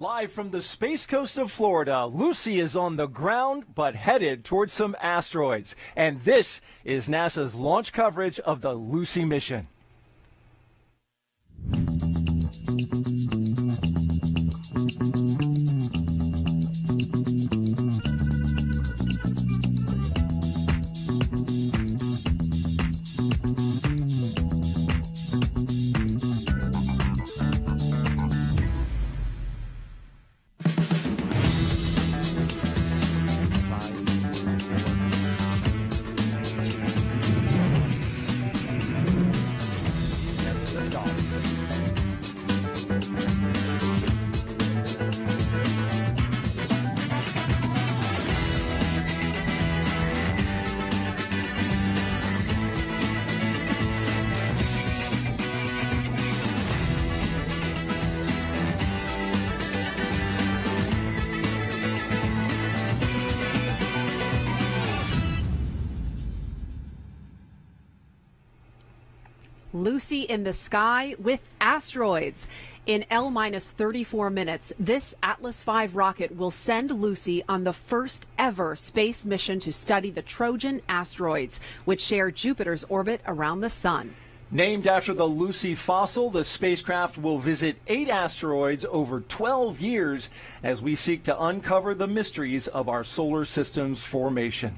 Live from the space coast of Florida, Lucy is on the ground but headed towards some asteroids. And this is NASA's launch coverage of the Lucy mission. Lucy in the sky with asteroids. In L-34 minutes, this Atlas V rocket will send Lucy on the first ever space mission to study the Trojan Asteroids, which share Jupiter's orbit around the sun. Named after the Lucy fossil, the spacecraft will visit 8 asteroids over 12 years as we seek to uncover the mysteries of our solar system's formation.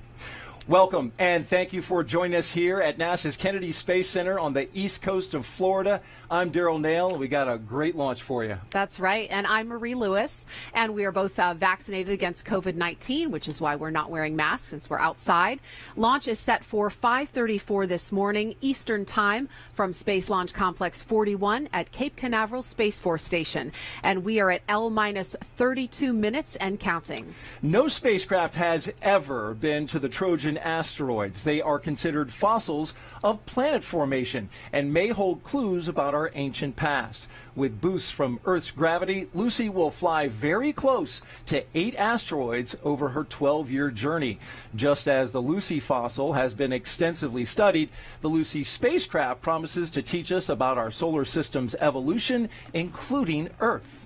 Welcome, and thank you for joining us here at NASA's Kennedy Space Center on the east coast of Florida. I'm Daryl Nail, and we got a great launch for you. That's right, and I'm Marie Lewis, and we are both vaccinated against COVID-19, which is why we're not wearing masks since we're outside. Launch is set for 5:34 this morning Eastern Time from Space Launch Complex 41 at Cape Canaveral Space Force Station, and we are at L-32 minutes and counting. No spacecraft has ever been to the Trojan Asteroids. They are considered fossils of planet formation and may hold clues about our ancient past. With boosts from Earth's gravity, Lucy will fly very close to 8 asteroids over her 12-year journey. Just as the Lucy fossil has been extensively studied, the Lucy spacecraft promises to teach us about our solar system's evolution, including Earth.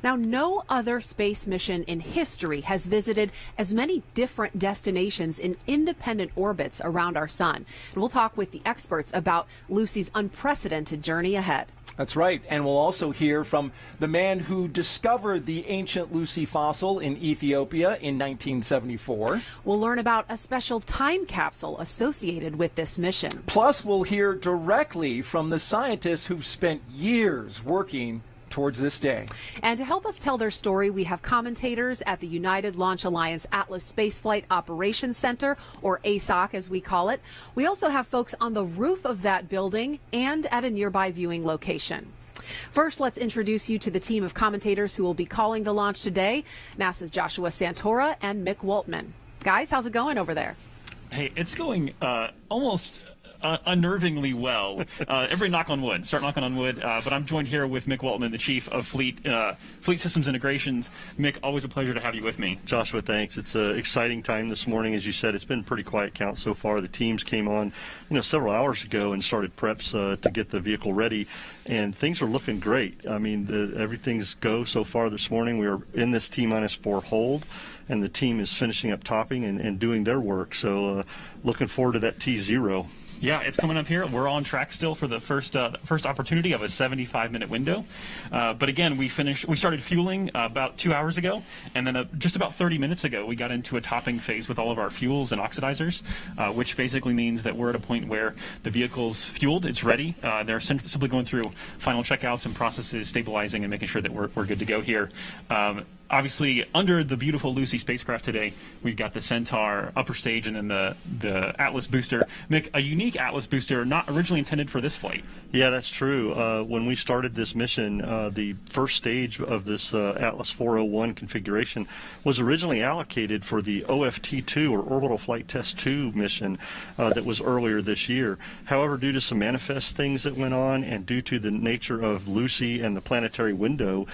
Now, no other space mission in history has visited as many different destinations in independent orbits around our sun. And we'll talk with the experts about Lucy's unprecedented journey ahead. That's right, and we'll also hear from the man who discovered the ancient Lucy fossil in Ethiopia in 1974. We'll learn about a special time capsule associated with this mission. Plus, we'll hear directly from the scientists who've spent years working towards this day. And to help us tell their story, we have commentators at the United Launch Alliance Atlas Spaceflight Operations Center, or ASOC as we call it. We also have folks on the roof of that building and at a nearby viewing location. First, let's introduce you to the team of commentators who will be calling the launch today, NASA's Joshua Santora and Mick Waltman. Guys, how's it going over there? Hey, it's going almost unnervingly well. Everybody knock on wood. Start knocking on wood. But I'm joined here with Mick Waltman, the Chief of Fleet Systems Integrations. Mick, always a pleasure to have you with me. Joshua, thanks. It's an exciting time this morning. As you said, it's been a pretty quiet count so far. The teams came on, several hours ago and started preps to get the vehicle ready, and things are looking great. I mean, everything's go so far this morning. We are in this T-4 hold, and the team is finishing up topping and doing their work. So looking forward to that T0. Yeah, it's coming up here. We're on track still for the first opportunity of a 75-minute window. But again, we started fueling about 2 hours ago, and then just about 30 minutes ago, we got into a topping phase with all of our fuels and oxidizers, which basically means that we're at a point where the vehicle's fueled, it's ready. They're simply going through final checkouts and processes, stabilizing and making sure that we're good to go here. Obviously, under the beautiful Lucy spacecraft today, we've got the Centaur upper stage and then the Atlas booster. Mick, a unique Atlas booster, not originally intended for this flight. Yeah, that's true. When we started this mission, the first stage of this Atlas 401 configuration was originally allocated for the OFT-2, or Orbital Flight Test 2 mission that was earlier this year. However, due to some manifest things that went on and due to the nature of Lucy and the planetary window,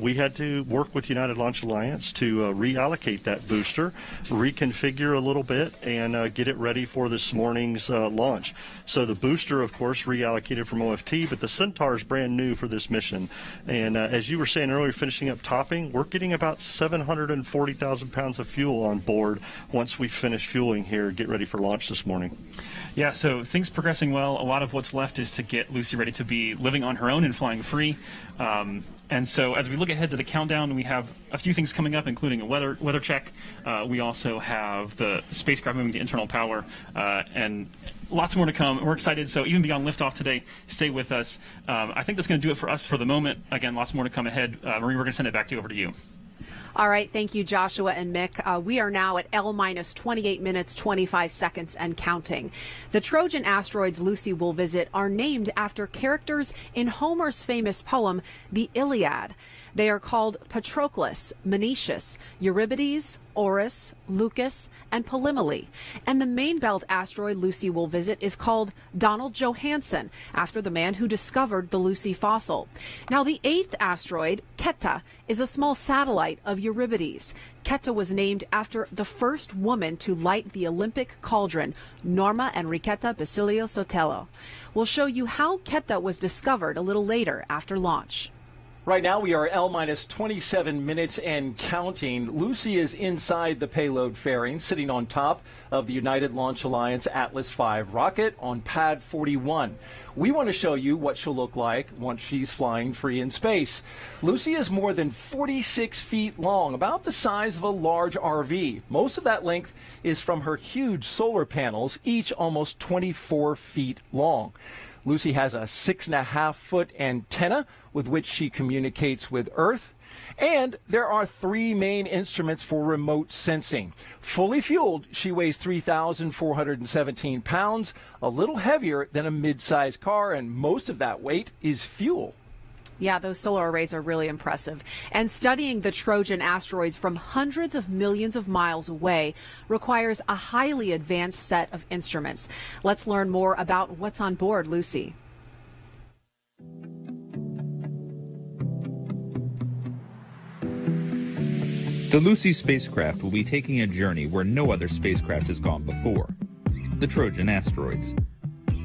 we had to work with United United Launch Alliance to reallocate that booster, reconfigure a little bit, and get it ready for this morning's launch. So the booster, of course, reallocated from OFT, but the Centaur is brand new for this mission. And as you were saying earlier, finishing up topping, we're getting about 740,000 pounds of fuel on board once we finish fueling here, get ready for launch this morning. Yeah, so things progressing well. A lot of what's left is to get Lucy ready to be living on her own and flying free. And so as we look ahead to the countdown, we have a few things coming up, including a weather check. We also have the spacecraft moving to internal power, and lots more to come. We're excited, so even beyond liftoff today, stay with us. I think that's going to do it for us for the moment. Again, lots more to come ahead. Marie, we're going to send it back over to you. All right. Thank you, Joshua and Mick. We are now at L-minus 28 minutes, 25 seconds and counting. The Trojan asteroids Lucy will visit are named after characters in Homer's famous poem, The Iliad. They are called Patroclus, Menetius, Euripides, Orus, Lucus, and Polymele. And the main belt asteroid Lucy will visit is called Donald Johanson, after the man who discovered the Lucy fossil. Now, the eighth asteroid, Keta, is a small satellite of Euripides. Keta was named after the first woman to light the Olympic cauldron, Norma Enriqueta Basilio Sotelo. We'll show you how Keta was discovered a little later after launch. Right now we are L-minus 27 minutes and counting. Lucy is inside the payload fairing, sitting on top of the United Launch Alliance Atlas V rocket on pad 41. We want to show you what she'll look like once she's flying free in space. Lucy is more than 46 feet long, about the size of a large RV. Most of that length is from her huge solar panels, each almost 24 feet long. Lucy has a 6.5-foot antenna with which she communicates with Earth. And there are three main instruments for remote sensing. Fully fueled, she weighs 3,417 pounds, a little heavier than a mid-sized car, and most of that weight is fuel. Yeah, those solar arrays are really impressive. And studying the Trojan asteroids from hundreds of millions of miles away requires a highly advanced set of instruments. Let's learn more about what's on board Lucy. The Lucy spacecraft will be taking a journey where no other spacecraft has gone before, the Trojan asteroids.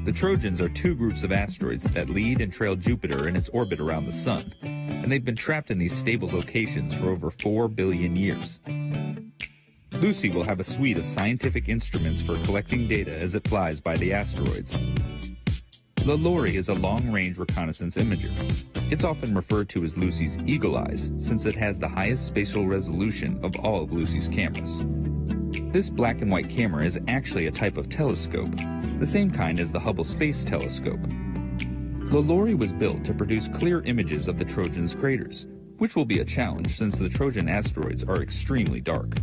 The Trojans are two groups of asteroids that lead and trail Jupiter in its orbit around the Sun, and they've been trapped in these stable locations for over 4 billion years. Lucy will have a suite of scientific instruments for collecting data as it flies by the asteroids. The LORRI is a long-range reconnaissance imager. It's often referred to as Lucy's eagle eyes, since it has the highest spatial resolution of all of Lucy's cameras. This black and white camera is actually a type of telescope, the same kind as the Hubble Space Telescope. The LORRI was built to produce clear images of the Trojan's craters, which will be a challenge since the Trojan asteroids are extremely dark.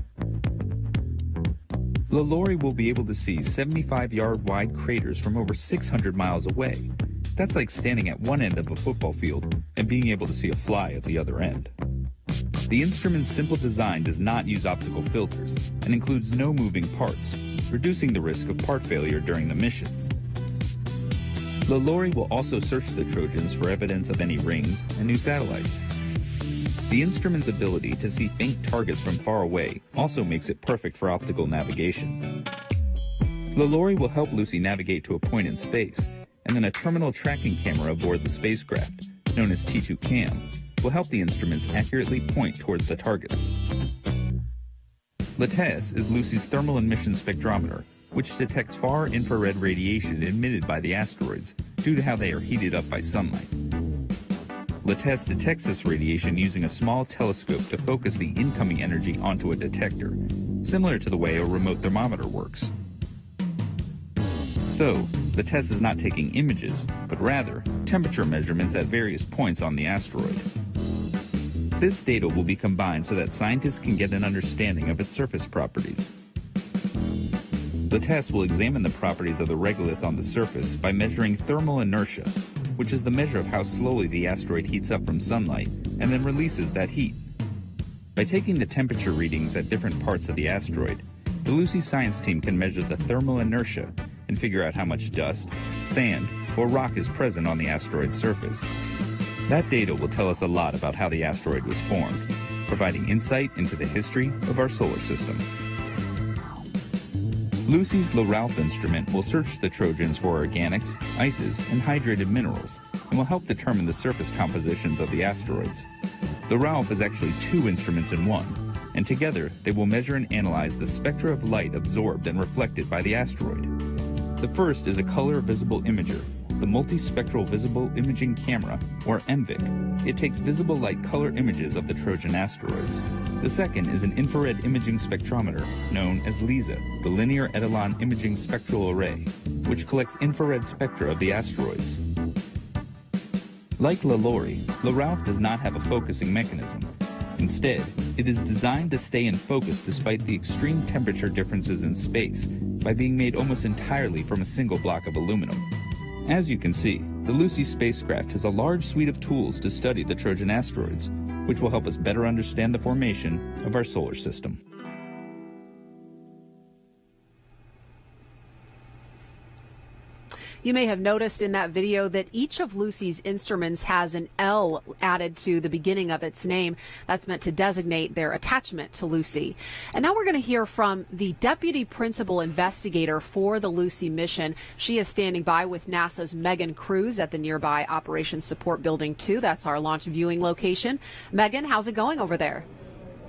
The LORRI will be able to see 75-yard wide craters from over 600 miles away. That's like standing at one end of a football field and being able to see a fly at the other end. The instrument's simple design does not use optical filters and includes no moving parts, reducing the risk of part failure during the mission. The LORRI will also search the Trojans for evidence of any rings and new satellites. The instrument's ability to see faint targets from far away also makes it perfect for optical navigation. The LORRI will help Lucy navigate to a point in space, and then a terminal tracking camera aboard the spacecraft, known as T2CAM, will help the instruments accurately point towards the targets. LITES is Lucy's thermal emission spectrometer, which detects far infrared radiation emitted by the asteroids due to how they are heated up by sunlight. LITES detects this radiation using a small telescope to focus the incoming energy onto a detector, similar to the way a remote thermometer works. So, LITES is not taking images, but rather temperature measurements at various points on the asteroid. This data will be combined so that scientists can get an understanding of its surface properties. LITES will examine the properties of the regolith on the surface by measuring thermal inertia, which is the measure of how slowly the asteroid heats up from sunlight and then releases that heat. By taking the temperature readings at different parts of the asteroid, the Lucy science team can measure the thermal inertia and figure out how much dust, sand, or rock is present on the asteroid's surface. That data will tell us a lot about how the asteroid was formed, providing insight into the history of our solar system. Lucy's LaRalph instrument will search the Trojans for organics, ices, and hydrated minerals, and will help determine the surface compositions of the asteroids. LaRalph is actually 2 instruments in one, and together they will measure and analyze the spectra of light absorbed and reflected by the asteroid. The first is a color visible imager, the Multispectral Visible Imaging Camera, or MVIC. It takes visible light color images of the Trojan asteroids. The second is an infrared imaging spectrometer, known as LISA, the Linear Etalon Imaging Spectral Array, which collects infrared spectra of the asteroids. Like LaLaurie, LaRalph does not have a focusing mechanism. Instead, it is designed to stay in focus despite the extreme temperature differences in space by being made almost entirely from a single block of aluminum. As you can see, the Lucy spacecraft has a large suite of tools to study the Trojan asteroids, which will help us better understand the formation of our solar system. You may have noticed in that video that each of Lucy's instruments has an L added to the beginning of its name. That's meant to designate their attachment to Lucy. And now we're going to hear from the deputy principal investigator for the Lucy mission. She is standing by with NASA's Megan Cruz at the nearby Operations Support Building 2. That's our launch viewing location. Megan, how's it going over there?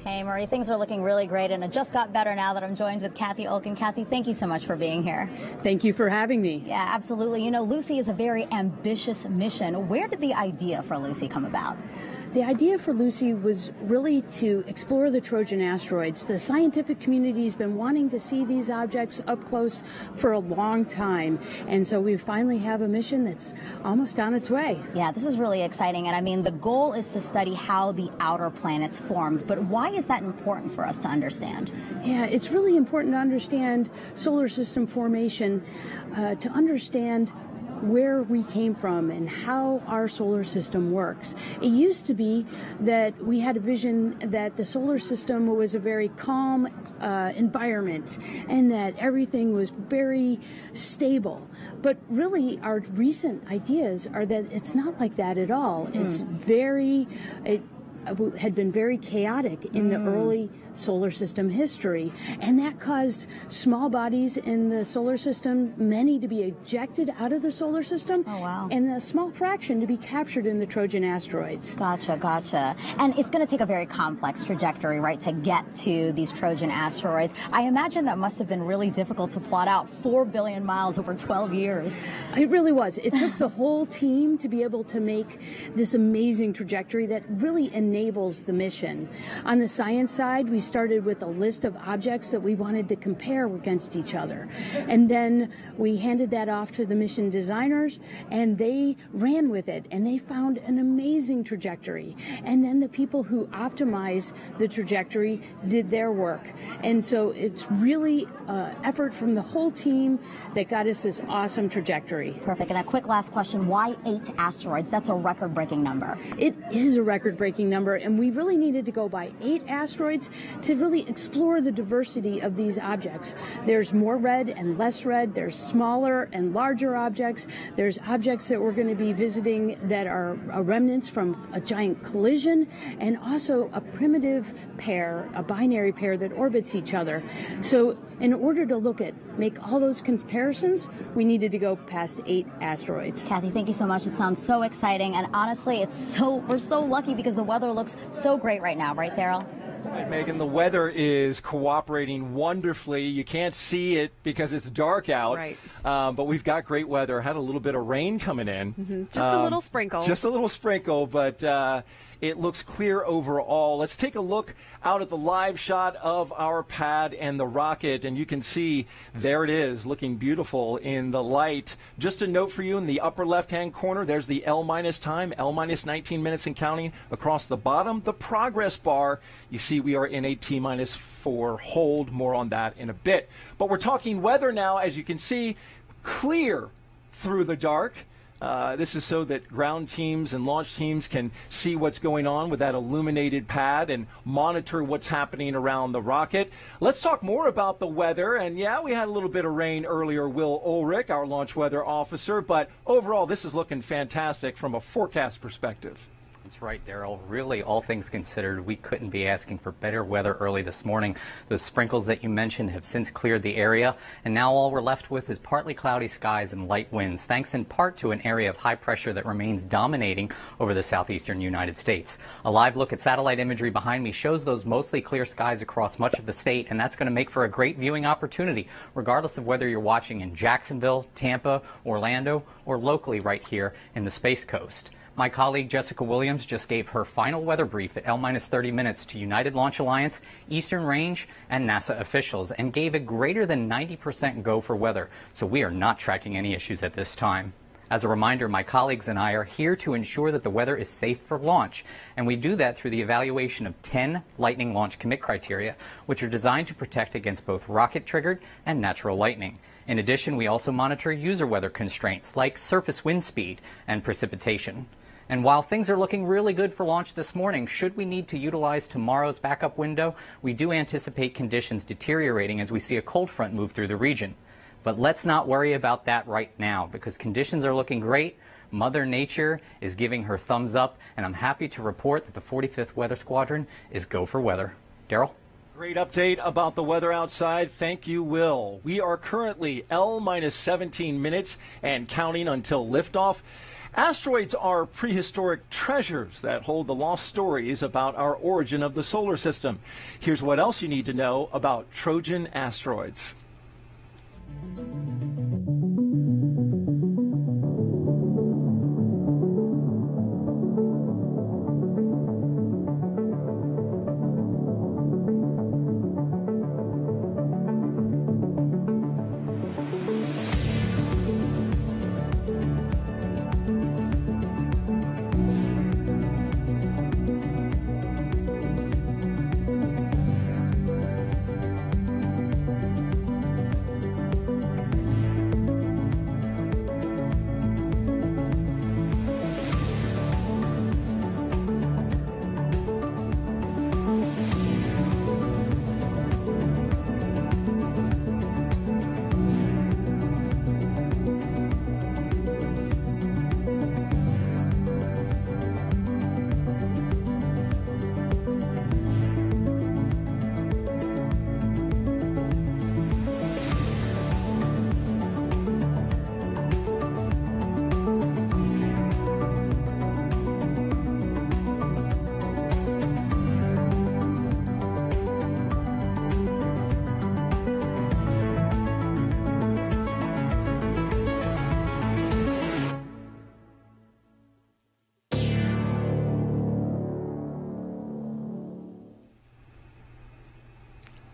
Hey, Marie, things are looking really great, and it just got better now that I'm joined with Kathy Olkin. Kathy, thank you so much for being here. Thank you for having me. Yeah, absolutely. You know, Lucy is a very ambitious mission. Where did the idea for Lucy come about? The idea for Lucy was really to explore the Trojan asteroids. The scientific community has been wanting to see these objects up close for a long time, and so we finally have a mission that's almost on its way. Yeah, this is really exciting, and I mean, the goal is to study how the outer planets formed, but why is that important for us to understand? Yeah, it's really important to understand solar system formation, to understand where we came from and how our solar system works. It used to be that we had a vision that the solar system was a very calm environment and that everything was very stable. But really, our recent ideas are that it's not like that at all. It's it had been very chaotic in the early solar system history, and that caused small bodies in the solar system, many to be ejected out of the solar system, and a small fraction to be captured in the Trojan asteroids. Gotcha. And it's going to take a very complex trajectory, right, to get to these Trojan asteroids. I imagine that must have been really difficult to plot out 4 billion miles over 12 years. It really was. It took the whole team to be able to make this amazing trajectory that really enables the mission. On the science side, we started with a list of objects that we wanted to compare against each other. And then we handed that off to the mission designers, and they ran with it, and they found an amazing trajectory. And then the people who optimize the trajectory did their work. And so it's really effort from the whole team that got us this awesome trajectory. Perfect. And a quick last question, why 8 asteroids? That's a record-breaking number. It is a record-breaking number, and we really needed to go by 8 asteroids to really explore the diversity of these objects. There's more red and less red. There's smaller and larger objects. There's objects that we're going to be visiting that are remnants from a giant collision, and also a primitive pair, a binary pair that orbits each other. So in order to make all those comparisons, we needed to go past 8 asteroids. Kathy, thank you so much. It sounds so exciting, and honestly, we're so lucky because the weather looks so great right now, right, Daryl? Right, Megan, the weather is cooperating wonderfully. You can't see it because it's dark out, right. But we've got great weather. Had a little bit of rain coming in. Just a little sprinkle. Just a little sprinkle, but it looks clear overall. Let's take a look out at the live shot of our pad and the rocket, and you can see there it is, looking beautiful in the light. Just a note for you, in the upper left-hand corner, there's the L- time, L- 19 minutes and counting. Across the bottom, the progress bar. You see we are in a T-4 hold. More on that in a bit. But we're talking weather now, as you can see, clear through the dark. This is so that ground teams and launch teams can see what's going on with that illuminated pad and monitor what's happening around the rocket. Let's talk more about the weather. And yeah, we had a little bit of rain earlier. Will Ulrich, our launch weather officer, but overall this is looking fantastic from a forecast perspective. That's right, Daryl. Really, all things considered, we couldn't be asking for better weather early this morning. Those sprinkles that you mentioned have since cleared the area, and now all we're left with is partly cloudy skies and light winds, thanks in part to an area of high pressure that remains dominating over the southeastern United States. A live look at satellite imagery behind me shows those mostly clear skies across much of the state, and that's going to make for a great viewing opportunity, regardless of whether you're watching in Jacksonville, Tampa, Orlando, or locally right here in the Space Coast. My colleague Jessica Williams just gave her final weather brief at L-30 minutes to United Launch Alliance, Eastern Range, and NASA officials, and gave a greater than 90% go for weather, so we are not tracking any issues at this time. As a reminder, my colleagues and I are here to ensure that the weather is safe for launch, and we do that through the evaluation of 10 lightning launch commit criteria, which are designed to protect against both rocket-triggered and natural lightning. In addition, we also monitor user weather constraints like surface wind speed and precipitation. And while things are looking really good for launch this morning, should we need to utilize tomorrow's backup window, we do anticipate conditions deteriorating as we see a cold front move through the region. But let's not worry about that right now, because conditions are looking great. Mother Nature is giving her thumbs up, and I'm happy to report that the 45th Weather Squadron is go for weather. Daryl? Great update about the weather outside. Thank you, Will. We are currently L-17 minutes and counting until liftoff. Asteroids are prehistoric treasures that hold the lost stories about our origin of the solar system. Here's what else you need to know about Trojan asteroids.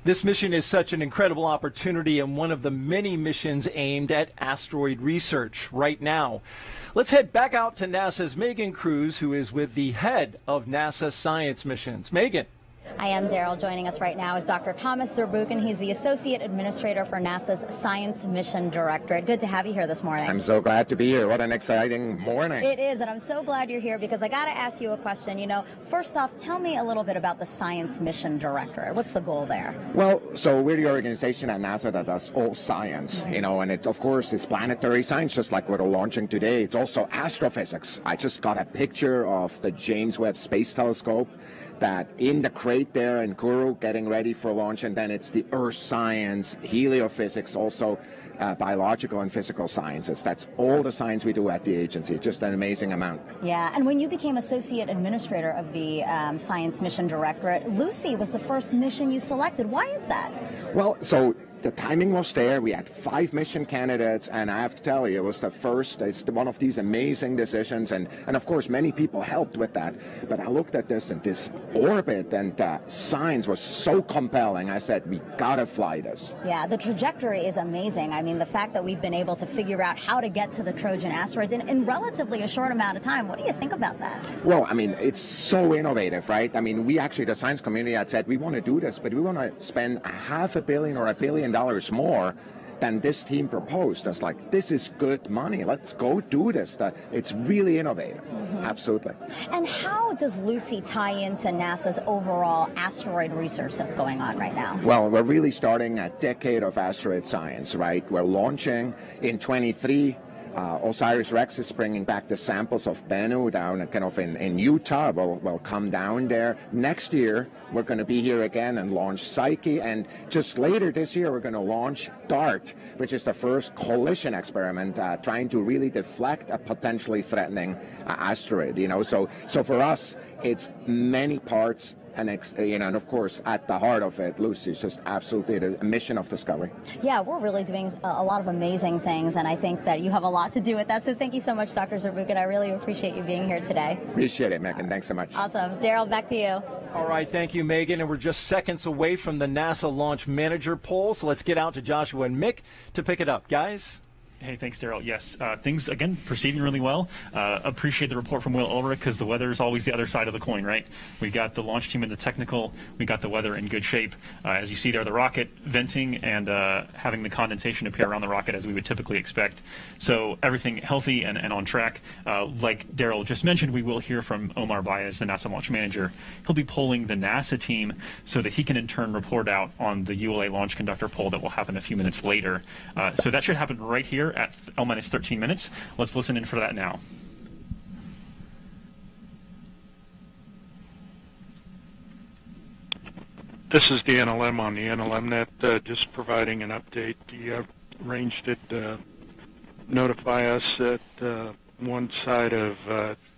This mission is such an incredible opportunity and one of the many missions aimed at asteroid research right now. Let's head back out to NASA's Megan Cruz, who is with the head of NASA Science Missions. Megan. I am Daryl. Joining us right now is Dr. Thomas Zurbuchen. He's the Associate Administrator for NASA's Science Mission Directorate. Good to have you here this morning. I'm so glad to be here. What an exciting morning. It is, and I'm so glad you're here because I got to ask you a question. You know, first off, tell me a little bit about the Science Mission Directorate. What's the goal there? Well, so we're the organization at NASA that does all science, you know, and it, of course, is planetary science, just like we're launching today. It's also astrophysics. I just got a picture of the James Webb Space Telescope that in the crate there in Kourou getting ready for launch, and then it's the earth science, heliophysics, also biological and physical sciences. That's all the science we do at the agency. Just an amazing amount. Yeah, and when you became Associate Administrator of the Science Mission Directorate, Lucy was the first mission you selected. Why is that? Well, so the timing was there. We had 5 mission candidates, and I have to tell you, it was the first. It's one of these amazing decisions, and of course, many people helped with that. But I looked at this, and this orbit and science was so compelling. I said, we gotta fly this. Yeah, the trajectory is amazing. I mean, the fact that we've been able to figure out how to get to the Trojan asteroids in relatively a short amount of time. What do you think about that? Well, I mean, it's so innovative, right? I mean, we actually, the science community had said, we want to do this, but we want to spend $500 million or $1 billion more than this team proposed. It's like, this is good money. Let's go do this. It's really innovative. Mm-hmm. Absolutely. And how does Lucy tie into NASA's overall asteroid research that's going on right now? Well, we're really starting a decade of asteroid science, right? We're launching in 23 OSIRIS-REx is bringing back the samples of Bennu down kind of in Utah. We'll come down there. Next year, we're going to be here again and launch Psyche. And just later this year, we're going to launch DART, which is the first collision experiment trying to really deflect a potentially threatening asteroid. So for us, it's many parts. And of course, at the heart of it, Lucy, is just absolutely a mission of discovery. Yeah, we're really doing a lot of amazing things, and I think that you have a lot to do with that. So thank you so much, Dr. Zurbuchen. I really appreciate you being here today. Appreciate it, Megan. Thanks so much. Awesome. Daryl, back to you. All right, thank you, Megan. And we're just seconds away from the NASA Launch Manager poll, so let's get out to Joshua and Mick to pick it up. Guys? Hey, thanks, Daryl. Yes, things, again, proceeding really well. Appreciate the report from Will Ulrich, because the weather is always the other side of the coin, right? We got the launch team in the technical. We got the weather in good shape. As you see there, the rocket venting and having the condensation appear around the rocket as we would typically expect. So everything healthy and on track. Like Daryl just mentioned, we will hear from Omar Baez, the NASA Launch Manager. He'll be polling the NASA team so that he can in turn report out on the ULA Launch Conductor poll that will happen a few minutes later. So that should happen right here at L-13 minutes. Let's listen in for that now. This is the NLM on the NLMnet, just providing an update. The range did notify us that one side of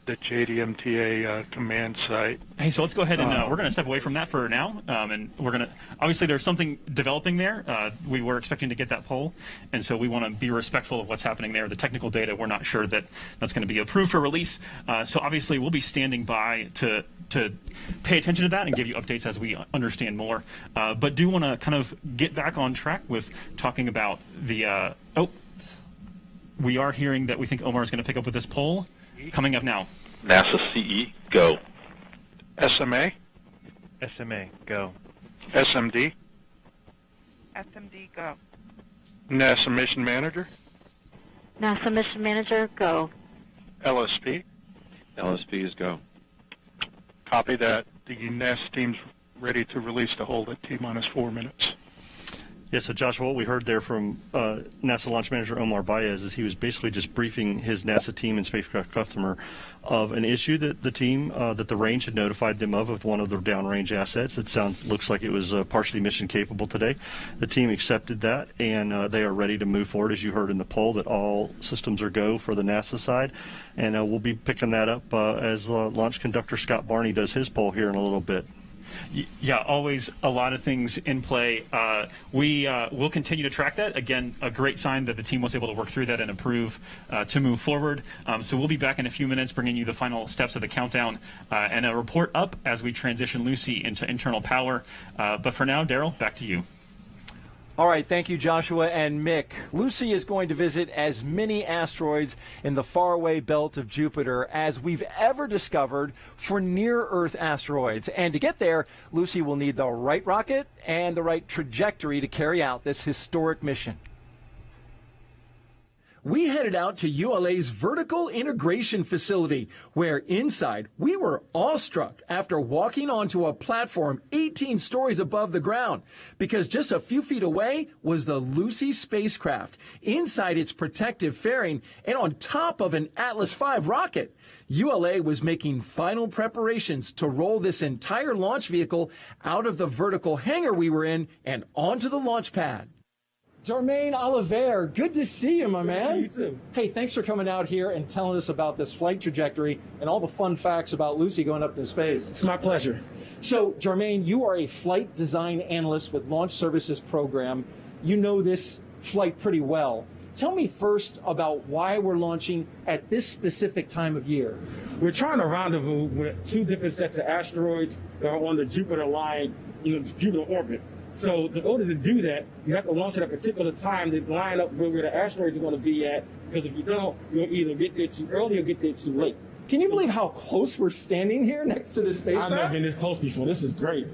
the JDMTA command site. Hey, so let's go ahead and we're going to step away from that for now, and we're going to, obviously there's something developing there. We were expecting to get that poll, and so we want to be respectful of what's happening there. The technical data, we're not sure that that's going to be approved for release, so obviously we'll be standing by to pay attention to that and give you updates as we understand more, but do want to kind of get back on track with talking about the, we are hearing that we think Omar is going to pick up with this poll. Coming up now. NASA CE, go. SMA? SMA, go. SMD? SMD, go. NASA Mission Manager? NASA Mission Manager, go. LSP? LSP is go. Copy that. The NASA team's ready to release the hold at T-minus 4 minutes. Yeah, so Joshua, what we heard there from NASA Launch Manager Omar Baez is he was basically just briefing his NASA team and spacecraft customer of an issue that the team, that the range had notified them of one of their downrange assets. It looks like it was partially mission capable today. The team accepted that, and they are ready to move forward, as you heard in the poll, that all systems are go for the NASA side. And we'll be picking that up as Launch Conductor Scott Barney does his poll here in a little bit. Yeah, always a lot of things in play. We will continue to track that. Again, a great sign that the team was able to work through that and approve to move forward. So we'll be back in a few minutes bringing you the final steps of the countdown and a report up as we transition Lucy into internal power. But for now, Daryl, back to you. All right, thank you, Joshua and Mick. Lucy is going to visit as many asteroids in the faraway belt of Jupiter as we've ever discovered for near-Earth asteroids. And to get there, Lucy will need the right rocket and the right trajectory to carry out this historic mission. We headed out to ULA's Vertical Integration Facility, where inside we were awestruck after walking onto a platform 18 stories above the ground, because just a few feet away was the Lucy spacecraft, inside its protective fairing and on top of an Atlas V rocket. ULA was making final preparations to roll this entire launch vehicle out of the vertical hangar we were in and onto the launch pad. Jermaine Oliver, good to see you, my man. Good to see you too. Hey, thanks for coming out here and telling us about this flight trajectory and all the fun facts about Lucy going up into space. It's my pleasure. So, Jermaine, you are a flight design analyst with Launch Services Program. You know this flight pretty well. Tell me first about why we're launching at this specific time of year. We're trying to rendezvous with two different sets of asteroids that are on the Jupiter line, Jupiter orbit. So in order to do that, you have to launch at a particular time to line up where the asteroids are going to be at, because if you don't, you'll either get there too early or get there too late. Can you believe how close we're standing here next to the spacecraft? I've never been this close before. This is great.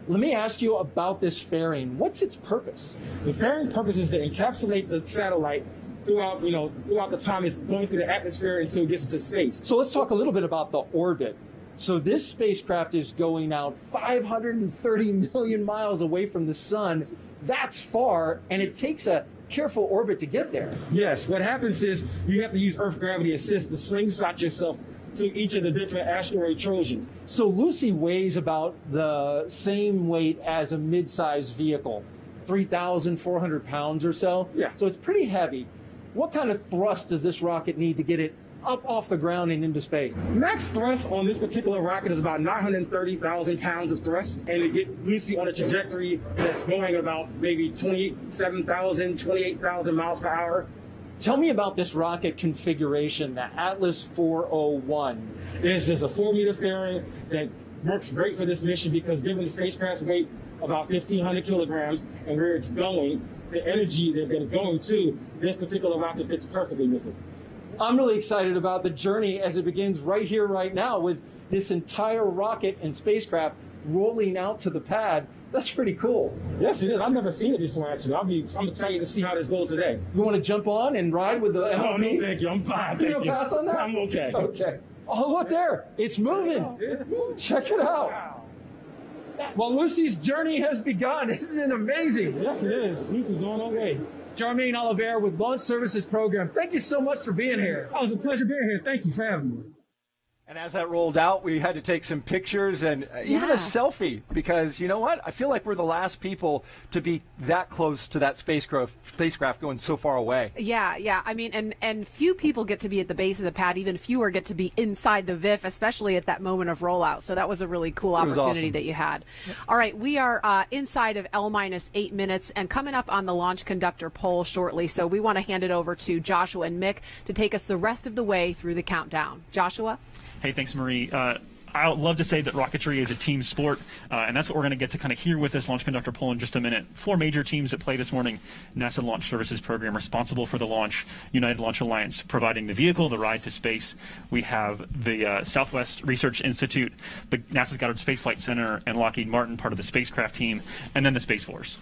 Let me ask you about this fairing. What's its purpose? The fairing purpose is to encapsulate the satellite throughout the time it's going through the atmosphere until it gets into space. So let's talk a little bit about the orbit. So this spacecraft is going out 530 million miles away from the sun. That's far, and it takes a careful orbit to get there. Yes, what happens is you have to use Earth gravity assist to slingshot yourself to each of the different asteroid Trojans. So Lucy weighs about the same weight as a mid-sized vehicle, 3,400 pounds or so. Yeah. So it's pretty heavy. What kind of thrust does this rocket need to get it up off the ground and into space? Max thrust on this particular rocket is about 930,000 pounds of thrust, and to get Lucy on a trajectory that's going about maybe 27,000, 28,000 miles per hour. Tell me about this rocket configuration, the Atlas 401. It's just a 4-meter fairing that works great for this mission because given the spacecraft's weight, about 1,500 kilograms, and where it's going, the energy that it's going to, this particular rocket fits perfectly with it. I'm really excited about the journey as it begins right here, right now, with this entire rocket and spacecraft rolling out to the pad. That's pretty cool. Yes, it is. I've never seen it before, actually. I'm excited to see how this goes today. You want to jump on and ride with the MLP? Oh, no, thank you. I'm fine. You don't pass on that? I'm okay. Okay. Oh, look there. It's moving. Check it out. Well, Lucy's journey has begun. Isn't it amazing? Yes, it is. Lucy's on her way. Jermaine Oliver with Launch Services Program. Thank you so much for being here. Oh, it was a pleasure being here. Thank you for having me. And as that rolled out, we had to take some pictures and even a selfie because, you know what? I feel like we're the last people to be that close to that spacecraft going so far away. Yeah. I mean, and few people get to be at the base of the pad. Even fewer get to be inside the VIF, especially at that moment of rollout. So that was a really cool opportunity that you had. All right, we are inside of L-8 minutes and coming up on the launch conductor poll shortly. So we want to hand it over to Joshua and Mick to take us the rest of the way through the countdown. Joshua? Hey, thanks, Marie. I would love to say that rocketry is a team sport, and that's what we're going to get to kind of hear with this launch conductor poll in just a minute. 4 major teams at play this morning. NASA Launch Services Program responsible for the launch. United Launch Alliance providing the vehicle, the ride to space. We have the Southwest Research Institute, the NASA's Goddard Space Flight Center, and Lockheed Martin, part of the spacecraft team, and then the Space Force.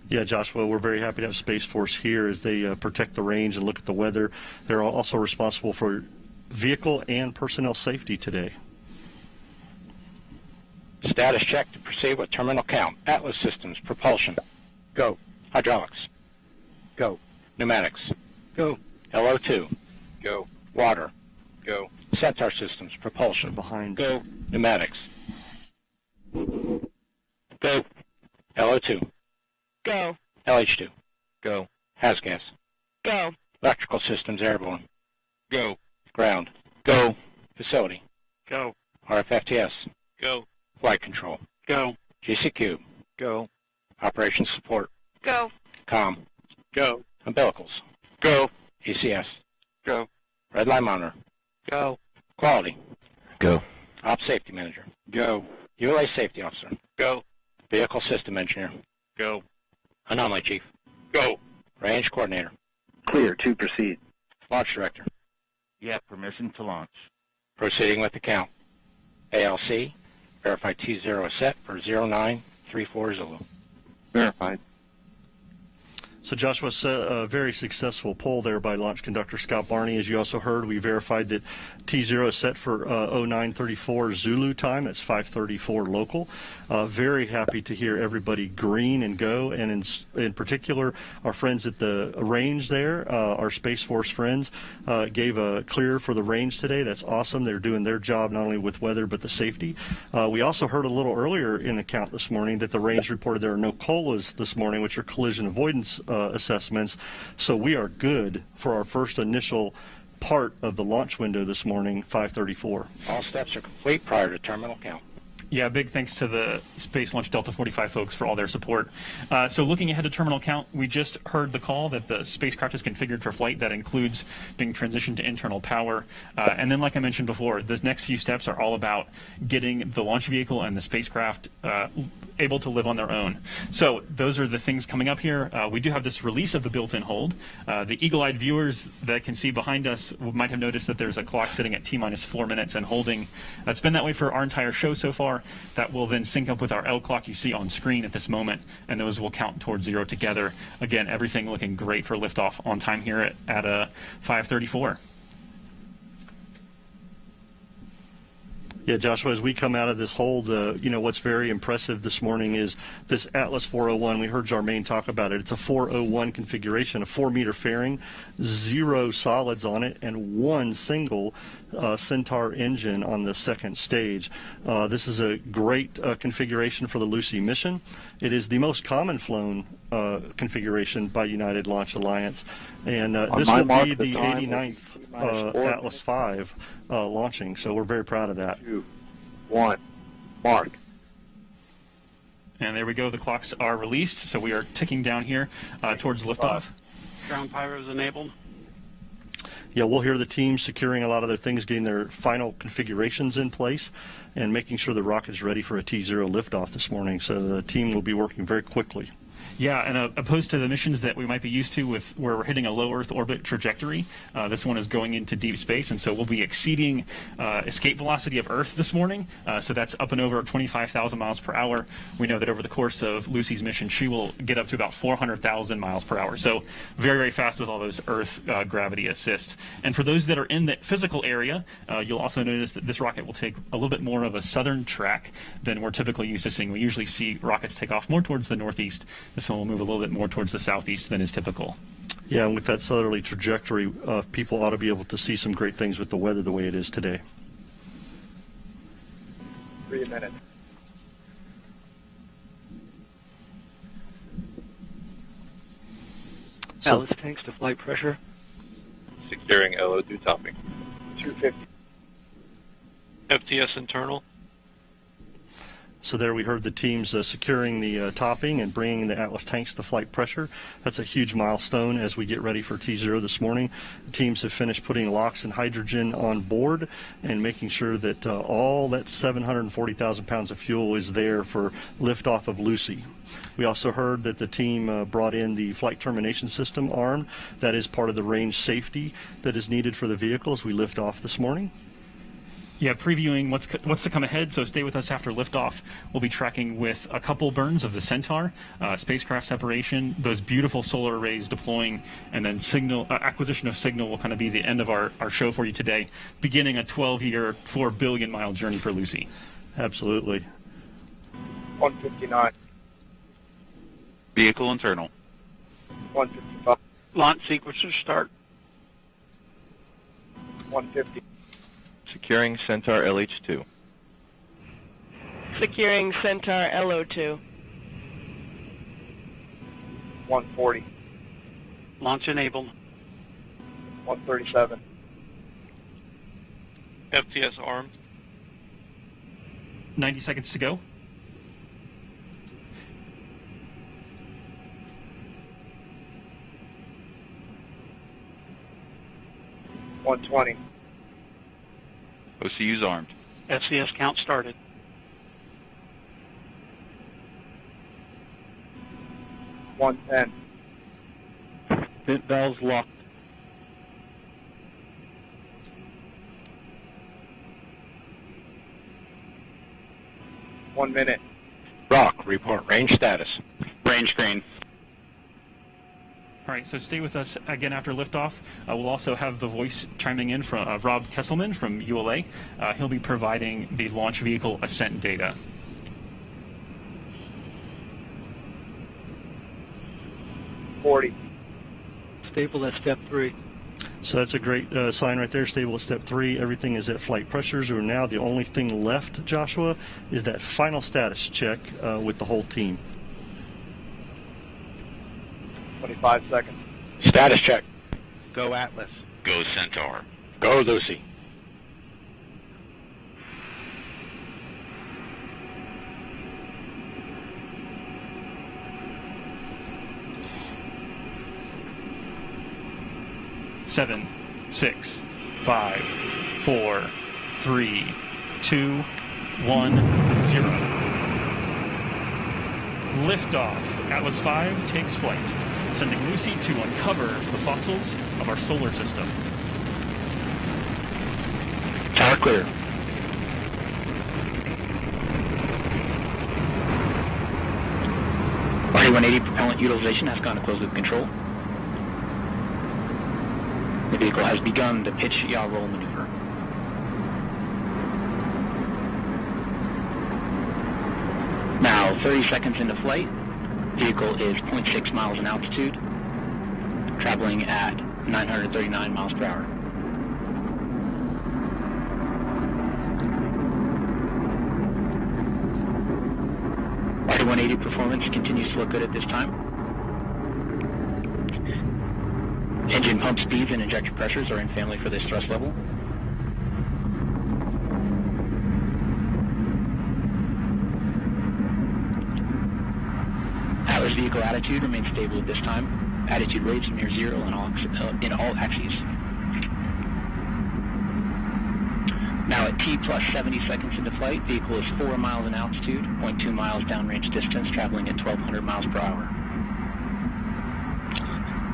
Yeah, Joshua, we're very happy to have Space Force here as they protect the range and look at the weather. They're also responsible for vehicle and personnel safety today. Status check to proceed with terminal count. Atlas systems, propulsion. Go. Hydraulics. Go. Pneumatics. Go. LO2. Go. Water. Go. Sensor systems, propulsion. Behind. Go. Pneumatics. Go. LO2. Go. LH2. Go. HASGAS. Go. Electrical systems, airborne. Go. Ground. Go. Facility. Go. RFFTS. Go. Flight control. Go. GCQ. Go. Operations support. Go. COM. Go. Umbilicals. Go. ECS. Go. Red line monitor. Go. Quality. Go. Ops safety manager. Go. ULA safety officer. Go. Vehicle system engineer. Go. Anomaly chief. Go. Range coordinator. Clear to proceed. Launch director. You have permission to launch. Proceeding with the count. ALC, verify T0 is set for 0934 Zulu. Verified. So Joshua, a very successful poll there by launch conductor Scott Barney. As you also heard, we verified that T0 is set for 0934 Zulu time. That's 5:34 local. Very happy to hear everybody green and go, and in particular, our friends at the range there, our Space Force friends, gave a clear for the range today. That's awesome. They're doing their job not only with weather but the safety. We also heard a little earlier in the count this morning that the range reported there are no COLAs this morning, which are collision avoidance assessments. So we are good for our first initial part of the launch window this morning, 5:34. All steps are complete prior to terminal count. Yeah, big thanks to the Space Launch Delta 45 folks for all their support. So looking ahead to terminal count, we just heard the call that the spacecraft is configured for flight. That includes being transitioned to internal power. And then, like I mentioned before, the next few steps are all about getting the launch vehicle and the spacecraft able to live on their own. So those are the things coming up here. We do have this release of the built-in hold. The eagle-eyed viewers that can see behind us might have noticed that there's a clock sitting at T-minus 4 minutes and holding. It's been that way for our entire show so far. That will then sync up with our L clock you see on screen at this moment, and those will count towards 0 together. Again, everything looking great for liftoff on time here at 5:34. Yeah, Joshua, as we come out of this hold, what's very impressive this morning is this Atlas 401. We heard Jarmaine talk about it. It's a 401 configuration, a 4-meter fairing, 0 solids on it, and 1 single Centaur engine on the second stage. This is a great configuration for the Lucy mission. It is the most common flown configuration by United Launch Alliance, and this will be the 89th Atlas V launching, so we're very proud of that. 2, 1, mark. And there we go. The clocks are released, so we are ticking down here towards liftoff. Ground pyros enabled. Yeah, we'll hear the team securing a lot of their things, getting their final configurations in place, and making sure the rocket is ready for a T0 liftoff this morning. So the team will be working very quickly. Yeah, and opposed to the missions that we might be used to with where we're hitting a low Earth orbit trajectory, this one is going into deep space, and so we'll be exceeding escape velocity of Earth this morning. So that's up and over 25,000 miles per hour. We know that over the course of Lucy's mission, she will get up to about 400,000 miles per hour. So very, very fast with all those Earth gravity assists. And for those that are in the physical area, you'll also notice that this rocket will take a little bit more of a southern track than we're typically used to seeing. We usually see rockets take off more towards the northeast. This one will move a little bit more towards the southeast than is typical. Yeah, and with that southerly trajectory, people ought to be able to see some great things with the weather the way it is today. 3 minutes. Atlas tanks to flight pressure. Securing LO2 topping. 250. FTS internal. So there we heard the teams securing the topping and bringing the Atlas tanks to flight pressure. That's a huge milestone as we get ready for T0 this morning. The teams have finished putting LOX and hydrogen on board and making sure that all that 740,000 pounds of fuel is there for liftoff of Lucy. We also heard that the team brought in the flight termination system arm. That is part of the range safety that is needed for the vehicle as we lift off this morning. Yeah, previewing what's to come ahead, so stay with us after liftoff. We'll be tracking with a couple burns of the Centaur, spacecraft separation, those beautiful solar arrays deploying, and then signal acquisition of signal will kind of be the end of our show for you today, beginning a 12-year, 4 billion-mile journey for Lucy. Absolutely. 159. Vehicle internal. 155. Launch sequencer start. 150. Securing Centaur LH2. Securing Centaur LO2. 140. Launch enabled. 137. FTS armed. 90 seconds to go. $120. OCU's armed. FCS count started. $110. Vent valves locked. $1 minute. Rock, report range status. Range green. All right, so stay with us again after liftoff. We'll also have the voice chiming in from Rob Kesselman from ULA. He'll be providing the launch vehicle ascent data. $40. Stable at step 3. So that's a great sign right there, stable at step 3. Everything is at flight pressures. Or now the only thing left, Joshua, is that final status check with the whole team. 25 seconds. Status check. Go Atlas. Go Centaur. Go Lucy. Seven, 6, 5, 4, 3, 2, 1, 0. Liftoff. Atlas V takes flight, sending Lucy to uncover the fossils of our solar system. Tower clear. RD-180 propellant utilization has gone to closed loop control. The vehicle has begun the pitch yaw roll maneuver. 30 seconds into flight. Vehicle is 0.6 miles in altitude, traveling at 939 miles per hour. RD-180 performance continues to look good at this time. Engine pump speeds and injector pressures are in family for this thrust level. Atlas vehicle attitude remains stable at this time. Attitude rates near zero in all axes. Now at T plus 70 seconds into flight, vehicle is 4 miles in altitude, 0.2 miles downrange distance, traveling at 1,200 miles per hour.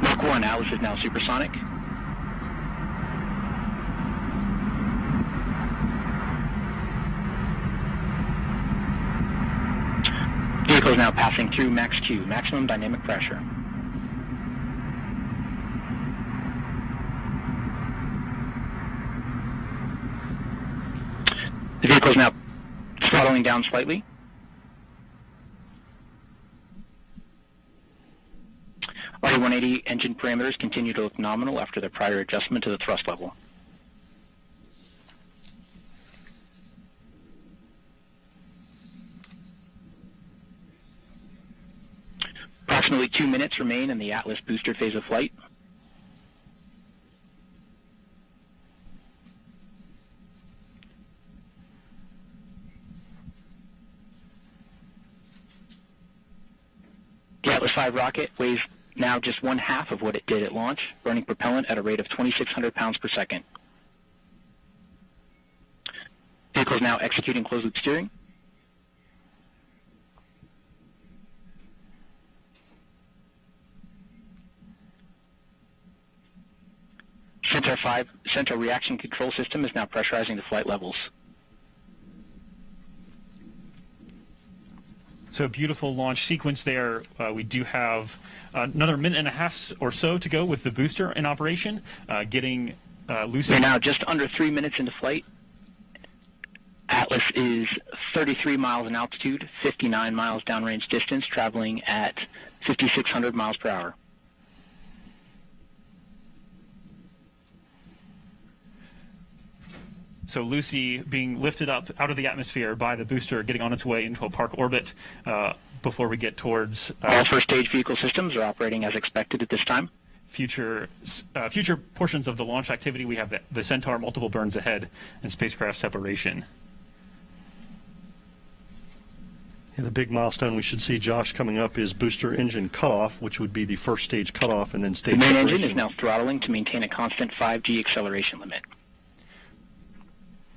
Mach 1, Atlas is now supersonic. Vehicle is now passing through max Q, maximum dynamic pressure. The vehicle is now throttling down slightly. RD-180 engine parameters continue to look nominal after the prior adjustment to the thrust level. Approximately 2 minutes remain in the Atlas booster phase of flight. The Atlas V rocket weighs now just 1/2 of what it did at launch, burning propellant at a rate of 2,600 pounds per second. Vehicle is now executing closed-loop steering. Centaur reaction control system is now pressurizing the flight levels. So beautiful launch sequence there. We do have another minute and a half or so to go with the booster in operation, getting Lucy. We're now just under 3 minutes into flight. Atlas is 33 miles in altitude, 59 miles downrange distance, traveling at 5,600 miles per hour. So Lucy being lifted up out of the atmosphere by the booster, getting on its way into a park orbit before we get towards... All first stage vehicle systems are operating as expected at this time. Future portions of the launch activity, we have the Centaur multiple burns ahead and spacecraft separation. Yeah, the big milestone we should see, Josh, coming up is booster engine cutoff, which would be the first stage cutoff and then stage separation. The main separation. engine is now throttling to maintain a constant 5G acceleration limit.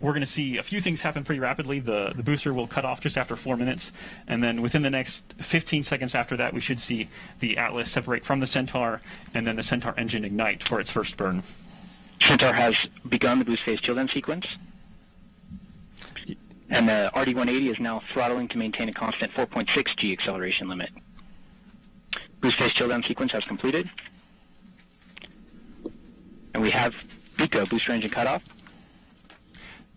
We're going to see a few things happen pretty rapidly. The booster will cut off just after 4 minutes, and then within the next 15 seconds after that, we should see the Atlas separate from the Centaur, and then the Centaur engine ignite for its first burn. Centaur has begun the boost phase chill-down sequence, and the RD-180 is now throttling to maintain a constant 4.6 G acceleration limit. Boost phase chill-down sequence has completed, and we have BECO, booster engine cutoff,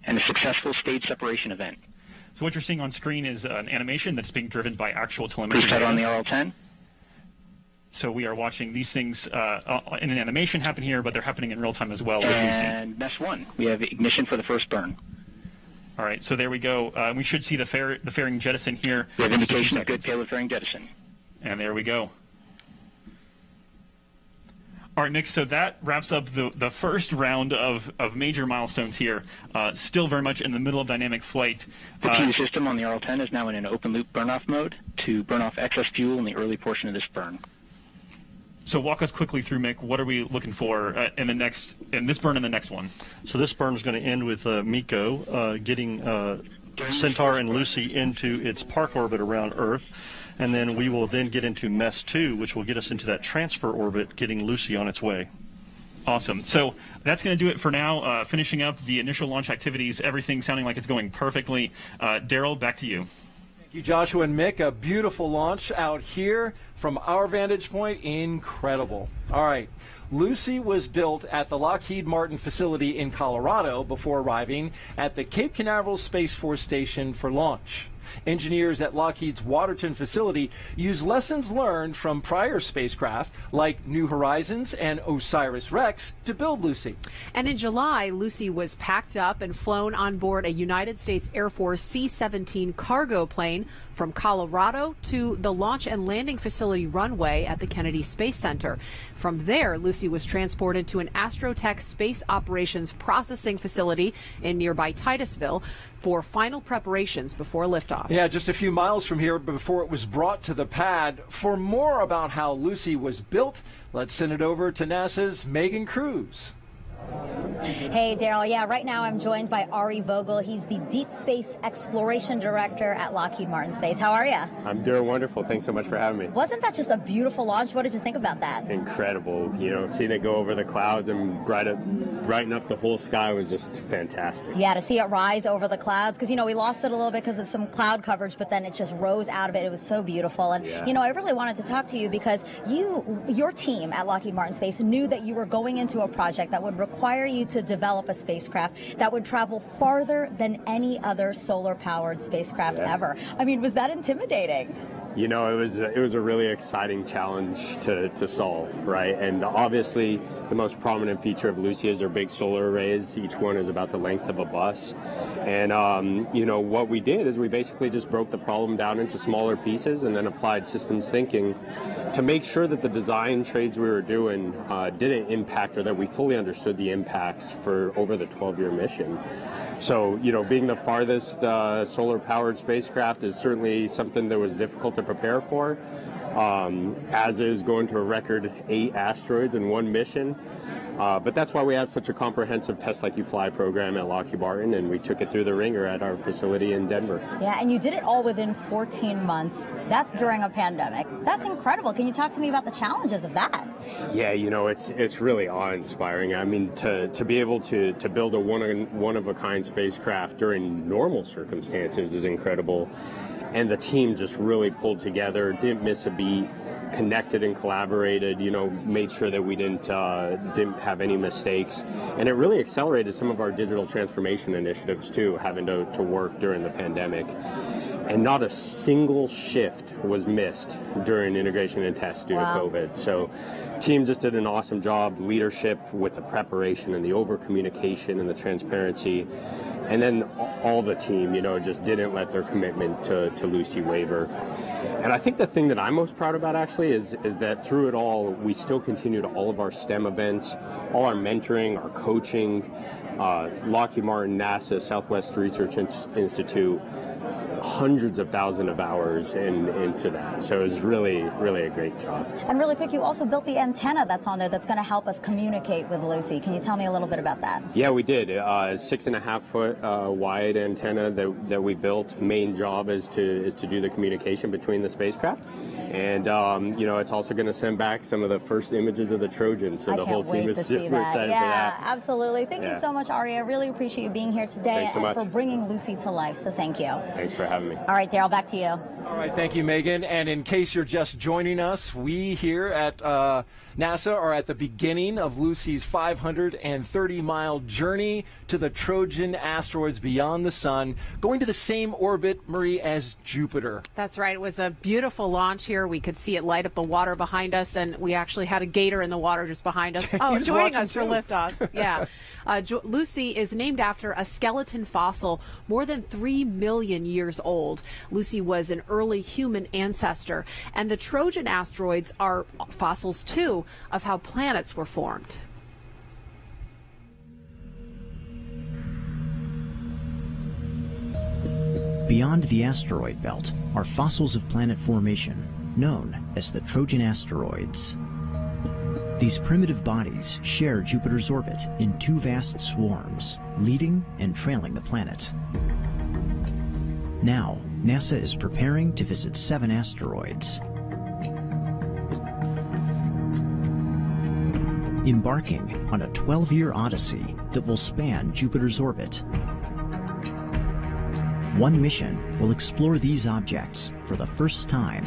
and a successful stage separation event. So what you're seeing on screen is an animation that's being driven by actual telemetry. Please on the RL-10. So we are watching these things in an animation happen here, but they're happening in real time as well. And mess 1, we have ignition for the first burn. All right, so there we go. We should see the fairing jettison here. We have indication of good payload fairing jettison. And there we go. All right, Nick, so that wraps up the first round of major milestones here. Still very much in the middle of dynamic flight. The PU system on the RL-10 is now in an open-loop burn-off mode to burn off excess fuel in the early portion of this burn. So walk us quickly through, Mick, what are we looking for in this burn and the next one? So this burn is going to end with MECO getting Centaur and Lucy into its park orbit around Earth. And then we will then get into MESS 2, which will get us into that transfer orbit, getting Lucy on its way. Awesome. So that's going to do it for now. Finishing up the initial launch activities, everything sounding like it's going perfectly. Daryl, back to you. Thank you, Joshua and Mick. A beautiful launch out here From our vantage point, incredible. All right. Lucy was built at the Lockheed Martin facility in Colorado before arriving at the Cape Canaveral Space Force Station for launch. Engineers at Lockheed's Waterton facility use lessons learned from prior spacecraft like New Horizons and OSIRIS-REx to build Lucy. And in July, Lucy was packed up and flown on board a United States Air Force C-17 cargo plane from Colorado to the Launch and Landing Facility runway at the Kennedy Space Center. From there, Lucy was transported to an Astrotech Space Operations Processing Facility in nearby Titusville for final preparations before liftoff. Yeah, just a few miles from here before it was brought to the pad. For more about how Lucy was built, let's send it over to NASA's Megan Cruz. Hey, Daryl. Yeah, right now I'm joined by Ari Vogel. He's the Deep Space Exploration Director at Lockheed Martin Space. How are you? I'm doing wonderful. Thanks so much for having me. Wasn't that just a beautiful launch? What did you think about that? Incredible. You know, seeing it go over the clouds and brighten up the whole sky was just fantastic. Yeah, to see it rise over the clouds, because, you know, we lost it a little bit because of some cloud coverage, but then it just rose out of it. It was so beautiful. And, you know, I really wanted to talk to you because your team at Lockheed Martin Space knew that you were going into a project that would require you to develop a spacecraft that would travel farther than any other solar-powered spacecraft ever. I mean, was that intimidating? You know, it was a really exciting challenge to solve, right? And obviously, the most prominent feature of Lucy is their big solar arrays. Each one is about the length of a bus. And, you know, what we did is we basically just broke the problem down into smaller pieces and then applied systems thinking to make sure that the design trades we were doing didn't impact, or that we fully understood the impacts for over the 12-year mission. So, you know, being the farthest solar-powered spacecraft is certainly something that was difficult to prepare for, as is going to a record 8 asteroids in one mission. But that's why we have such a comprehensive Test Like You Fly program at Lockheed Martin, and we took it through the ringer at our facility in Denver. Yeah, and you did it all within 14 months. That's during a pandemic. That's incredible. Can you talk to me about the challenges of that? Yeah, you know, it's really awe-inspiring. I mean, to be able to build a one-of-a-kind spacecraft during normal circumstances is incredible. And the team just really pulled together, didn't miss a beat, connected and collaborated, you know, made sure that we didn't have any mistakes. And it really accelerated some of our digital transformation initiatives too, having to work during the pandemic. And not a single shift was missed during integration and test due to COVID. So team just did an awesome job, leadership with the preparation and the over-communication and the transparency. And then all the team, you know, just didn't let their commitment to Lucy waver. And I think the thing that I'm most proud about actually is that through it all, we still continued all of our STEM events, all our mentoring, our coaching, Lockheed Martin, NASA, Southwest Research Institute, hundreds of thousands of hours into that. So it was really, really a great job. And really quick, you also built the antenna that's on there that's going to help us communicate with Lucy. Can you tell me a little bit about that? Yeah, we did. 6.5 foot wide antenna that we built. Main job is to do the communication between the spacecraft. And, you know, it's also going to send back some of the first images of the Trojan. So the whole team is super excited for that. Yeah, absolutely. Thank you so much, Ari. I really appreciate you being here today and for bringing Lucy to life. So thank you. Thanks for having me. All right, Daryl, back to you. All right, thank you, Megan. And in case you're just joining us, we here at NASA are at the beginning of Lucy's 530-mile journey to the Trojan Asteroids beyond the sun, going to the same orbit, Marie, as Jupiter. That's right. It was a beautiful launch here. We could see it light up the water behind us, and we actually had a gator in the water just behind us. Oh, joining us for liftoff. Yeah. Lucy is named after a skeleton fossil more than 3 million years old. Lucy was an early human ancestor, and the Trojan asteroids are fossils, too, of how planets were formed. Beyond the asteroid belt are fossils of planet formation, known as the Trojan Asteroids. These primitive bodies share Jupiter's orbit in 2 vast swarms, leading and trailing the planet. Now, NASA is preparing to visit 7 asteroids, embarking on a 12-year odyssey that will span Jupiter's orbit. One mission will explore these objects for the first time.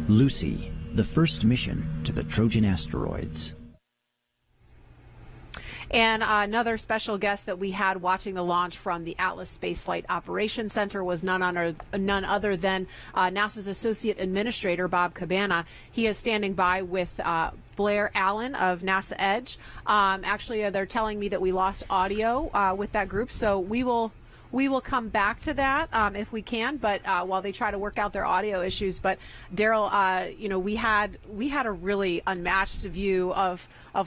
Lucy, the first mission to the Trojan Asteroids. And another special guest that we had watching the launch from the Atlas Spaceflight Operations Center was none other than NASA's Associate Administrator, Bob Cabana. He is standing by with Blair Allen of NASA Edge. Actually, they're telling me that we lost audio with that group, so we will come back to that if we can, but while they try to work out their audio issues. But Daryl, we had a really unmatched view of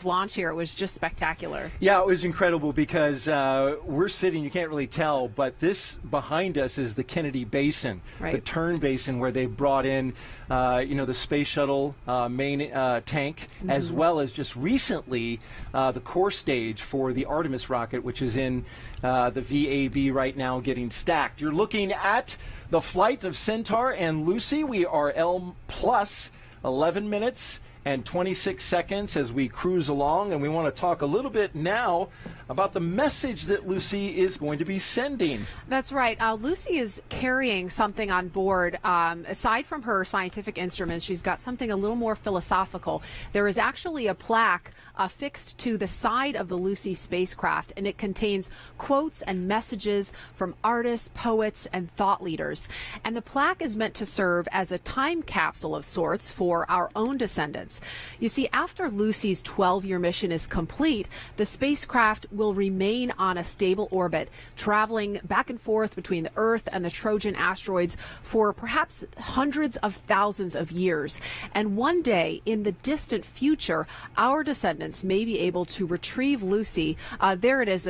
launch here. It was just spectacular. Yeah, it was incredible because we're sitting, you can't really tell, but this behind us is the Kennedy Basin, right, the turn basin where they brought in, the space shuttle main tank, as well as just recently the core stage for the Artemis rocket, which is in the VAB right now getting stacked. You're looking at the flight of Centaur and Lucy. We are L plus 11 minutes and 26 seconds as we cruise along, and we want to talk a little bit now about the message that Lucy is going to be sending. That's right. Lucy is carrying something on board. Aside from her scientific instruments, she's got something a little more philosophical. There is actually a plaque affixed to the side of the Lucy spacecraft, and it contains quotes and messages from artists, poets, and thought leaders. And the plaque is meant to serve as a time capsule of sorts for our own descendants. You see, after Lucy's 12-year mission is complete, the spacecraft will remain on a stable orbit, traveling back and forth between the Earth and the Trojan asteroids for perhaps hundreds of thousands of years. And one day, in the distant future, our descendants may be able to retrieve Lucy. There it is,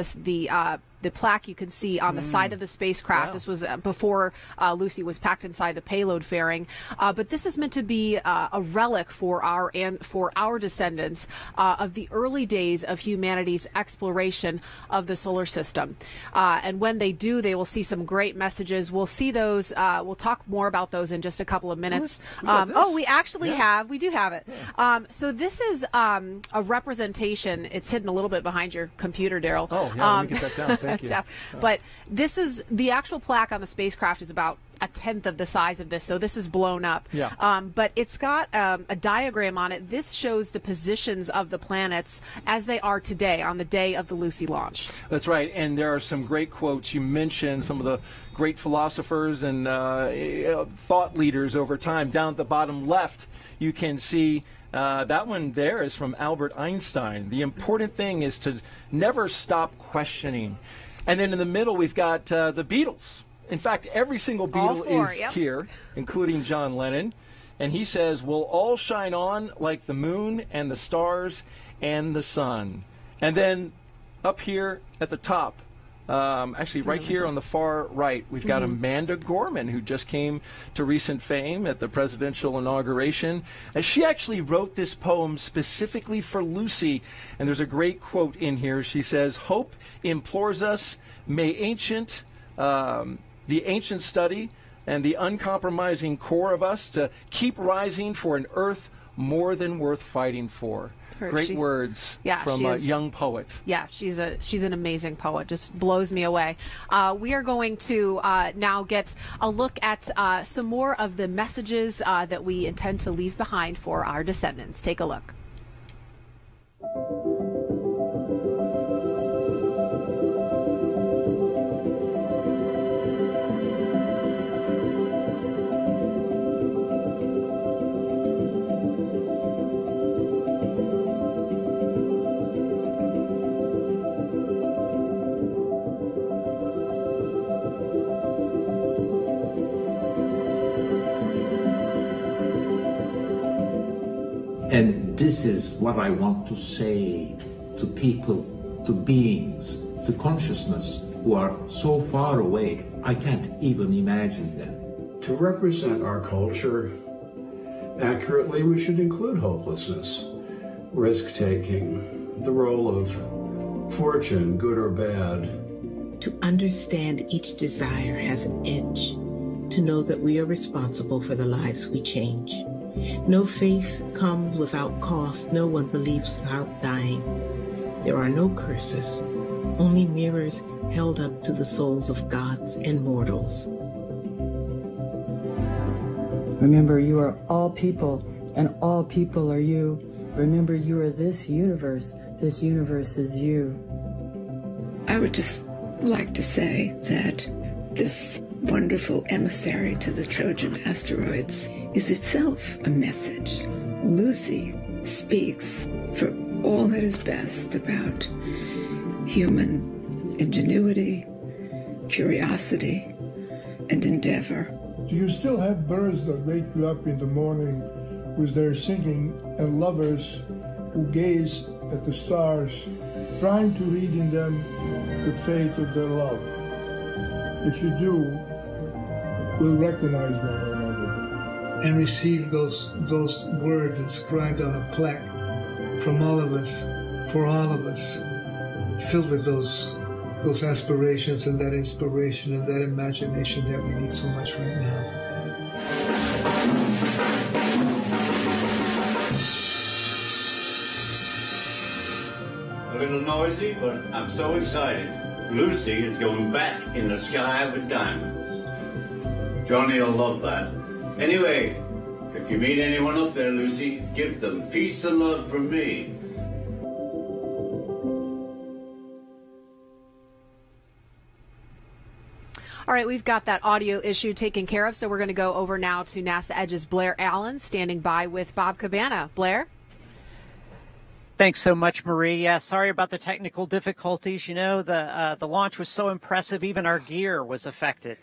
the plaque you can see on the side of the spacecraft. Wow. This was before Lucy was packed inside the payload fairing. But this is meant to be a relic for our descendants of the early days of humanity's exploration of the solar system. And when they do, they will see some great messages. We'll see those. We'll talk more about those in just a couple of minutes. We actually have. We do have it. Yeah. So this is a representation. It's hidden a little bit behind your computer, Daryl. Oh, yeah. Let me get that down. Thank you. But this is the actual plaque on the spacecraft is about a tenth of the size of this, so this is blown up. Yeah. But it's got a diagram on it. This shows the positions of the planets as they are today on the day of the Lucy launch. That's right, and there are some great quotes. You mentioned some of the great philosophers and thought leaders over time. Down at the bottom left, you can see that one there is from Albert Einstein. The important thing is to never stop questioning. And then in the middle, we've got the Beatles. In fact, every single Beatle is here, including John Lennon. And he says, we'll all shine on like the moon and the stars and the sun. And then up here at the top, actually right here on the far right, we've got Amanda Gorman, who just came to recent fame at the presidential inauguration. And she actually wrote this poem specifically for Lucy. And there's a great quote in here. She says, hope implores us, may the ancient study and the uncompromising core of us to keep rising for an earth more than worth fighting for. Great words from a young poet. Yeah, she's an amazing poet. Just blows me away. We are going to now get a look at some more of the messages that we intend to leave behind for our descendants. Take a look. And this is what I want to say to people, to beings, to consciousness who are so far away, I can't even imagine them. To represent our culture accurately, we should include hopelessness, risk-taking, the role of fortune, good or bad. To understand each desire has an edge, to know that we are responsible for the lives we change. No faith comes without cost. No one believes without dying. There are no curses, only mirrors held up to the souls of gods and mortals. Remember, you are all people, and all people are you. Remember, you are this universe is you. I would just like to say that this wonderful emissary to the Trojan Asteroids is itself a message. Lucy speaks for all that is best about human ingenuity, curiosity, and endeavor. Do you still have birds that wake you up in the morning with their singing, and lovers who gaze at the stars, trying to read in them the fate of their love? If you do, we'll recognize one another. And receive those words inscribed on a plaque from all of us, for all of us, filled with those aspirations and that inspiration and that imagination that we need so much right now. A little noisy, but I'm so excited. Lucy is going back in the sky with diamonds. Johnny will love that. Anyway, if you meet anyone up there, Lucy, give them peace and love from me. All right, we've got that audio issue taken care of, so we're going to go over now to NASA Edge's Blair Allen, standing by with Bob Cabana. Blair? Thanks so much, Marie. Yeah, sorry about the technical difficulties. You know, the launch was so impressive, even our gear was affected.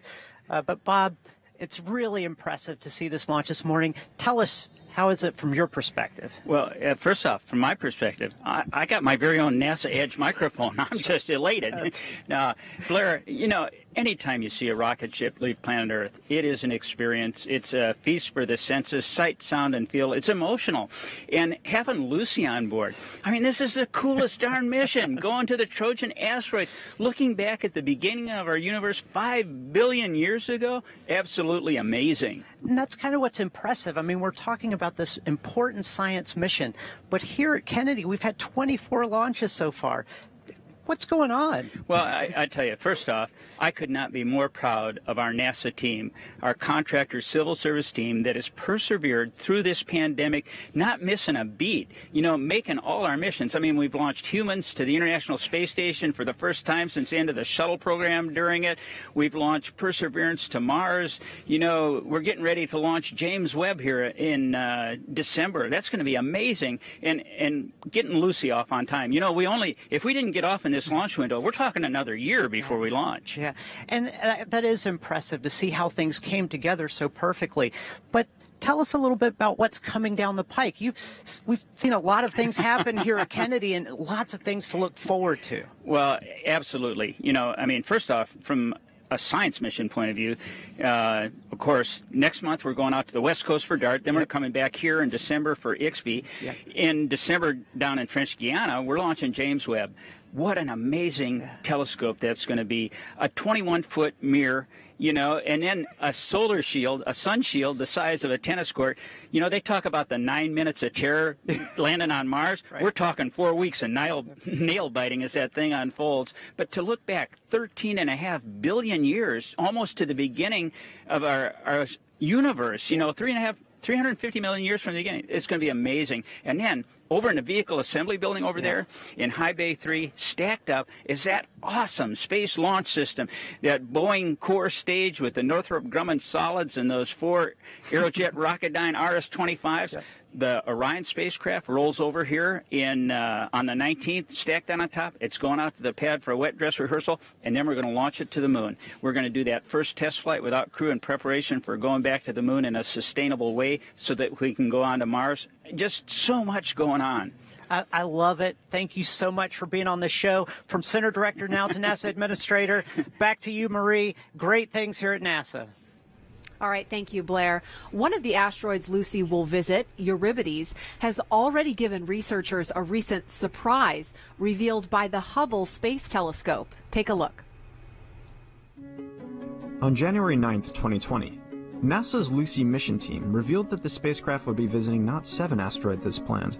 But Bob, it's really impressive to see this launch this morning. Tell us, how is it from your perspective? Well, first off, from my perspective, I got my very own NASA Edge microphone. I'm just elated. Now, Blair, you know, anytime you see a rocket ship leave planet Earth, it is an experience. It's a feast for the senses, sight, sound, and feel. It's emotional. And having Lucy on board, I mean, this is the coolest darn mission, going to the Trojan Asteroids, looking back at the beginning of our universe 5 billion years ago, absolutely amazing. And that's kind of what's impressive. I mean, we're talking about this important science mission, but here at Kennedy, we've had 24 launches so far. What's going on? Well, I tell you, first off, I could not be more proud of our NASA team, our contractor civil service team that has persevered through this pandemic, not missing a beat, you know, making all our missions. I mean, we've launched humans to the International Space Station for the first time since the end of the shuttle program during it. We've launched Perseverance to Mars. You know, we're getting ready to launch James Webb here in December. That's going to be amazing. And getting Lucy off on time. You know, if we didn't get off in this launch window, we're talking another year before we launch. Yeah, and that is impressive to see how things came together so perfectly. But tell us a little bit about what's coming down the pike. We've seen a lot of things happen here at Kennedy and lots of things to look forward to. Well, absolutely. You know, I mean, first off, from a science mission point of view, of course, next month we're going out to the West Coast for DART. Then we're coming back here in December for IXBI. In December, down in French Guiana, we're launching James Webb. What an amazing telescope that's going to be. A 21-foot mirror, you know, and then a solar shield, a sun shield the size of a tennis court. You know, they talk about the 9 minutes of terror landing on Mars. Right. We're talking 4 weeks of nail biting as that thing unfolds. But to look back 13.5 billion years, almost to the beginning of our universe, you know, 350 million years from the beginning, it's going to be amazing. And then over in the vehicle assembly building over there in High Bay 3, stacked up, is that awesome Space Launch System, that Boeing core stage with the Northrop Grumman solids and those 4 Aerojet Rocketdyne RS-25s. Yeah. The Orion spacecraft rolls over here on the 19th, stacked on top. It's going out to the pad for a wet dress rehearsal, and then we're going to launch it to the moon. We're going to do that first test flight without crew in preparation for going back to the moon in a sustainable way so that we can go on to Mars. Just so much going on. I love it. Thank you so much for being on the show. From Center Director now to NASA Administrator, back to you, Marie. Great things here at NASA. All right, thank you, Blair. One of the asteroids Lucy will visit, Euripides, has already given researchers a recent surprise revealed by the Hubble Space Telescope. Take a look. On January 9th, 2020, NASA's Lucy mission team revealed that the spacecraft would be visiting not 7 asteroids as planned,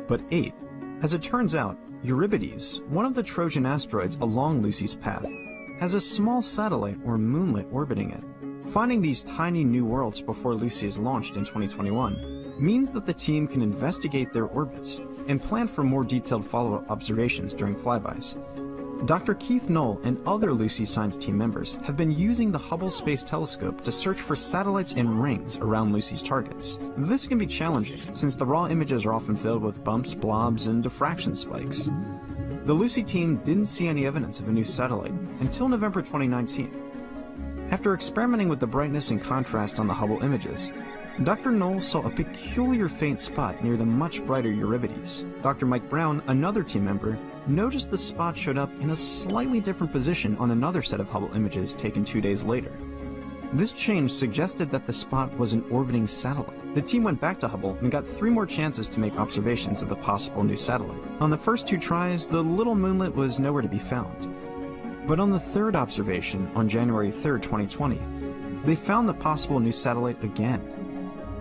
but 8. As it turns out, Euripides, one of the Trojan asteroids along Lucy's path, has a small satellite or moonlet orbiting it. Finding these tiny new worlds before Lucy is launched in 2021 means that the team can investigate their orbits and plan for more detailed follow-up observations during flybys. Dr. Keith Knoll and other Lucy science team members have been using the Hubble Space Telescope to search for satellites and rings around Lucy's targets. This can be challenging, since the raw images are often filled with bumps, blobs, and diffraction spikes. The Lucy team didn't see any evidence of a new satellite until November 2019. After experimenting with the brightness and contrast on the Hubble images, Dr. Knoll saw a peculiar faint spot near the much brighter Euripides. Dr. Mike Brown, another team member, noticed the spot showed up in a slightly different position on another set of Hubble images taken 2 days later. This change suggested that the spot was an orbiting satellite. The team went back to Hubble and got 3 more chances to make observations of the possible new satellite. On the first 2 tries, the little moonlet was nowhere to be found. But on the 3rd observation, on January 3rd, 2020, they found the possible new satellite again.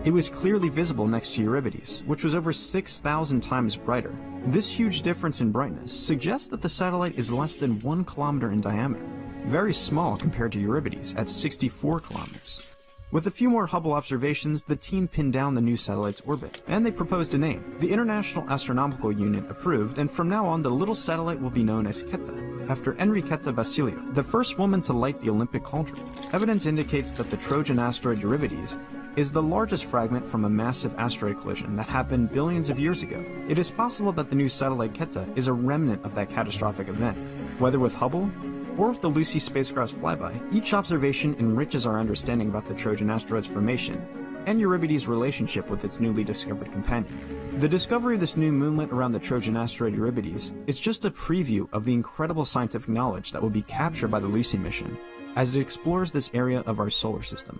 It was clearly visible next to Euripides, which was over 6,000 times brighter. This huge difference in brightness suggests that the satellite is less than 1 kilometer in diameter, very small compared to Euripides at 64 kilometers. With a few more Hubble observations, the team pinned down the new satellite's orbit, and they proposed a name. The International Astronomical Union approved, and from now on the little satellite will be known as Quetta, after Enriqueta Basilio, the first woman to light the Olympic cauldron. Evidence indicates that the Trojan asteroid Euripides is the largest fragment from a massive asteroid collision that happened billions of years ago. It is possible that the new satellite Quetta is a remnant of that catastrophic event. Whether with Hubble or with the Lucy spacecraft's flyby, each observation enriches our understanding about the Trojan asteroid's formation and Euripides' relationship with its newly discovered companion. The discovery of this new moonlet around the Trojan asteroid Euripides is just a preview of the incredible scientific knowledge that will be captured by the Lucy mission as it explores this area of our solar system.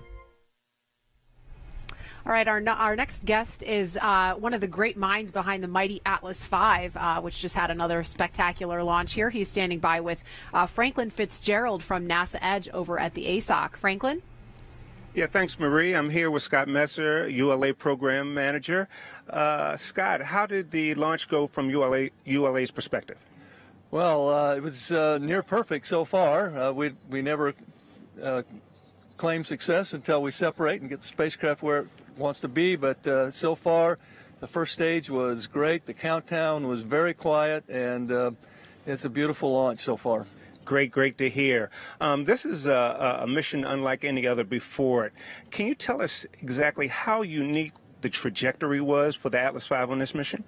All right, our next guest is one of the great minds behind the mighty Atlas V, which just had another spectacular launch here. He's standing by with Franklin Fitzgerald from NASA Edge over at the ASOC. Franklin? Yeah, thanks, Marie. I'm here with Scott Messer, ULA Program Manager. Scott, how did the launch go from ULA's perspective? Well, it was near perfect so far. We never claim success until we separate and get the spacecraft where it wants to be, but so far the first stage was great. The countdown was very quiet, and it's a beautiful launch so far. Great to hear. This is a mission unlike any other before it. Can you tell us exactly how unique the trajectory was for the Atlas V on this mission?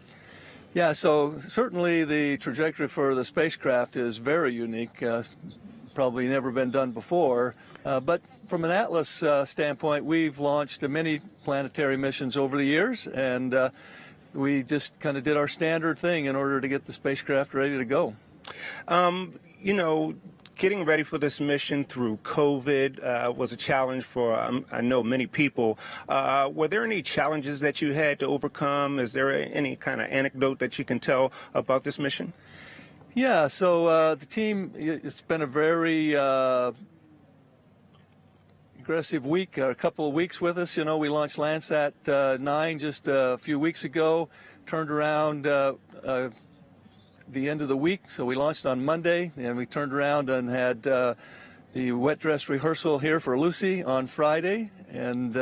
Yeah, so certainly the trajectory for the spacecraft is very unique. Probably never been done before. But from an Atlas standpoint, we've launched many planetary missions over the years, and we just kind of did our standard thing in order to get the spacecraft ready to go. You know, getting ready for this mission through COVID was a challenge for, I know, many people. Were there any challenges that you had to overcome? Is there any kind of anecdote that you can tell about this mission? Yeah, so the team, it's been a very aggressive week, a couple of weeks with us. You know, we launched Landsat 9 just a few weeks ago, turned around the end of the week, so we launched on Monday, and we turned around and had the wet dress rehearsal here for Lucy on Friday, and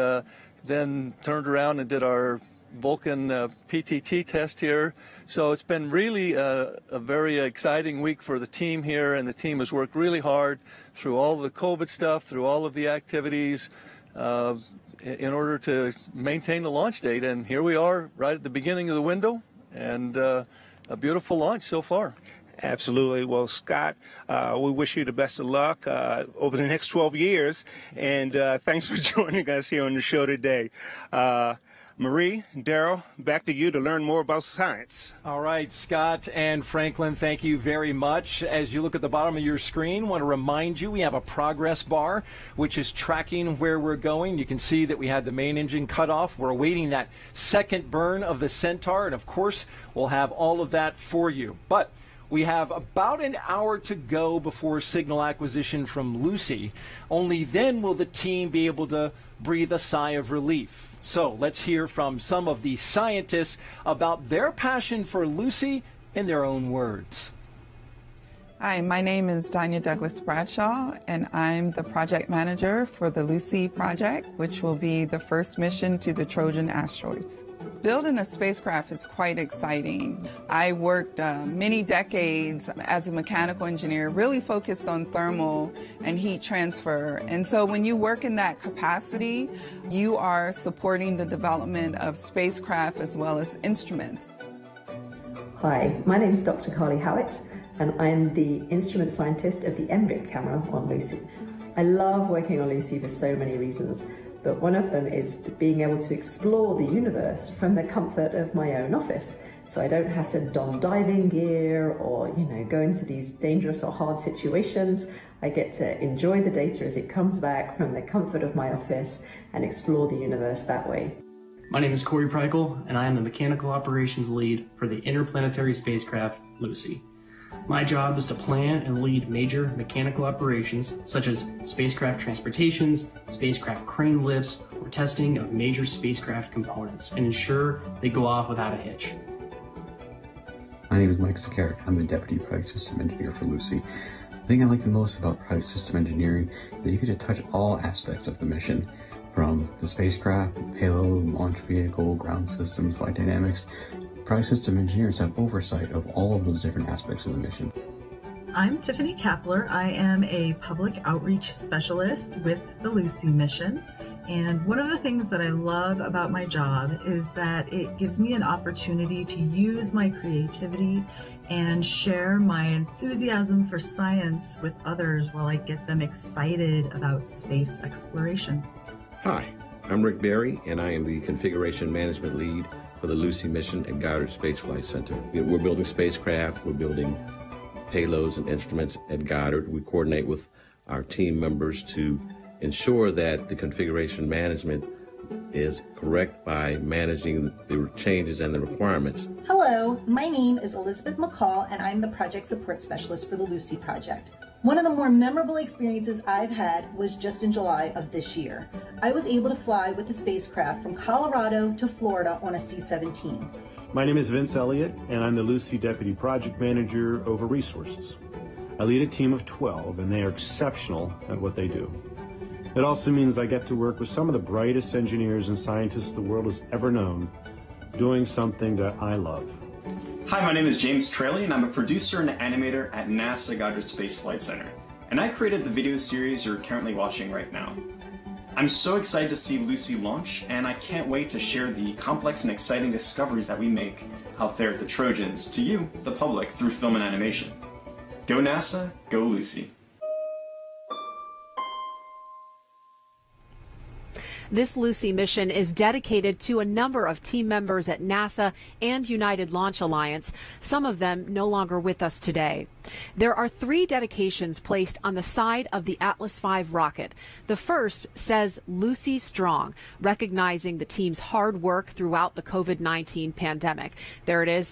then turned around and did our Vulcan PTT test here. So it's been really a very exciting week for the team here, and the team has worked really hard through all the COVID stuff, through all of the activities, in order to maintain the launch date. And here we are right at the beginning of the window, and a beautiful launch so far. Absolutely. Well, Scott, we wish you the best of luck over the next 12 years, and thanks for joining us here on the show today. Marie, Daryl, back to you to learn more about science. All right, Scott and Franklin, thank you very much. As you look at the bottom of your screen, I want to remind you we have a progress bar, which is tracking where we're going. You can see that we had the main engine cut off. We're awaiting that second burn of the Centaur, and of course, we'll have all of that for you. But we have about an hour to go before signal acquisition from Lucy. Only then will the team be able to breathe a sigh of relief. So let's hear from some of the scientists about their passion for Lucy in their own words. Hi, my name is Danya Douglas Bradshaw, and I'm the project manager for the Lucy project, which will be the first mission to the Trojan Asteroids. Building a spacecraft is quite exciting. I worked many decades as a mechanical engineer, really focused on thermal and heat transfer. And so when you work in that capacity, you are supporting the development of spacecraft as well as instruments. Hi, my name is Dr. Carly Howitt, and I'm the instrument scientist of the MVIC camera on Lucy. I love working on Lucy for so many reasons, but one of them is being able to explore the universe from the comfort of my own office. So I don't have to don diving gear or, go into these dangerous or hard situations. I get to enjoy the data as it comes back from the comfort of my office and explore the universe that way. My name is Corey Preikel, and I am the Mechanical Operations Lead for the interplanetary spacecraft Lucy. My job is to plan and lead major mechanical operations such as spacecraft transportations, spacecraft crane lifts, or testing of major spacecraft components and ensure they go off without a hitch. My name is Mike Zakaric. I'm the Deputy Project System Engineer for Lucy. The thing I like the most about Project System Engineering is that you get to touch all aspects of the mission, from the spacecraft, payload, launch vehicle, ground systems, flight dynamics. Project System Engineers have oversight of all of those different aspects of the mission. I'm Tiffany Kapler. I am a public outreach specialist with the Lucy mission. And one of the things that I love about my job is that it gives me an opportunity to use my creativity and share my enthusiasm for science with others while I get them excited about space exploration. Hi, I'm Rick Berry, and I am the Configuration Management Lead for the Lucy mission at Goddard Space Flight Center. We're building spacecraft, we're building payloads and instruments at Goddard. We coordinate with our team members to ensure that the configuration management is correct by managing the changes and the requirements. Hello, my name is Elizabeth McCall, and I'm the Project Support Specialist for the Lucy Project. One of the more memorable experiences I've had was just in July of this year. I was able to fly with the spacecraft from Colorado to Florida on a C-17. My name is Vince Elliott, and I'm the Lucy Deputy Project Manager over Resources. I lead a team of 12, and they are exceptional at what they do. It also means I get to work with some of the brightest engineers and scientists the world has ever known, doing something that I love. Hi, my name is James Traley, and I'm a producer and animator at NASA Goddard Space Flight Center. And I created the video series you're currently watching right now. I'm so excited to see Lucy launch, and I can't wait to share the complex and exciting discoveries that we make out there at the Trojans to you, the public, through film and animation. Go NASA, go Lucy. This Lucy mission is dedicated to a number of team members at NASA and United Launch Alliance, some of them no longer with us today. There are 3 dedications placed on the side of the Atlas V rocket. The first says Lucy Strong, recognizing the team's hard work throughout the COVID-19 pandemic. There it is.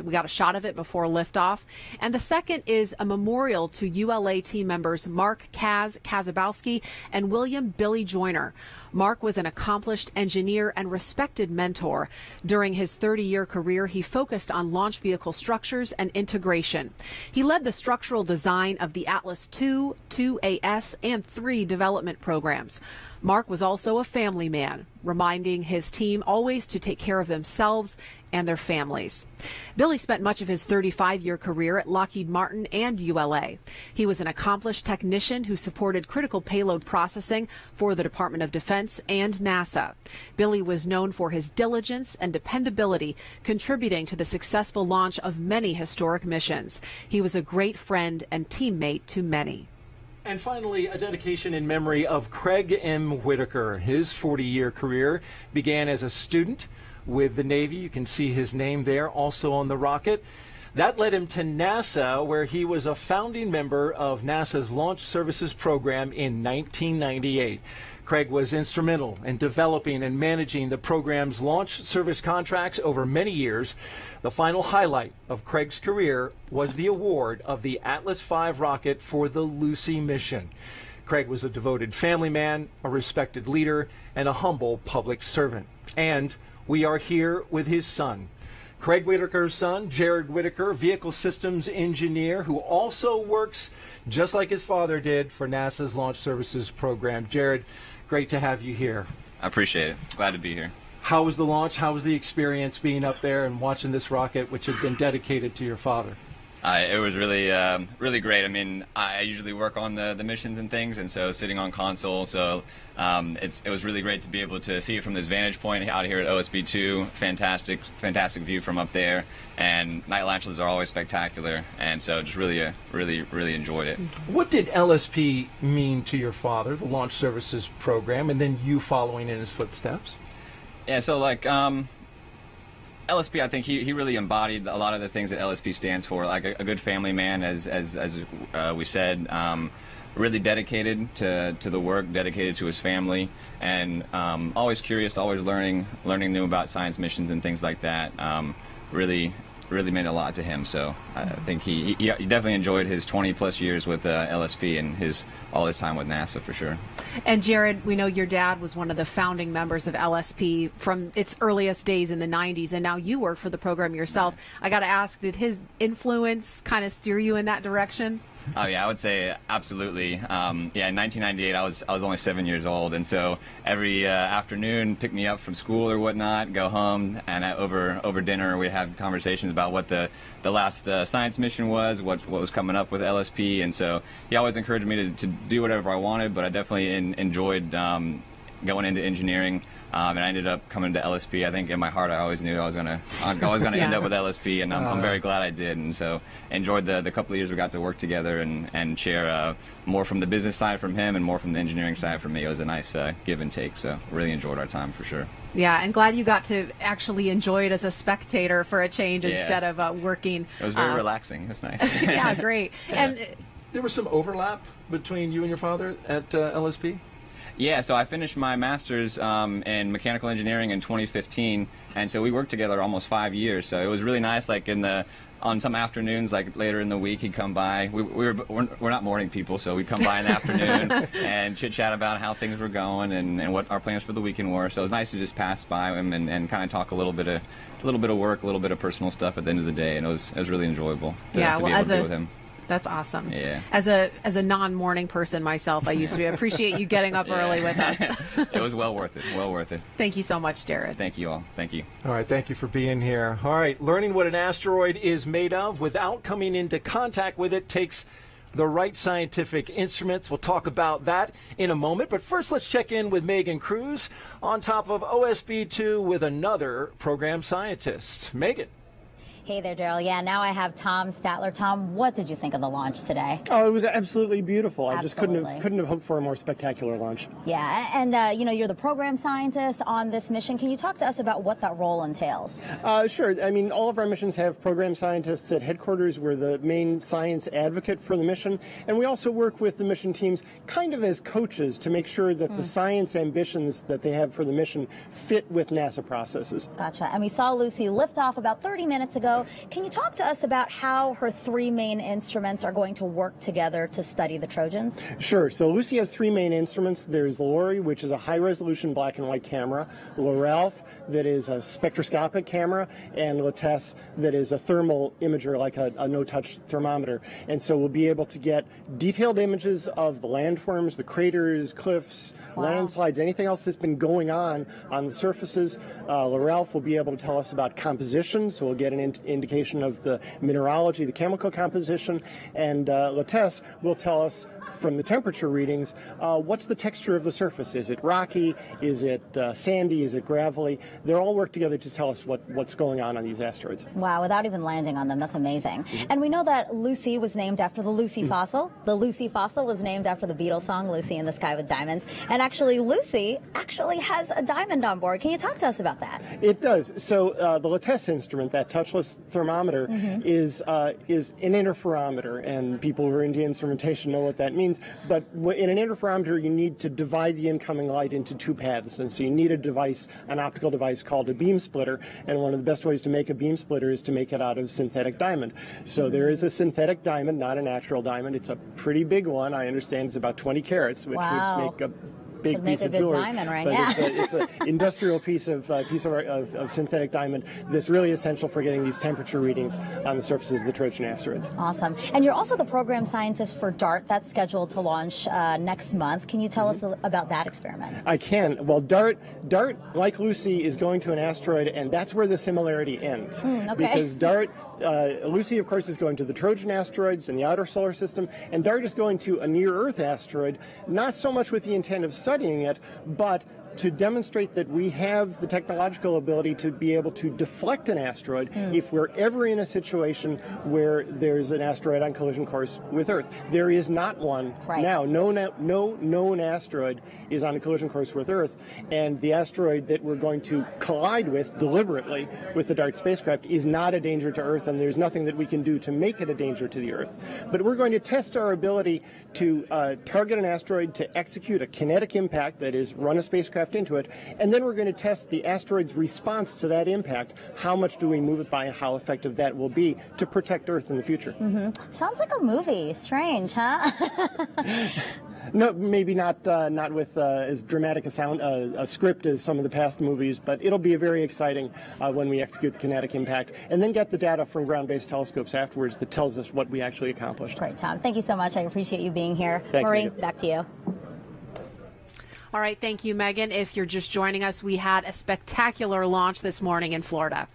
We got a shot of it before liftoff. And the second is a memorial to ULA team members Mark Kazabowski and William Billy Joyner. Mark was an accomplished engineer and respected mentor. During his 30-year career, he focused on launch vehicle structures and integration. He led the structural design of the Atlas II, 2AS, and 3 development programs. Mark was also a family man, reminding his team always to take care of themselves and their families. Billy spent much of his 35-year career at Lockheed Martin and ULA. He was an accomplished technician who supported critical payload processing for the Department of Defense and NASA. Billy was known for his diligence and dependability, contributing to the successful launch of many historic missions. He was a great friend and teammate to many. And finally, a dedication in memory of Craig M. Whitaker. His 40-year career began as a student with the Navy. You can see his name there, also on the rocket. That led him to NASA, where he was a founding member of NASA's Launch Services Program in 1998. Craig was instrumental in developing and managing the program's launch service contracts over many years. The final highlight of Craig's career was the award of the Atlas V rocket for the Lucy mission. Craig was a devoted family man, a respected leader, and a humble public servant. And we are here with his son. Craig Whitaker's son, Jared Whitaker, vehicle systems engineer, who also works just like his father did for NASA's Launch Services Program. Jared, great to have you here. I appreciate it. Glad to be here. How was the launch? How was the experience being up there and watching this rocket, which had been dedicated to your father? It was really, really great. I mean, I usually work on the missions and things, and so sitting on console, so it was really great to be able to see it from this vantage point out here at OSB2. Fantastic view from up there, and night launches are always spectacular, and so just really enjoyed it. What did LSP mean to your father, the Launch Services Program, and then you following in his footsteps? Yeah, so like LSP, I think he really embodied a lot of the things that LSP stands for, like a good family man, as we said, really dedicated to the work, dedicated to his family, and always curious, always learning new about science missions and things like that. Really meant a lot to him. So I think he definitely enjoyed his 20+ years with LSP and all his time with NASA for sure. And Jared, we know your dad was one of the founding members of LSP from its earliest days in the 90s, and now you work for the program yourself. I got to ask, did his influence kind of steer you in that direction? Oh yeah, I would say absolutely. Yeah, in 1998, I was only 7 years old, and so every afternoon, pick me up from school or whatnot, go home, and over dinner we'd have conversations about what the last science mission was, what was coming up with LSP, and so he always encouraged me to do whatever I wanted, but I definitely enjoyed going into engineering. And I ended up coming to LSP. I think in my heart I always knew I was gonna Yeah. end up with LSP, and I'm very glad I did. And so enjoyed the couple of years we got to work together and share more from the business side from him and more from the engineering side from me. It was a nice give and take. So really enjoyed our time for sure. Yeah, and glad you got to actually enjoy it as a spectator for a change instead of working. It was very relaxing. It was nice. Yeah, great. And there was some overlap between you and your father at LSP? Yeah, so I finished my master's in mechanical engineering in 2015, and so we worked together almost 5 years. So it was really nice. Like on some afternoons, like later in the week, he'd come by. We're not morning people, so we'd come by in the afternoon and chit chat about how things were going and what our plans for the weekend were. So it was nice to just pass by him and kind of talk a little bit of work, a little bit of personal stuff at the end of the day, and it was really enjoyable to be able to be with him. That's awesome. Yeah. As a non-morning person myself, I used to appreciate you getting up early with us. It was well worth it. Well worth it. Thank you so much, Jared. Thank you all. Thank you. All right. Thank you for being here. All right. Learning what an asteroid is made of without coming into contact with it takes the right scientific instruments. We'll talk about that in a moment. But first, let's check in with Megan Cruz on top of OSB2 with another program scientist. Megan. Hey there, Daryl. Yeah, now I have Tom Statler. Tom, what did you think of the launch today? Oh, it was absolutely beautiful. Absolutely. I just couldn't have hoped for a more spectacular launch. Yeah, and you're the program scientist on this mission. Can you talk to us about what that role entails? Sure. I mean, all of our missions have program scientists at headquarters. We're the main science advocate for the mission, and we also work with the mission teams kind of as coaches to make sure that the science ambitions that they have for the mission fit with NASA processes. Gotcha. And we saw Lucy lift off about 30 minutes ago. Can you talk to us about how her three main instruments are going to work together to study the Trojans? Sure. So Lucy has three main instruments. There's Lori, which is a high-resolution black and white camera, Lorelf, that is a spectroscopic camera, and Latesse, that is a thermal imager, like a no-touch thermometer. And so we'll be able to get detailed images of the landforms, the craters, cliffs, landslides, anything else that's been going on the surfaces. Lorelf will be able to tell us about composition, so we'll get an indication of the mineralogy, the chemical composition, and Latesse will tell us from the temperature readings what's the texture of the surface. Is it rocky? Is it sandy? Is it gravelly? They all work together to tell us what's going on these asteroids. Wow, without even landing on them. That's amazing. And we know that Lucy was named after the Lucy fossil. The Lucy fossil was named after the Beatles song, Lucy in the Sky with Diamonds. And actually, Lucy actually has a diamond on board. Can you talk to us about that? It does. So the Latesse instrument, that touchless thermometer, is an interferometer, and people who are into instrumentation know what that means. But in an interferometer, you need to divide the incoming light into two paths, and so you need a device, an optical device called a beam splitter. And one of the best ways to make a beam splitter is to make it out of synthetic diamond. So there is a synthetic diamond, not a natural diamond. It's a pretty big one. I understand it's about 20 carats, which would make big Would make piece a of good jewelry. diamond ring, But yeah. it's an industrial piece of synthetic diamond that's really essential for getting these temperature readings on the surfaces of the Trojan asteroids. Awesome. And you're also the program scientist for DART. That's scheduled to launch next month. Can you tell us about that experiment? I can. Well, DART, like Lucy, is going to an asteroid, and that's where the similarity ends. Okay. Because DART, Lucy, of course, is going to the Trojan asteroids in the outer solar system, and DART is going to a near-Earth asteroid, not so much with the intent of studying it, but to demonstrate that we have the technological ability to be able to deflect an asteroid if we're ever in a situation where there's an asteroid on collision course with Earth. There is not one now. No known asteroid is on a collision course with Earth, and the asteroid that we're going to collide with deliberately with the DART spacecraft is not a danger to Earth, and there's nothing that we can do to make it a danger to the Earth. But we're going to test our ability to target an asteroid, to execute a kinetic impact, that is, run a spacecraft into it, and then we're going to test the asteroid's response to that impact. How much do we move it by, and how effective that will be to protect Earth in the future. Sounds like a movie. Strange, huh? No, maybe not with as dramatic a script as some of the past movies, but it'll be very exciting when we execute the kinetic impact and then get the data from ground-based telescopes afterwards that tells us what we actually accomplished. Great, Tom. Thank you so much. I appreciate you being here. Thank Marie, you. back to you. All right, thank you, Megan. If you're just joining us, we had a spectacular launch this morning in Florida.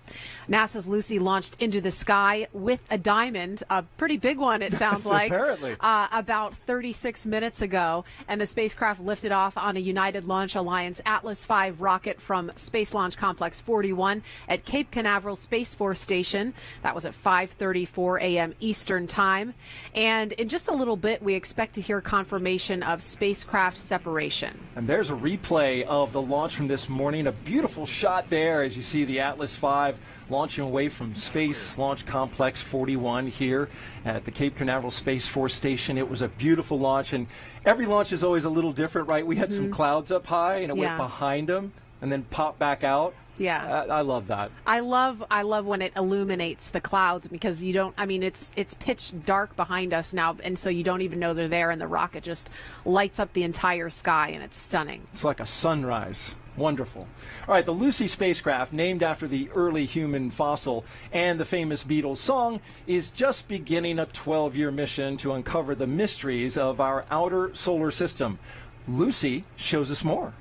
NASA's Lucy launched into the sky with a diamond, a pretty big one, it sounds like, apparently. About 36 minutes ago, and the spacecraft lifted off on a United Launch Alliance Atlas V rocket from Space Launch Complex 41 at Cape Canaveral Space Force Station. That was at 5:34 a.m. Eastern Time. And in just a little bit, we expect to hear confirmation of spacecraft separation. And there's a replay of the launch from this morning. A beautiful shot there as you see the Atlas V launching away from Space Launch Complex 41 here at the Cape Canaveral Space Force Station. It was a beautiful launch, and every launch is always a little different, right? We had some clouds up high, and it went behind them and then popped back out. Yeah. I love that. I love when it illuminates the clouds, because you don't, I mean, it's pitch dark behind us now, and so you don't even know they're there, and the rocket just lights up the entire sky, and it's stunning. It's like a sunrise. Wonderful. All right, the Lucy spacecraft, named after the early human fossil and the famous Beatles song, is just beginning a 12-year mission to uncover the mysteries of our outer solar system. Lucy shows us more.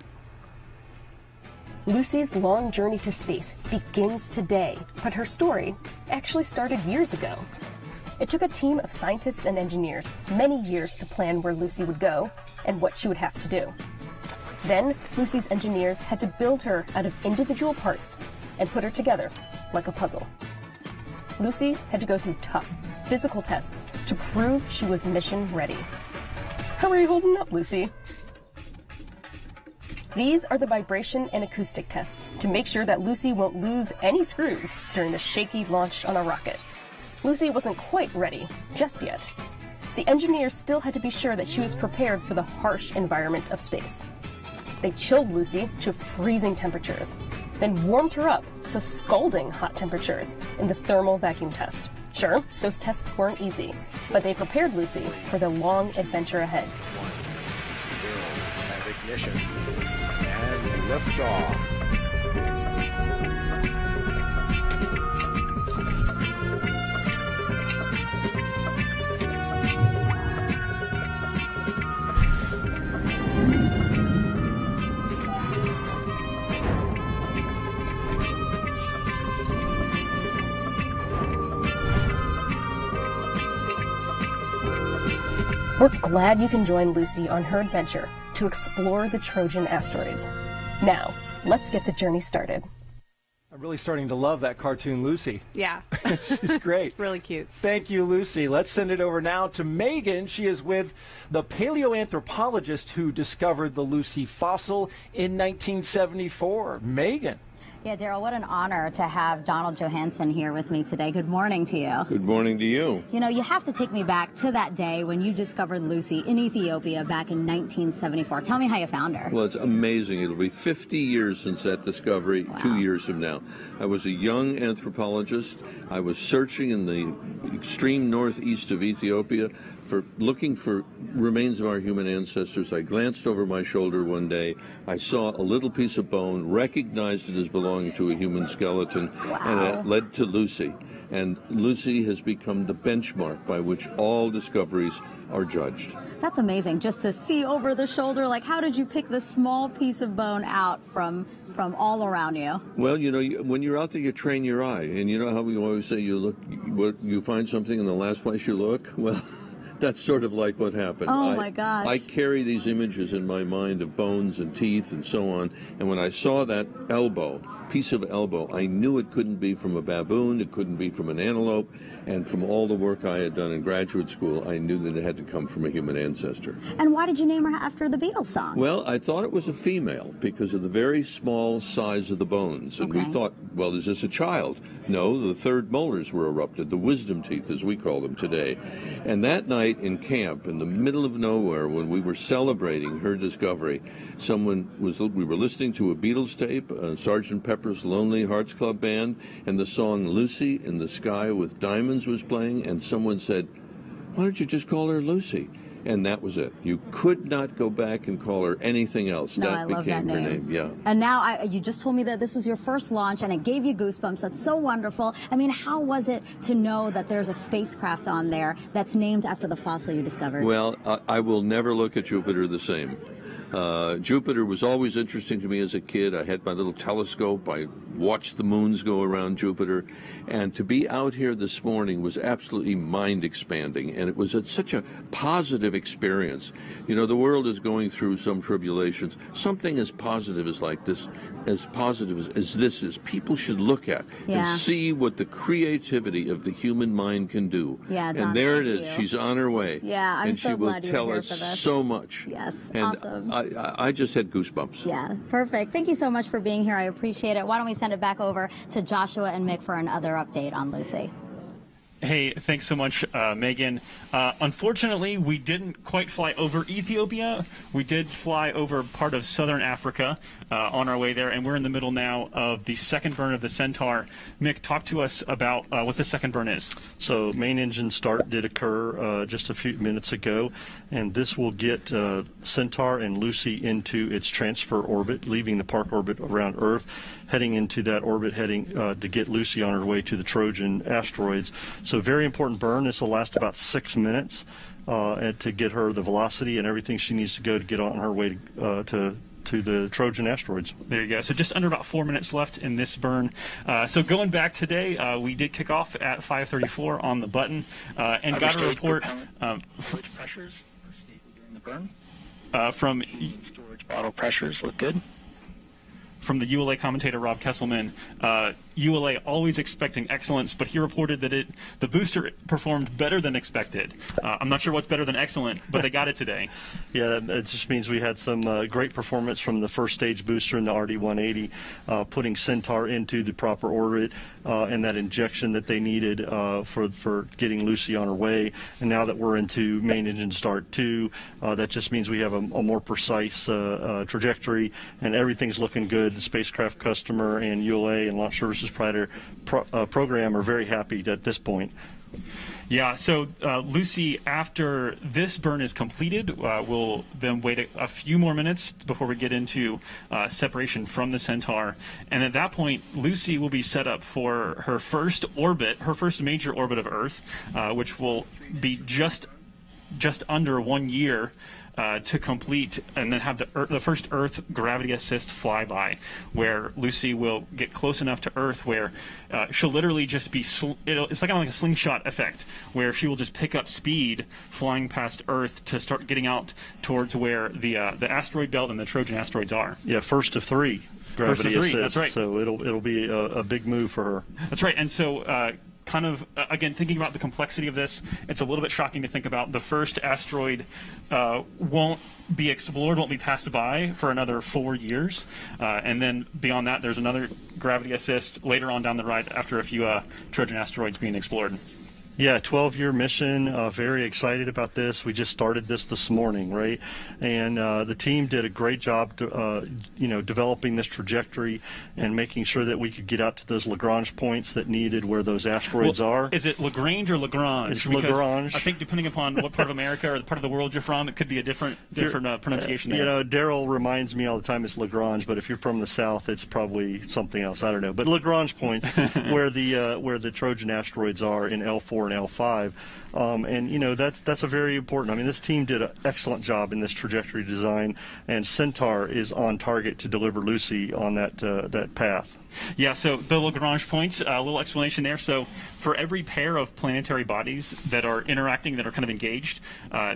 Lucy's long journey to space begins today, but her story actually started years ago. It took a team of scientists and engineers many years to plan where Lucy would go and what she would have to do. Then, Lucy's engineers had to build her out of individual parts and put her together like a puzzle. Lucy had to go through tough physical tests to prove she was mission ready. How are you holding up, Lucy? These are the vibration and acoustic tests to make sure that Lucy won't lose any screws during the shaky launch on a rocket. Lucy wasn't quite ready just yet. The engineers still had to be sure that she was prepared for the harsh environment of space. They chilled Lucy to freezing temperatures, then warmed her up to scalding hot temperatures in the thermal vacuum test. Sure, those tests weren't easy, but they prepared Lucy for the long adventure ahead. Have ignition. And liftoff. We're glad you can join Lucy on her adventure to explore the Trojan asteroids. Now, let's get the journey started. I'm really starting to love that cartoon Lucy. Yeah. She's great. Really cute. Thank you, Lucy. Let's send it over now to Megan. She is with the paleoanthropologist who discovered the Lucy fossil in 1974. Megan. Yeah, Daryl, what an honor to have Donald Johanson here with me today. Good morning to you. Good morning to you. You know, you have to take me back to that day when you discovered Lucy in Ethiopia back in 1974. Tell me how you found her. Well, it's amazing. It'll be 50 years since that discovery, wow. 2 years from now. I was a young anthropologist. I was searching in the extreme northeast of Ethiopia looking for remains of our human ancestors. I glanced over my shoulder one day. I saw a little piece of bone, recognized it as belonging to a human skeleton, wow. and it led to Lucy. And Lucy has become the benchmark by which all discoveries are judged. That's amazing, just to see over the shoulder. Like, how did you pick this small piece of bone out from all around you? Well, you know, when you're out there, you train your eye. And you know how we always say you find something in the last place you look? Well, that's sort of like what happened. Oh, my gosh. I carry these images in my mind of bones and teeth and so on. And when I saw that piece of elbow, I knew it couldn't be from a baboon, it couldn't be from an antelope, and from all the work I had done in graduate school, I knew that it had to come from a human ancestor. And why did you name her after the Beatles song? Well, I thought it was a female because of the very small size of the bones. And we thought, well, is this a child? No, the third molars were erupted, the wisdom teeth, as we call them today. And that night in camp, in the middle of nowhere, when we were celebrating her discovery, we were listening to a Beatles tape, Sgt. Pepper's Lonely Hearts Club Band, and the song Lucy in the Sky with Diamonds was playing, and someone said, why don't you just call her Lucy? And that was it. You could not go back and call her anything else. No, that I love became that her name. Yeah. And now you just told me that this was your first launch and it gave you goosebumps. That's so wonderful. I mean, how was it to know that there's a spacecraft on there that's named after the fossil you discovered? Well, I will never look at Jupiter the same. Jupiter was always interesting to me as a kid. I had my little telescope. I watched the moons go around Jupiter. And to be out here this morning was absolutely mind-expanding. And it was such a positive experience. You know, the world is going through some tribulations. Something as positive as this is, people should look at and see what the creativity of the human mind can do. Yeah, Don, and there it is. you. She's on her way. Yeah, I'm and so glad you're here for this. And she will tell us so much. Yes, and awesome. I just had goosebumps. Yeah, perfect. Thank you so much for being here. I appreciate it. Why don't we send it back over to Joshua and Mick for another update on Lucy. Hey, thanks so much, Megan. Unfortunately, we didn't quite fly over Ethiopia. We did fly over part of southern Africa on our way there, and we're in the middle now of the second burn of the Centaur. Mick, talk to us about what the second burn is. So main engine start did occur just a few minutes ago, and this will get Centaur and Lucy into its transfer orbit, leaving the park orbit around Earth, heading into that orbit, heading to get Lucy on her way to the Trojan Asteroids. So very important burn. This will last about 6 minutes and to get her the velocity and everything she needs to go to get on her way to the Trojan Asteroids. There you go. So just under about 4 minutes left in this burn. So going back today, we did kick off at 5:34 on the button and got a report pressures during the burn. From storage bottle pressures look good. From the ULA commentator Rob Kesselman, ULA always expecting excellence, but he reported that the booster performed better than expected. I'm not sure what's better than excellent, but they got it today. Yeah, it just means we had some great performance from the first stage booster in the RD-180, putting Centaur into the proper orbit and that injection that they needed for getting Lucy on her way. And now that we're into main engine start 2, that just means we have a more precise trajectory, and everything's looking good. The spacecraft customer and ULA and Launch Services program are very happy at this point. Yeah, so Lucy, after this burn is completed, we'll then wait a few more minutes before we get into separation from the Centaur. And at that point, Lucy will be set up for her first orbit, her first major orbit of Earth, which will be just under 1 year to complete, and then have the first Earth gravity assist flyby, where Lucy will get close enough to Earth where she'll literally just be, it's like kind of like a slingshot effect, where she will just pick up speed flying past Earth to start getting out towards where the asteroid belt and the Trojan asteroids are. Yeah, first of 3 gravity assist. That's right. So it'll be a big move for her. That's right. And so kind of, again, thinking about the complexity of this, it's a little bit shocking to think about. The first asteroid won't be explored, won't be passed by for another 4 years. And then beyond that, there's another gravity assist later on down the road after a few Trojan asteroids being explored. Yeah, 12-year mission. Very excited about this. We just started this morning, right? And the team did a great job, developing this trajectory and making sure that we could get out to those Lagrange points that needed where those asteroids are. Is it Lagrange or Lagrange? It's because Lagrange. I think depending upon what part of America or the part of the world you're from, it could be a different pronunciation there. Daryl reminds me all the time it's Lagrange, but if you're from the South, it's probably something else. I don't know. But Lagrange points, where the Trojan asteroids are in L4 and L5, and that's a very important. I mean, this team did an excellent job in this trajectory design, and Centaur is on target to deliver Lucy on that path. Yeah, so the Lagrange points, a little explanation there. So for every pair of planetary bodies that are interacting, that are kind of engaged,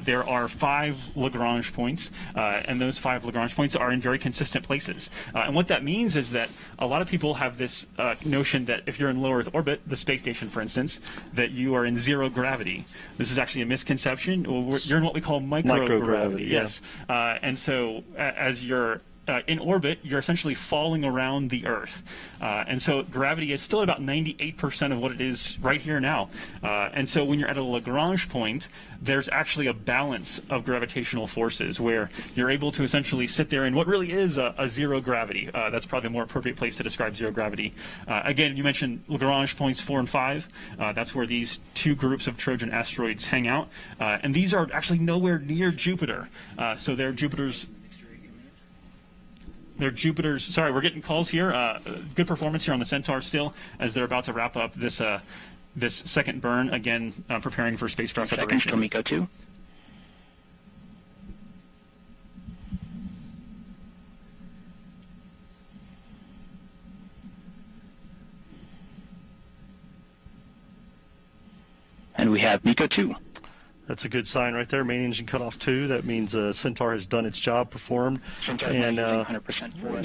there are 5 Lagrange points, and those 5 Lagrange points are in very consistent places. And what that means is that a lot of people have this notion that if you're in low Earth orbit, the space station, for instance, that you are in zero gravity. This is actually a misconception. You're in what we call microgravity. Yes. And so as you're in orbit, you're essentially falling around the Earth. And so gravity is still about 98% of what it is right here now. And so when you're at a Lagrange point, there's actually a balance of gravitational forces where you're able to essentially sit there in what really is a zero gravity. That's probably a more appropriate place to describe zero gravity. Again, you mentioned Lagrange points 4 and 5. That's where these 2 groups of Trojan asteroids hang out. And these are actually nowhere near Jupiter. So they're Jupiter's. Sorry, we're getting calls here. Good performance here on the Centaur still, as they're about to wrap up this this second burn. Again, preparing for spacecraft separation. Seconds till MECO 2. And we have MECO 2. That's a good sign right there. Main engine cut off 2. That means Centaur has done its job, performed, and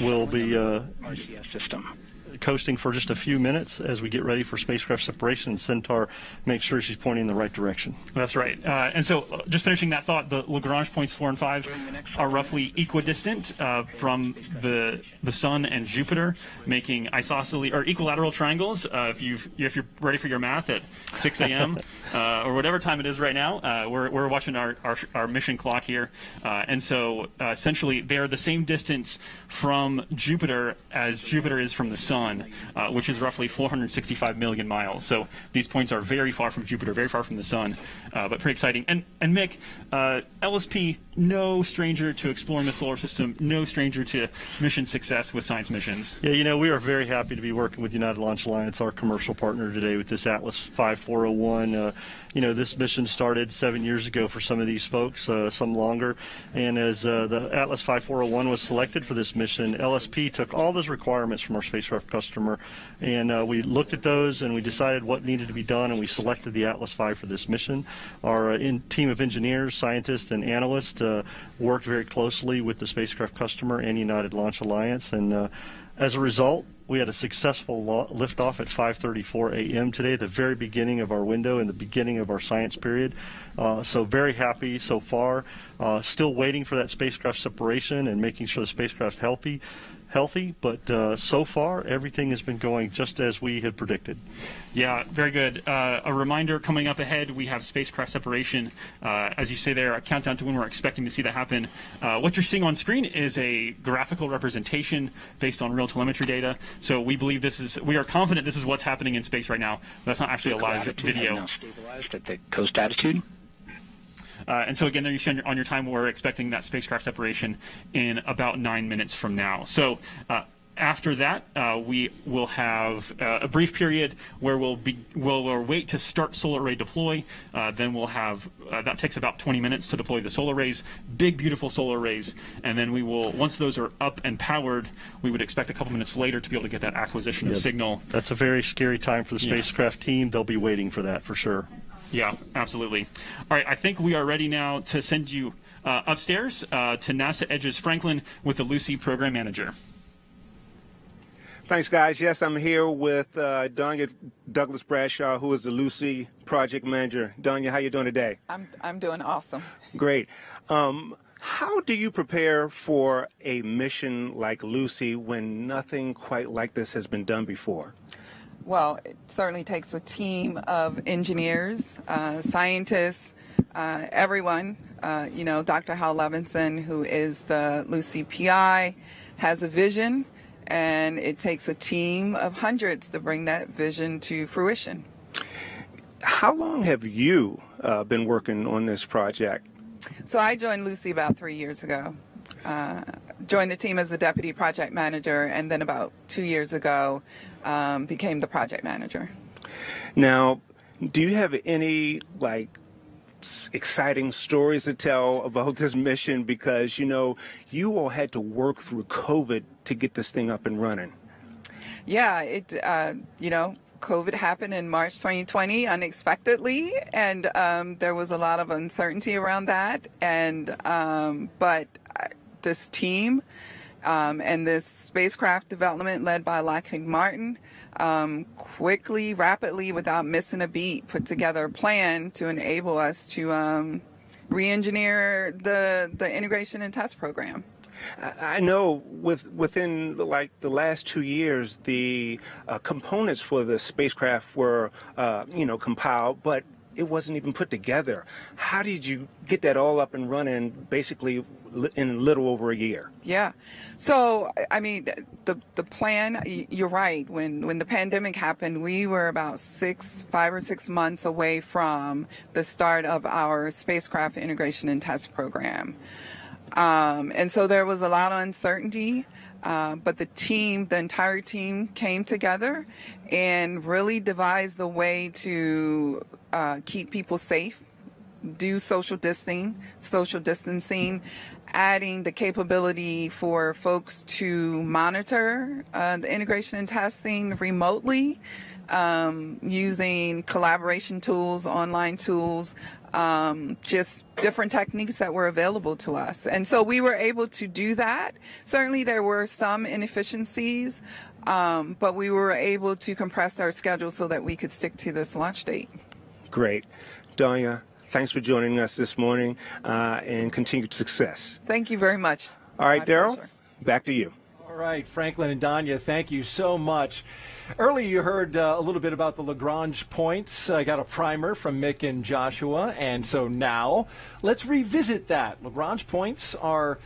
will be RCS system. Coasting for just a few minutes as we get ready for spacecraft separation, and Centaur makes sure she's pointing in the right direction. That's right. And so just finishing that thought, the Lagrange points 4 and 5 are roughly equidistant from the Sun and Jupiter, making isosceles or equilateral triangles. If you're ready for your math at 6 a.m. Or whatever time it is right now, we're watching our mission clock here, and so essentially they're the same distance from Jupiter as Jupiter is from the Sun. Which is roughly 465 million miles. So these points are very far from Jupiter, very far from the Sun, but pretty exciting. And Mick, LSP, no stranger to exploring the solar system, no stranger to mission success with science missions. Yeah, we are very happy to be working with United Launch Alliance, our commercial partner today, with this Atlas 5401. This mission started 7 years ago for some of these folks, some longer. And as the Atlas 5401 was selected for this mission, LSP took all those requirements from our spacecraft customer, and we looked at those and we decided what needed to be done, and we selected the Atlas V for this mission. Our team of engineers, scientists, and analysts worked very closely with the spacecraft customer and United Launch Alliance, and as a result, we had a successful liftoff at 5:34 a.m. today, the very beginning of our window and the beginning of our science period. So very happy so far. Still waiting for that spacecraft separation and making sure the spacecraft's healthy, but so far everything has been going just as we had predicted. Yeah, very good. A reminder coming up ahead, we have spacecraft separation. As you say there, a countdown to when we're expecting to see that happen. What you're seeing on screen is a graphical representation based on real telemetry data. So we believe we are confident this is what's happening in space right now. That's not actually a live video. Now stabilized at the coast attitude. And so again, there you see on your time, we're expecting that spacecraft separation in about 9 minutes from now. So after that, we will have a brief period where we'll wait to start solar array deploy. Then we'll have that takes about 20 minutes to deploy the solar arrays, big beautiful solar arrays, and then we will, once those are up and powered, we would expect a couple minutes later to be able to get that acquisition of signal. That's a very scary time for the spacecraft team. They'll be waiting for that for sure. Yeah, absolutely. All right, I think we are ready now to send you upstairs to NASA Edge's Franklin with the Lucy Program Manager. Thanks, guys. Yes, I'm here with Donya Douglas Bradshaw, who is the Lucy project manager. Donya, how you doing today? I'm doing awesome. Great. How do you prepare for a mission like Lucy when nothing quite like this has been done before? Well, it certainly takes a team of engineers, scientists, everyone. Dr. Hal Levinson, who is the Lucy PI, has a vision, and it takes a team of hundreds to bring that vision to fruition. How long have you been working on this project? So I joined Lucy about 3 years ago. Joined the team as the deputy project manager, and then about 2 years ago became the project manager. Now, do you have any exciting stories to tell about this mission? Because you all had to work through COVID to get this thing up and running. Yeah, COVID happened in March 2020 unexpectedly, and there was a lot of uncertainty around that. But this team and this spacecraft development led by Lockheed Martin quickly, rapidly, without missing a beat, put together a plan to enable us to re-engineer the integration and test program. I know within the last 2 years, the components for the spacecraft were, compiled, but it wasn't even put together. How did you get that all up and running basically in a little over a year? Yeah. So, the plan, you're right. When the pandemic happened, we were about 5 or 6 months away from the start of our spacecraft integration and test program. And so there was a lot of uncertainty, but the entire team came together and really devised a way to keep people safe, do social distancing, adding the capability for folks to monitor the integration and testing remotely, using collaboration tools, online tools, just different techniques that were available to us. And so we were able to do that. Certainly there were some inefficiencies, but we were able to compress our schedule so that we could stick to this launch date. Great. Donya, thanks for joining us this morning, and continued success. Thank you very much. All right, Daryl, back to you. All right, Franklin and Donya, thank you so much. Earlier you heard a little bit about the Lagrange points. I got a primer from Mick and Joshua, and so now let's revisit that. Lagrange points are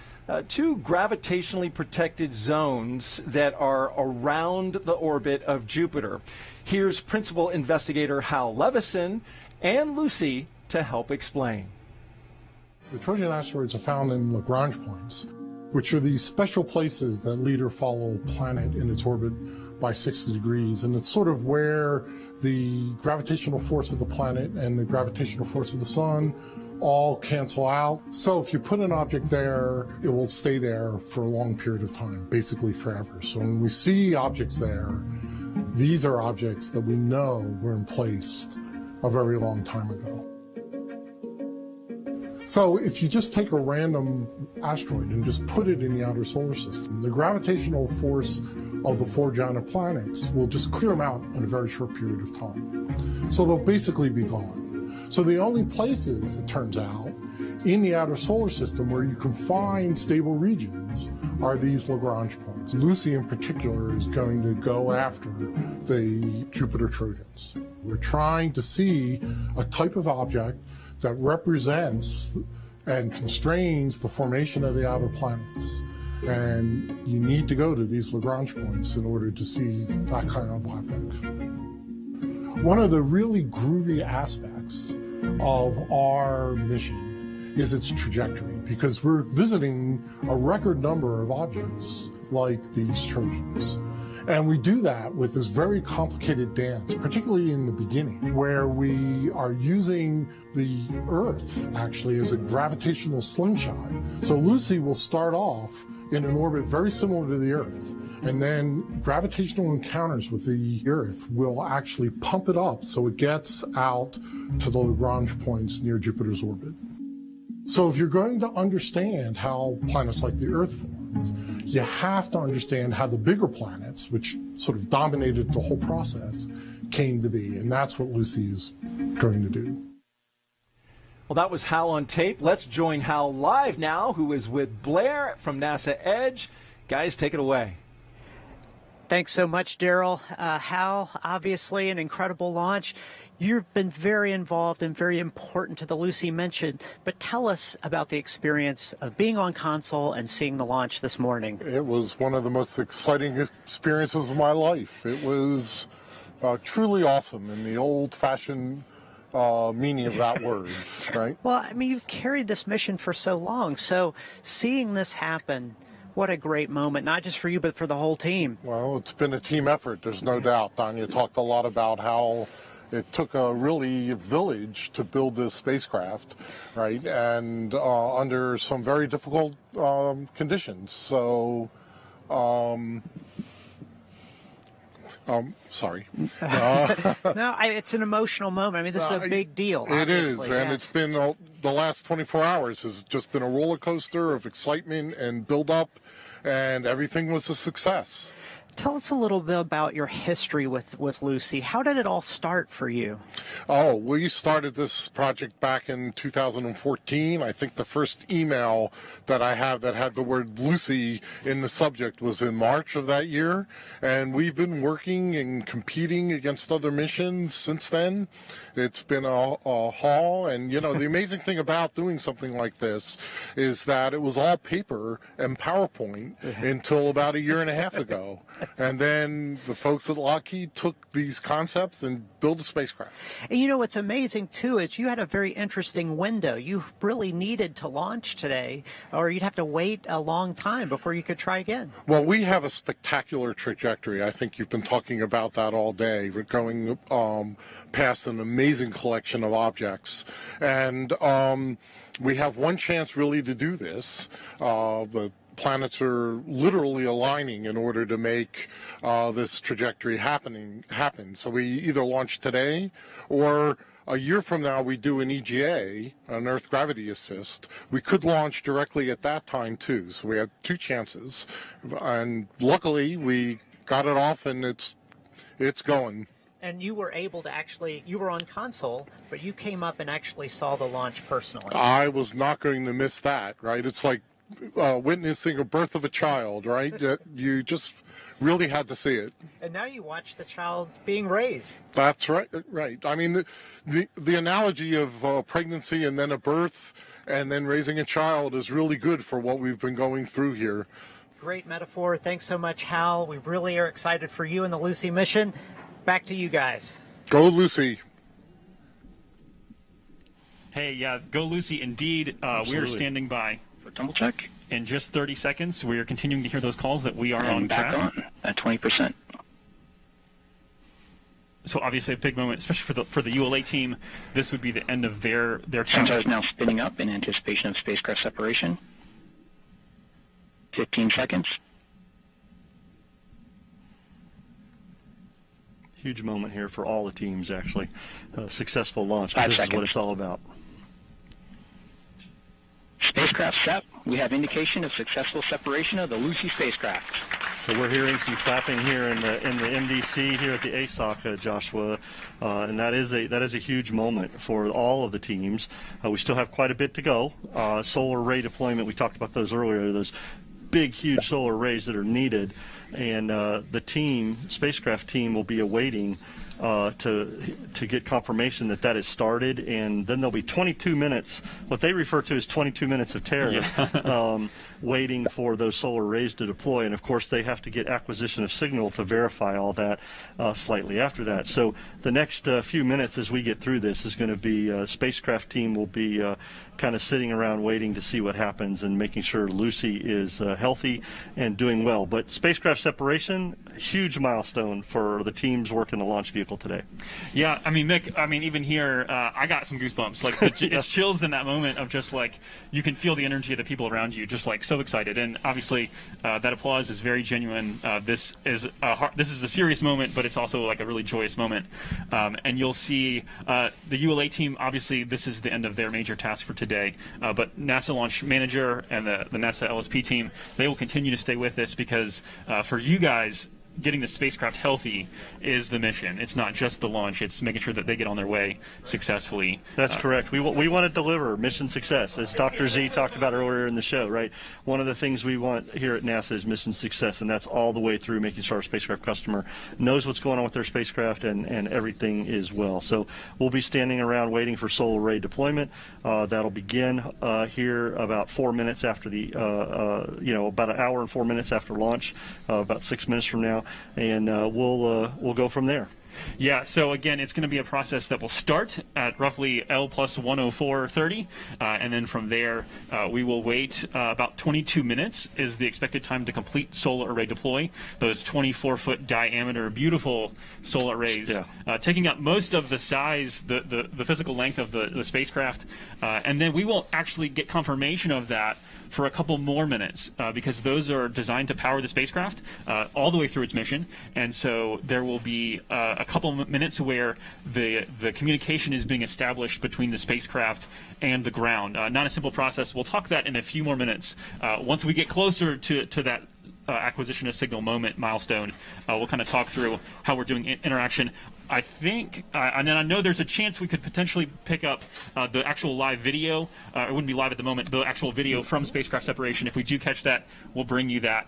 two gravitationally protected zones that are around the orbit of Jupiter. Here's Principal Investigator Hal Levison and Lucy to help explain. The Trojan asteroids are found in Lagrange points, which are these special places that lead or follow a planet in its orbit by 60 degrees. And it's sort of where the gravitational force of the planet and the gravitational force of the sun all cancel out. So if you put an object there, it will stay there for a long period of time, basically forever. So when we see objects there, these are objects that we know were in place a very long time ago. So if you just take a random asteroid and just put it in the outer solar system, the gravitational force of the four giant planets will just clear them out in a very short period of time. So they'll basically be gone. So the only places, it turns out, in the outer solar system where you can find stable regions are these Lagrange points. Lucy in particular is going to go after the Jupiter Trojans. We're trying to see a type of object that represents and constrains the formation of the outer planets. And you need to go to these Lagrange points in order to see that kind of object. One of the really groovy aspects of our mission is its trajectory, because we're visiting a record number of objects like these Trojans. And we do that with this very complicated dance, particularly in the beginning, where we are using the Earth actually as a gravitational slingshot. So Lucy will start off in an orbit very similar to the Earth, and then gravitational encounters with the Earth will actually pump it up so it gets out to the Lagrange points near Jupiter's orbit. So if you're going to understand how planets like the Earth form, important. You have to understand how the bigger planets, which sort of dominated the whole process, came to be, and that's what Lucy is going to do. Well, that was Hal on tape. Let's join Hal live now, who is with Blair from NASA Edge. Guys, take it away. Thanks so much, Daryl. Hal, obviously an incredible launch. You've been very involved and very important to the Lucy mission, but tell us about the experience of being on console and seeing the launch this morning. It was one of the most exciting experiences of my life. It was truly awesome in the old-fashioned meaning of that word, right? Well, I mean, you've carried this mission for so long, so seeing this happen, what a great moment, not just for you, but for the whole team. Well, it's been a team effort, there's no doubt. Tanya talked a lot about how it took a really village to build this spacecraft, right? And under some very difficult conditions. So, sorry. No, it's an emotional moment. I mean, this is a big deal. It is, and yes. it's been the last 24 hours has just been a roller coaster of excitement and build up, and everything was a success. Tell us a little bit about your history with Lucy. How did it all start for you? Oh, we started this project back in 2014. I think the first email that I have that had the word Lucy in the subject was in March of that year. And we've been working and competing against other missions since then. It's been a haul. And, you know, the amazing thing about doing something like this is that it was all paper and PowerPoint until about a year and a half ago. And then the folks at Lockheed took these concepts and built a spacecraft. And you know what's amazing, too, is you had a very interesting window. You really needed to launch today, or you'd have to wait a long time before you could try again. Well, we have a spectacular trajectory. I think you've been talking about that all day. We're going past an amazing collection of objects. And we have one chance really to do this. The planets are literally aligning in order to make this trajectory happen. So we either launch today, or a year from now we do an EGA, an Earth Gravity Assist. We could launch directly at that time too. So we have two chances, and luckily we got it off and it's going. And you were able to you were on console, but you came up and actually saw the launch personally. I was not going to miss that, right? It's like witnessing a birth of a child, right? You just really had to see it. And now you watch the child being raised. That's right. Right. I mean, the analogy of pregnancy and then a birth and then raising a child is really good for what we've been going through here. Great metaphor. Thanks so much, Hal. We really are excited for you and the Lucy mission. Back to you guys. Go Lucy. Hey, yeah, go Lucy indeed. We are standing by. For double check. In just 30 seconds, we are continuing to hear those calls that we are on track. Back on at 20%. So obviously a big moment, especially for the ULA team. This would be the end of their task. Sensor is now spinning up in anticipation of spacecraft separation. 15 seconds. Huge moment here for all the teams, actually. Successful launch. 5 This seconds. is what it's all about. Spacecraft set. We have indication of successful separation of the Lucy spacecraft. So we're hearing some clapping here in the MDC here at the ASOC, Joshua, and that is a huge moment for all of the teams. We still have quite a bit to go. Solar array deployment, we talked about those earlier. Those big, huge solar arrays that are needed, and the spacecraft team will be awaiting to get confirmation that has started, and then there'll be 22 minutes, what they refer to as 22 minutes of terror, waiting for those solar arrays to deploy. And of course they have to get acquisition of signal to verify all that slightly after that. So the next few minutes as we get through this is going to be spacecraft team will be kind of sitting around waiting to see what happens and making sure Lucy is healthy and doing well. But spacecraft separation, huge milestone for the teams working the launch vehicle. vehicle today. Yeah, I mean, Mick, even here, I got some goosebumps. Like, it's chills in that moment of just like, you can feel the energy of the people around you, just like so excited. And obviously, that applause is very genuine. This is a serious moment, but it's also like a really joyous moment. And you'll see the ULA team, obviously, this is the end of their major task for today. But NASA Launch Manager and the NASA LSP team, they will continue to stay with this because for you guys, getting the spacecraft healthy is the mission. It's not just the launch. It's making sure that they get on their way successfully. That's correct. We want to deliver mission success, as Dr. Z talked about earlier in the show, right? One of the things we want here at NASA is mission success, and that's all the way through making sure our spacecraft customer knows what's going on with their spacecraft and everything is well. So we'll be standing around waiting for solar array deployment. That'll begin here about 4 minutes after the, about an hour and 4 minutes after launch, about 6 minutes from now. And we'll go from there. Yeah, so again, it's going to be a process that will start at roughly L plus 104.30, and then from there we will wait about 22 minutes is the expected time to complete solar array deploy. Those 24-foot diameter, beautiful solar arrays, taking up most of the size, the physical length of the spacecraft, and then we won't actually get confirmation of that for a couple more minutes because those are designed to power the spacecraft all the way through its mission, and so there will be a couple minutes where the communication is being established between the spacecraft and the ground. Not a simple process. We'll talk that in a few more minutes. Once we get closer to that acquisition of signal moment milestone, we'll kind of talk through how we're doing interaction. I think, and then I know there's a chance we could potentially pick up the actual live video. It wouldn't be live at the moment, the actual video from spacecraft separation. If we do catch that, we'll bring you that.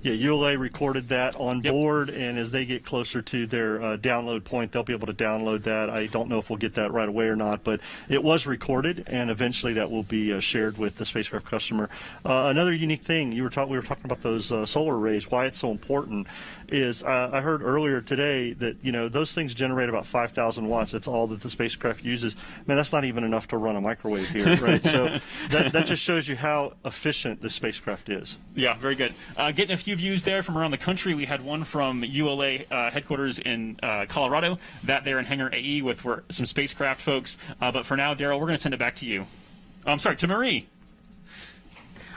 ULA recorded that on board, and as they get closer to their download point, they'll be able to download that. I don't know if we'll get that right away or not, but it was recorded, and eventually that will be shared with the spacecraft customer. Another unique thing, we were talking about those solar arrays, why it's so important, is I heard earlier today that, those things generate about 5,000 watts. That's all that the spacecraft uses. Man, that's not even enough to run a microwave here, right? So that just shows you how efficient the spacecraft is. Yeah, very good. Getting a few views there from around the country. We had one from ULA headquarters in Colorado, that there in Hangar AE with some spacecraft folks. But for now, Daryl, we're going to send it back to you. I'm sorry, to Marie.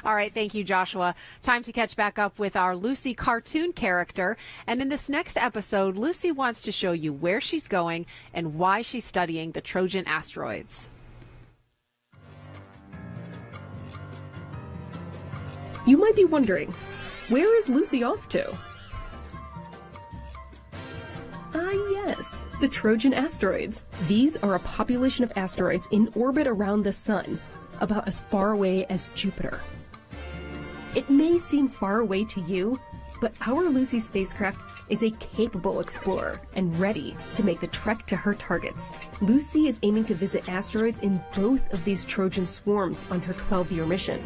All right, thank you, Joshua. Time to catch back up with our Lucy cartoon character. And in this next episode, Lucy wants to show you where she's going and why she's studying the Trojan asteroids. You might be wondering, where is Lucy off to? Yes, the Trojan asteroids. These are a population of asteroids in orbit around the sun, about as far away as Jupiter. It may seem far away to you, but our Lucy spacecraft is a capable explorer and ready to make the trek to her targets. Lucy is aiming to visit asteroids in both of these Trojan swarms on her 12-year mission.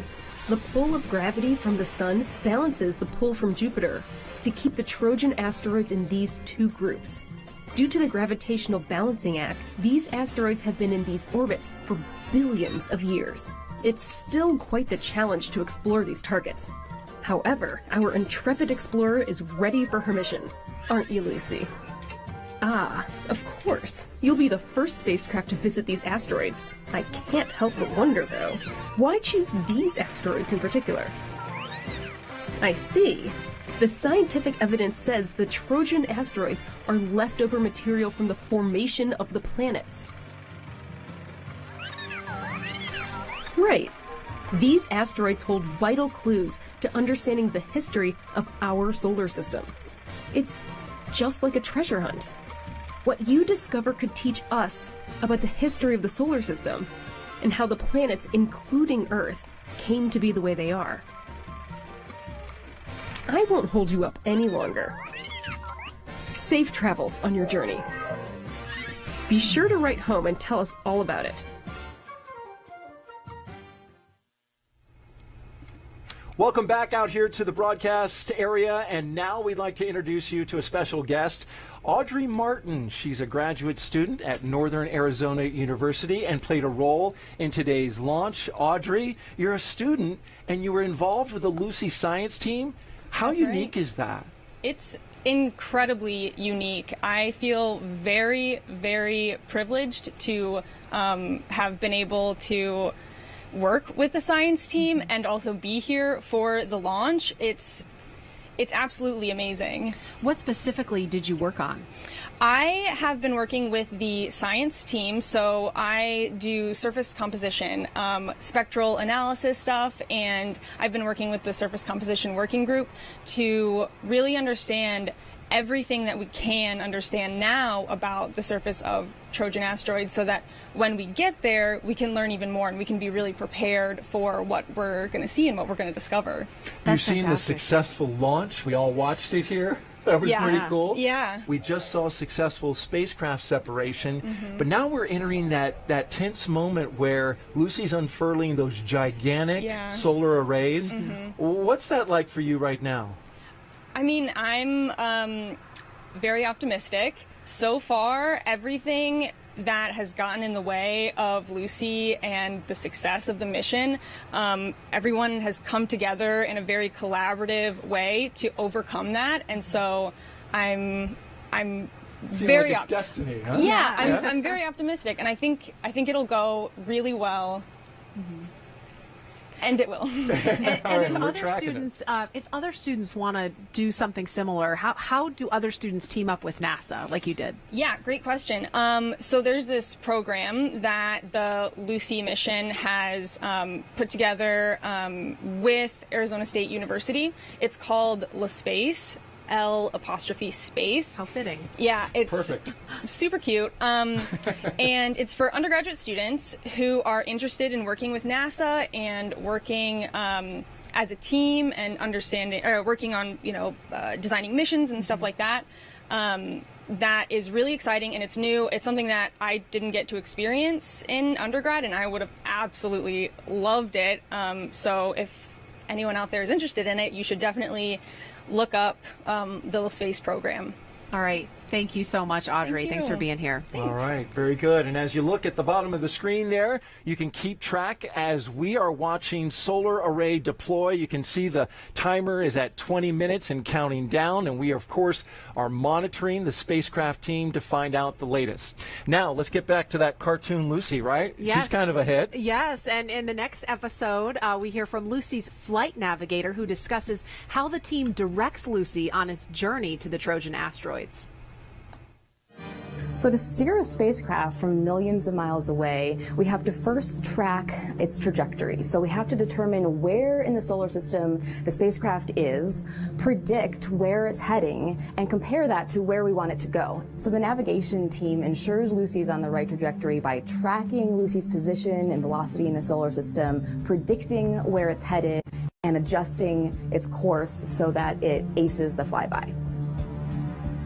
The pull of gravity from the sun balances the pull from Jupiter to keep the Trojan asteroids in these two groups. Due to the gravitational balancing act, these asteroids have been in these orbits for billions of years. It's still quite the challenge to explore these targets. However, our intrepid explorer is ready for her mission. Aren't you, Lucy? Of course. You'll be the first spacecraft to visit these asteroids. I can't help but wonder, though, why choose these asteroids in particular? I see. The scientific evidence says the Trojan asteroids are leftover material from the formation of the planets. Right. These asteroids hold vital clues to understanding the history of our solar system. It's just like a treasure hunt. What you discover could teach us about the history of the solar system and how the planets, including Earth, came to be the way they are. I won't hold you up any longer. Safe travels on your journey. Be sure to write home and tell us all about it. Welcome back out here to the broadcast area, and now we'd like to introduce you to a special guest, Audrey Martin. She's a graduate student at Northern Arizona University and played a role in today's launch. Audrey, you're a student and you were involved with the Lucy science team. How unique is that? It's incredibly unique. I feel very, very privileged to have been able to work with the science team and also be here for the launch. It's absolutely amazing. What specifically did you work on? I have been working with the science team, so I do surface composition, spectral analysis stuff, and I've been working with the surface composition working group to really understand everything that we can understand now about the surface of Trojan asteroids, so that when we get there, we can learn even more and we can be really prepared for what we're going to see and what we're going to discover. You've seen the successful launch. We all watched it here. That was pretty cool. Yeah. We just saw successful spacecraft separation, but now we're entering that tense moment where Lucy's unfurling those gigantic solar arrays. What's that like for you right now? I mean, I'm very optimistic. So far, everything that has gotten in the way of Lucy and the success of the mission, everyone has come together in a very collaborative way to overcome that, and so I'm very like it's destiny, huh? Yeah, I'm very optimistic, and I think it'll go really well. And it will. And if other students want to do something similar, how do other students team up with NASA like you did? Yeah, great question. So there's this program that the Lucy mission has put together with Arizona State University. It's called LaSpace. L''space. How fitting. Yeah, it's perfect. Super cute. And it's for undergraduate students who are interested in working with NASA and working as a team and working on, designing missions and stuff like that. That is really exciting, and it's new. It's something that I didn't get to experience in undergrad, and I would have absolutely loved it. So if anyone out there is interested in it, you should definitely look up the Space program. All right. Thank you so much, Audrey. Thanks for being here. Thanks. All right. Very good. And as you look at the bottom of the screen there, you can keep track as we are watching solar array deploy. You can see the timer is at 20 minutes and counting down. And we, of course, are monitoring the spacecraft team to find out the latest. Now, let's get back to that cartoon Lucy, right? Yes. She's kind of a hit. Yes. And in the next episode, we hear from Lucy's flight navigator, who discusses how the team directs Lucy on its journey to the Trojan asteroids. So to steer a spacecraft from millions of miles away, we have to first track its trajectory. So we have to determine where in the solar system the spacecraft is, predict where it's heading, and compare that to where we want it to go. So the navigation team ensures Lucy's on the right trajectory by tracking Lucy's position and velocity in the solar system, predicting where it's headed, and adjusting its course so that it aces the flyby.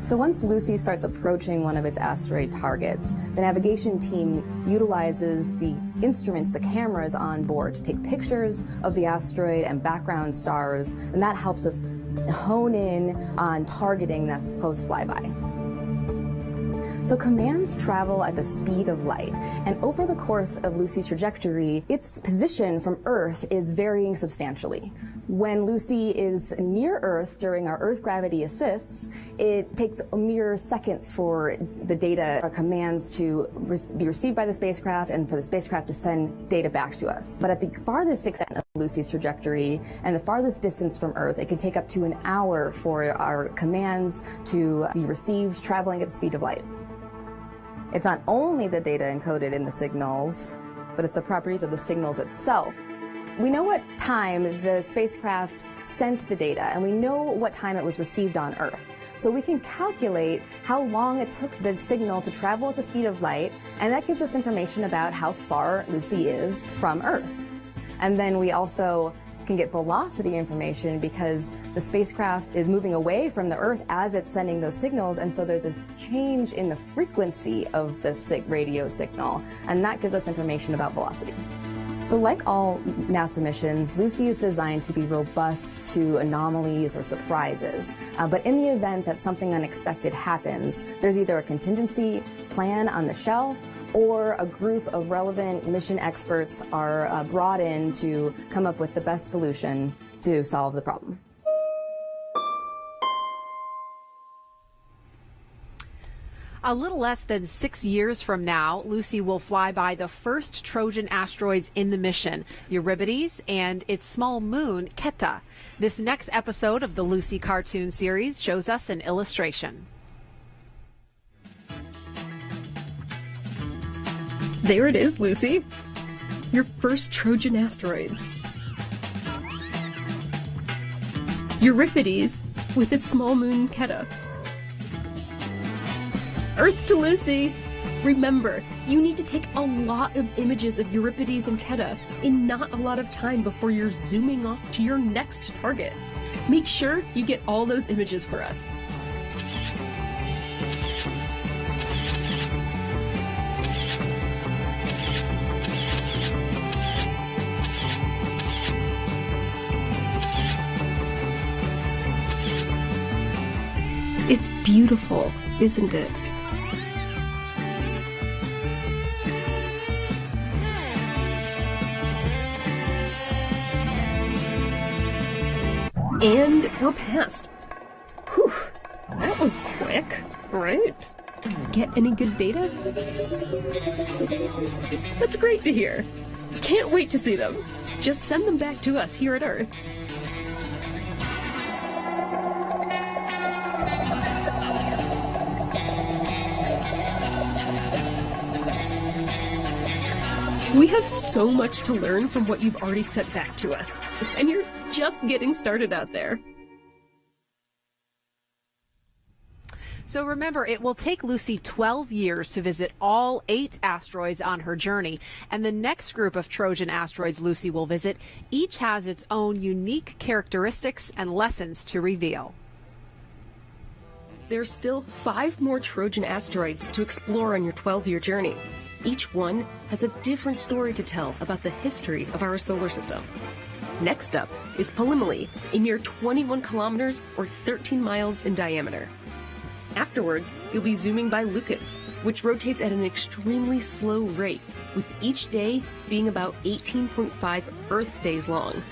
So once Lucy starts approaching one of its asteroid targets, the navigation team utilizes the instruments, the cameras on board, to take pictures of the asteroid and background stars, and that helps us hone in on targeting this close flyby. So commands travel at the speed of light, and over the course of Lucy's trajectory, its position from Earth is varying substantially. When Lucy is near Earth during our Earth gravity assists, it takes a mere seconds for the data or commands to be received by the spacecraft and for the spacecraft to send data back to us. But at the farthest extent of Lucy's trajectory and the farthest distance from Earth, it can take up to an hour for our commands to be received traveling at the speed of light. It's not only the data encoded in the signals, but it's the properties of the signals itself. We know what time the spacecraft sent the data, and we know what time it was received on Earth. So we can calculate how long it took the signal to travel at the speed of light, and that gives us information about how far Lucy is from Earth. And then we also can get velocity information because the spacecraft is moving away from the Earth as it's sending those signals, and so there's a change in the frequency of the radio signal, and that gives us information about velocity. So like all NASA missions, Lucy is designed to be robust to anomalies or surprises. But in the event that something unexpected happens, there's either a contingency plan on the shelf or a group of relevant mission experts are brought in to come up with the best solution to solve the problem. A little less than 6 years from now, Lucy will fly by the first Trojan asteroids in the mission, Euripides and its small moon, Keta. This next episode of the Lucy cartoon series shows us an illustration. There it is, Lucy. Your first Trojan asteroids. Euripides with its small moon, Keta. Earth to Lucy! Remember, you need to take a lot of images of Euripides and Keta in not a lot of time before you're zooming off to your next target. Make sure you get all those images for us. It's beautiful, isn't it? And we're past. Whew, that was quick, right? Get any good data? That's great to hear. Can't wait to see them. Just send them back to us here at Earth. We have so much to learn from what you've already sent back to us, and you're just getting started out there. So remember, it will take Lucy 12 years to visit all 8 asteroids on her journey, and the next group of Trojan asteroids Lucy will visit each has its own unique characteristics and lessons to reveal. There's still 5 more Trojan asteroids to explore on your 12-year journey. Each one has a different story to tell about the history of our solar system. Next up is Polymele, a mere 21 kilometers or 13 miles in diameter. Afterwards, you'll be zooming by Lucas, which rotates at an extremely slow rate, with each day being about 18.5 Earth days long.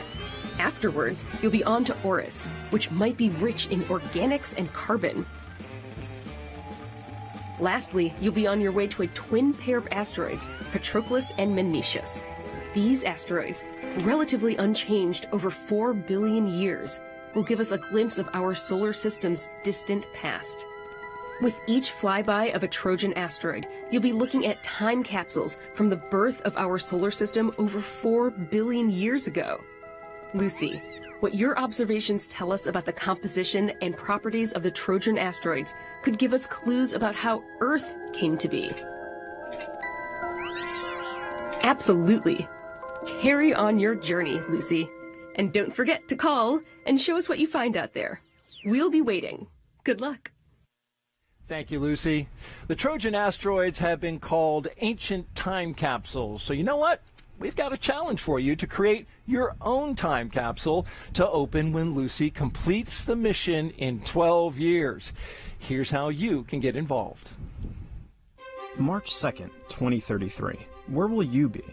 Afterwards, you'll be on to Orus, which might be rich in organics and carbon. Lastly, you'll be on your way to a twin pair of asteroids, Patroclus and Menetius. These asteroids, relatively unchanged over 4 billion years, will give us a glimpse of our solar system's distant past. With each flyby of a Trojan asteroid, you'll be looking at time capsules from the birth of our solar system over 4 billion years ago. Lucy, what your observations tell us about the composition and properties of the Trojan asteroids could give us clues about how Earth came to be. Absolutely. Carry on your journey, Lucy. And don't forget to call and show us what you find out there. We'll be waiting. Good luck. Thank you, Lucy. The Trojan asteroids have been called ancient time capsules. So you know what? We've got a challenge for you to create your own time capsule to open when Lucy completes the mission in 12 years. Here's how you can get involved. March 2nd, 2033. Where will you be?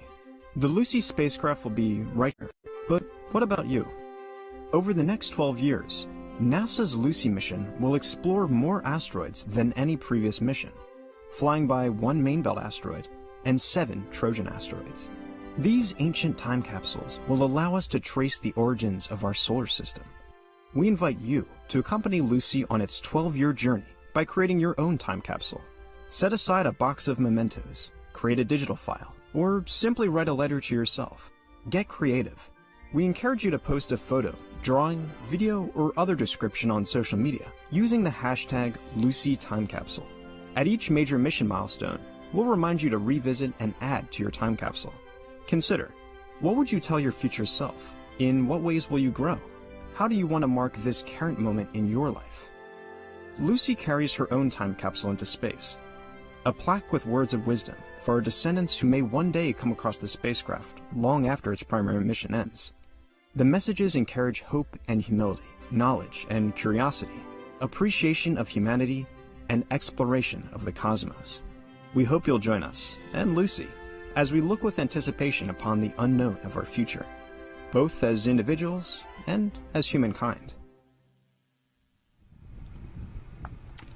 The Lucy spacecraft will be right here. But what about you? Over the next 12 years, NASA's Lucy mission will explore more asteroids than any previous mission, flying by 1 main belt asteroid and 7 Trojan asteroids. These ancient time capsules will allow us to trace the origins of our solar system. We invite you to accompany Lucy on its 12-year journey by creating your own time capsule. Set aside a box of mementos, create a digital file, or simply write a letter to yourself. Get creative. We encourage you to post a photo, drawing, video, or other description on social media using the hashtag LucyTimeCapsule. At each major mission milestone, we'll remind you to revisit and add to your time capsule. Consider, what would you tell your future self? In what ways will you grow? How do you want to mark this current moment in your life? Lucy carries her own time capsule into space, a plaque with words of wisdom for our descendants who may one day come across the spacecraft long after its primary mission ends. The messages encourage hope and humility, knowledge and curiosity, appreciation of humanity, and exploration of the cosmos. We hope you'll join us, and Lucy, as we look with anticipation upon the unknown of our future, both as individuals and as humankind.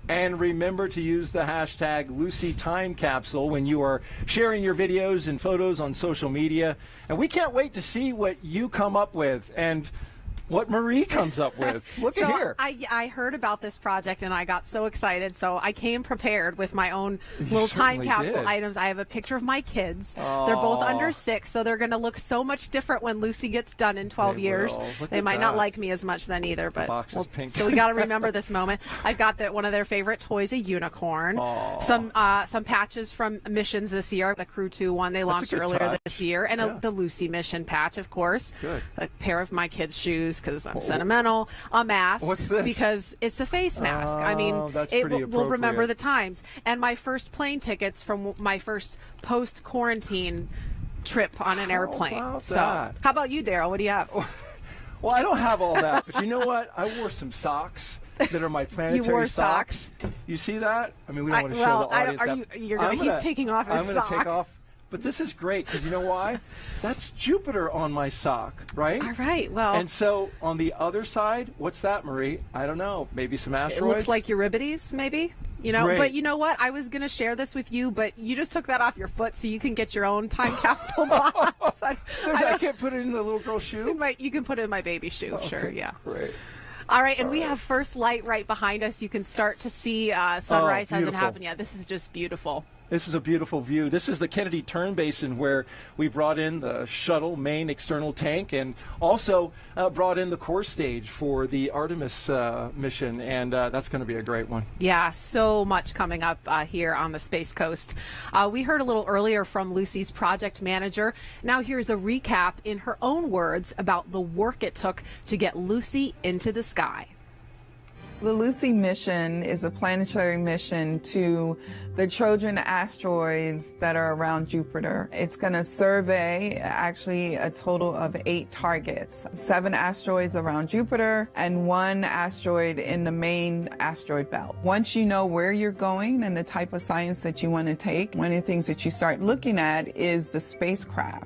And remember to use the hashtag #LucyTimeCapsule when you are sharing your videos and photos on social media. And we can't wait to see what you come up with and what Marie comes up with. Look at here. I heard about this project and I got so excited. So I came prepared with my own little time capsule items. I have a picture of my kids. Aww. They're both under 6, so they're going to look so much different when Lucy gets done in 12 years. They might not like me as much then either, but so we got to remember this moment. I've got one of their favorite toys, a unicorn. Aww. Some patches from missions this year. The Crew 2 one they launched earlier this year, and the Lucy mission patch, of course. Good. A pair of my kids' shoes because I'm sentimental. A mask. What's this? Because it's a face mask. I mean, it will remember the times. And my first plane tickets from my first post-quarantine trip on an airplane. So, how about you, Daryl? What do you have? Well, I don't have all that, but you know what? I wore some socks that are my planetary You wore socks. You see that? I mean, we don't want to show the audience that. He's taking off his sock. I'm going to take off. But this is great because you know why? That's Jupiter on my sock, right? All right, well. And so on the other side, what's that, Marie? I don't know. Maybe some asteroids? It looks like Euripides, maybe. You know, Great. But you know what? I was going to share this with you, but you just took that off your foot so you can get your own time capsule box. I can't put it in the little girl's shoe? You can put it in my baby shoe, sure, yeah. Great. All right, and we have first light right behind us. You can start to see sunrise hasn't happened yet. This is just beautiful. This is a beautiful view. This is the Kennedy Turn Basin where we brought in the shuttle main external tank and also brought in the core stage for the Artemis mission, and that's going to be a great one. Yeah, so much coming up here on the Space Coast. We heard a little earlier from Lucy's project manager. Now here's a recap in her own words about the work it took to get Lucy into the sky. The Lucy mission is a planetary mission to the Trojan asteroids that are around Jupiter. It's going to survey actually a total of 8 targets, 7 asteroids around Jupiter and 1 asteroid in the main asteroid belt. Once you know where you're going and the type of science that you want to take, one of the things that you start looking at is the spacecraft.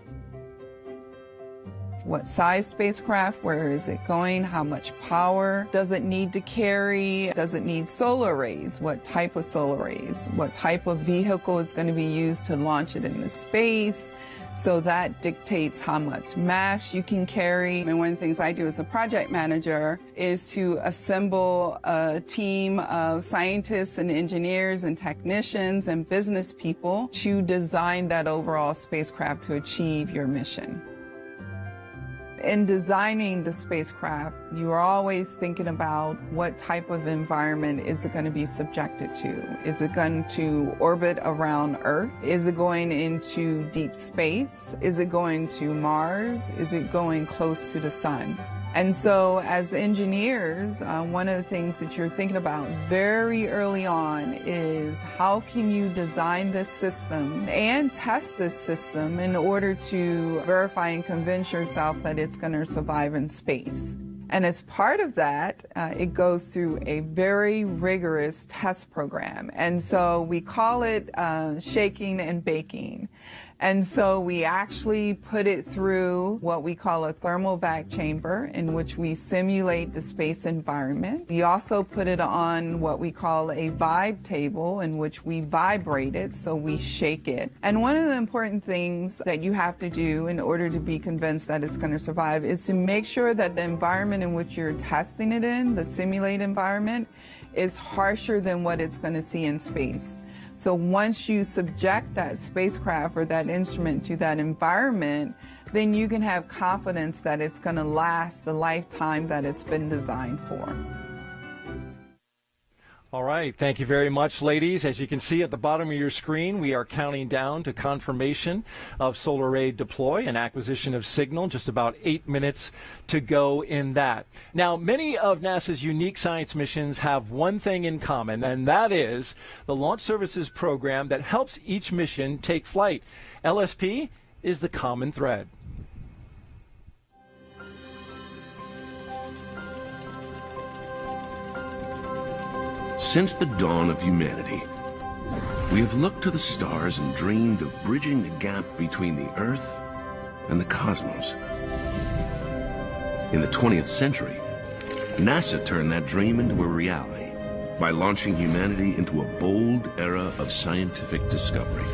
What size spacecraft? Where is it going? How much power does it need to carry? Does it need solar arrays? What type of solar arrays? What type of vehicle is going to be used to launch it into space? So that dictates how much mass you can carry. And one of the things I do as a project manager is to assemble a team of scientists and engineers and technicians and business people to design that overall spacecraft to achieve your mission. In designing the spacecraft, you are always thinking about what type of environment is it going to be subjected to. Is it going to orbit around Earth? Is it going into deep space? Is it going to Mars? Is it going close to the sun? And so as engineers, one of the things that you're thinking about very early on is how can you design this system and test this system in order to verify and convince yourself that it's going to survive in space. And as part of that, it goes through a very rigorous test program. And so we call it shaking and baking. And so we actually put it through what we call a thermal vac chamber in which we simulate the space environment. We also put it on what we call a vibe table in which we vibrate it, so we shake it. And one of the important things that you have to do in order to be convinced that it's going to survive is to make sure that the environment in which you're testing it in, the simulated environment, is harsher than what it's going to see in space. So once you subject that spacecraft or that instrument to that environment, then you can have confidence that it's going to last the lifetime that it's been designed for. All right. Thank you very much, ladies. As you can see at the bottom of your screen, we are counting down to confirmation of solar array deploy and acquisition of signal. Just about 8 minutes to go in that. Now, many of NASA's unique science missions have one thing in common, and that is the launch services program that helps each mission take flight. LSP is the common thread. Since the dawn of humanity, we have looked to the stars and dreamed of bridging the gap between the Earth and the cosmos. In the 20th century, NASA turned that dream into a reality by launching humanity into a bold era of scientific discovery.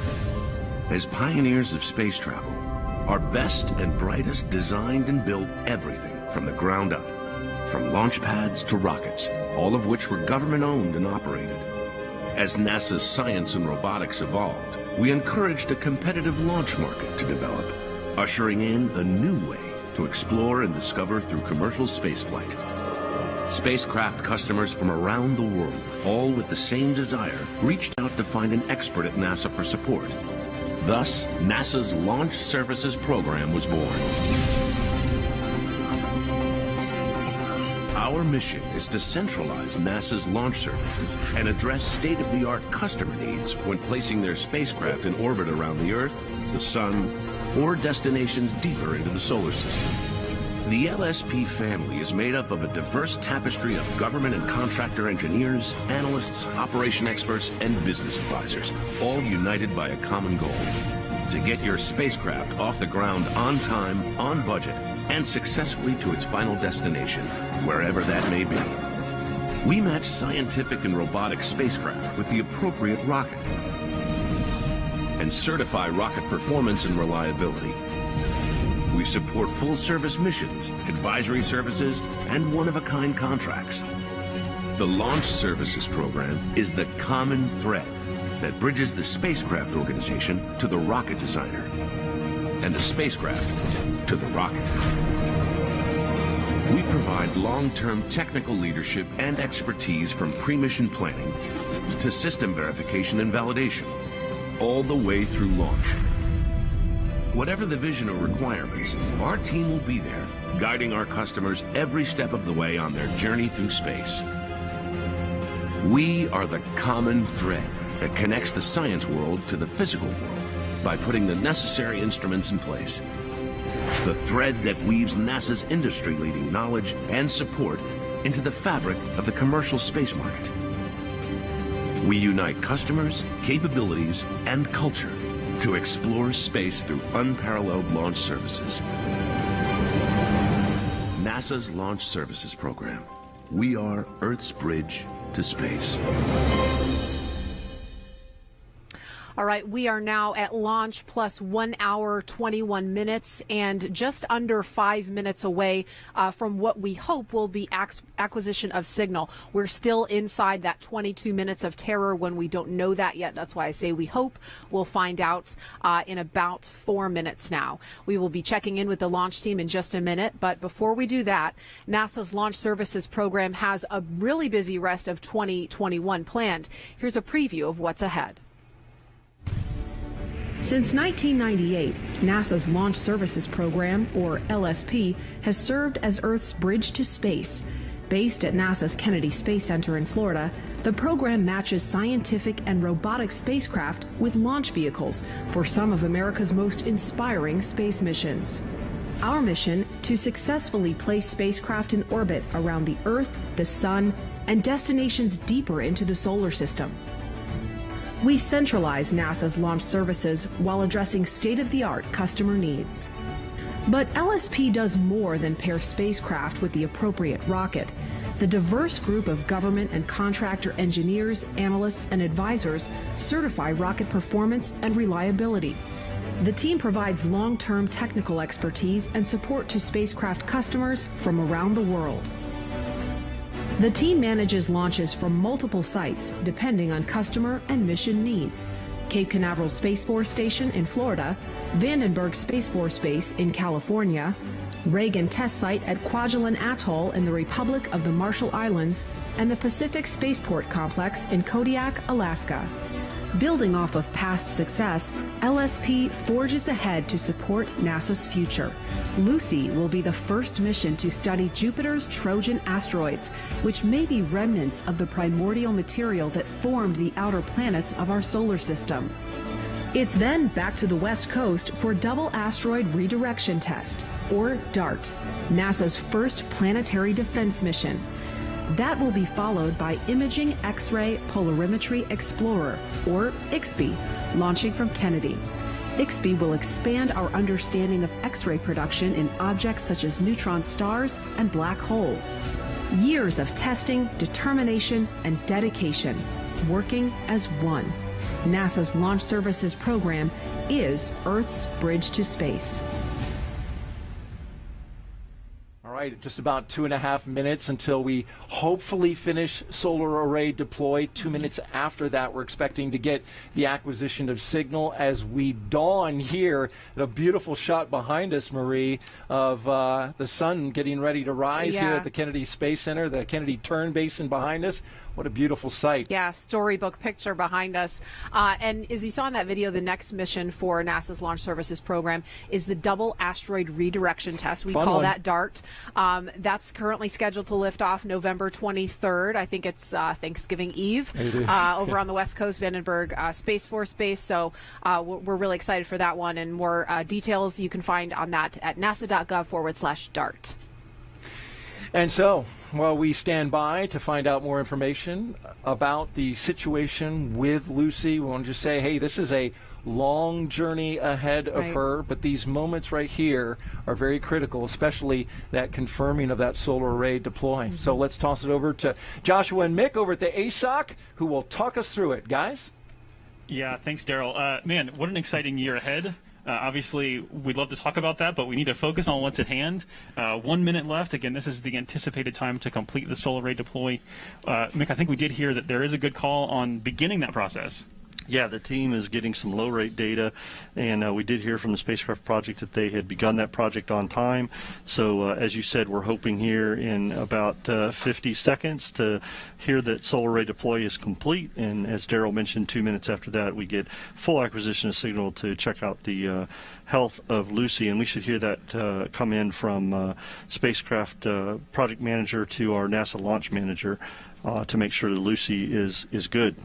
As pioneers of space travel, our best and brightest designed and built everything from the ground up, from launch pads to rockets, all of which were government-owned and operated. As NASA's science and robotics evolved, we encouraged a competitive launch market to develop, ushering in a new way to explore and discover through commercial spaceflight. Spacecraft customers from around the world, all with the same desire, reached out to find an expert at NASA for support. Thus, NASA's Launch Services Program was born. Our mission is to centralize NASA's launch services and address state-of-the-art customer needs when placing their spacecraft in orbit around the Earth, the Sun, or destinations deeper into the solar system. The LSP family is made up of a diverse tapestry of government and contractor engineers, analysts, operation experts, and business advisors, all united by a common goal: to get your spacecraft off the ground on time, on budget, and successfully to its final destination, wherever that may be. We match scientific and robotic spacecraft with the appropriate rocket and certify rocket performance and reliability. We support full-service missions, advisory services, and one-of-a-kind contracts. The Launch Services Program is the common thread that bridges the spacecraft organization to the rocket designer, and the spacecraft to the rocket. We provide long-term technical leadership and expertise from pre-mission planning to system verification and validation, all the way through launch. Whatever the vision or requirements, our team will be there, guiding our customers every step of the way on their journey through space. We are the common thread that connects the science world to the physical world by putting the necessary instruments in place. The thread that weaves NASA's industry-leading knowledge and support into the fabric of the commercial space market. We unite customers, capabilities, and culture to explore space through unparalleled launch services. NASA's Launch Services Program. We are Earth's bridge to space. All right, we are now at launch plus 1 hour, 21 minutes, and just under 5 minutes away from what we hope will be acquisition of signal. We're still inside that 22 minutes of terror when we don't know that yet. That's why I say we hope. We'll find out in about 4 minutes now. We will be checking in with the launch team in just a minute, but before we do that, NASA's Launch Services Program has a really busy rest of 2021 planned. Here's a preview of what's ahead. Since 1998, NASA's Launch Services Program, or LSP, has served as Earth's bridge to space. Based at NASA's Kennedy Space Center in Florida, the program matches scientific and robotic spacecraft with launch vehicles for some of America's most inspiring space missions. Our mission: to successfully place spacecraft in orbit around the Earth, the Sun, and destinations deeper into the solar system. We centralize NASA's launch services while addressing state-of-the-art customer needs. But LSP does more than pair spacecraft with the appropriate rocket. The diverse group of government and contractor engineers, analysts, and advisors certify rocket performance and reliability. The team provides long-term technical expertise and support to spacecraft customers from around the world. The team manages launches from multiple sites depending on customer and mission needs. Cape Canaveral Space Force Station in Florida, Vandenberg Space Force Base in California, Reagan Test Site at Kwajalein Atoll in the Republic of the Marshall Islands, and the Pacific Spaceport Complex in Kodiak, Alaska. Building off of past success, LSP forges ahead to support NASA's future. Lucy will be the first mission to study Jupiter's Trojan asteroids, which may be remnants of the primordial material that formed the outer planets of our solar system. It's then back to the West Coast for Double Asteroid Redirection Test, or DART, NASA's first planetary defense mission. That will be followed by Imaging X-ray Polarimetry Explorer, or IXPE, launching from Kennedy. IXPE will expand our understanding of X-ray production in objects such as neutron stars and black holes. Years of testing, determination, and dedication, working as one. NASA's Launch Services program is Earth's bridge to space. All right, just about 2.5 minutes until we hopefully finish solar array deploy. 2 minutes after that, we're expecting to get the acquisition of signal as we dawn here. A beautiful shot behind us, Marie, of the sun getting ready to rise here at the Kennedy Space Center, the Kennedy Turn Basin behind us. What a beautiful sight. Yeah, storybook picture behind us. And as you saw in that video, the next mission for NASA's Launch Services program is the Double Asteroid Redirection Test. We call that DART. That's currently scheduled to lift off November 23rd. I think it's Thanksgiving Eve over on the West Coast, Vandenberg Space Force Base. So we're really excited for that one. And more details you can find on that at nasa.gov/DART. And so, while we stand by to find out more information about the situation with Lucy, we want to just say, hey, this is a long journey ahead of her, but these moments right here are very critical, especially that confirming of that solar array deploying. So let's toss it over to Joshua and Mick over at the ASOC, who will talk us through it. Guys? Yeah, thanks, Daryl. Man, what an exciting year ahead. Obviously, we'd love to talk about that, but we need to focus on what's at hand. 1 minute left. Again, this is the anticipated time to complete the solar array deploy. Mick, I think we did hear that there is a good call on beginning that process. Yeah, the team is getting some low-rate data, and we did hear from the spacecraft project that they had begun that project on time. So, as you said, we're hoping here in about 50 seconds to hear that solar array deploy is complete. And as Daryl mentioned, 2 minutes after that, we get full acquisition of signal to check out the health of Lucy. And we should hear that come in from spacecraft project manager to our NASA launch manager to make sure that Lucy is good.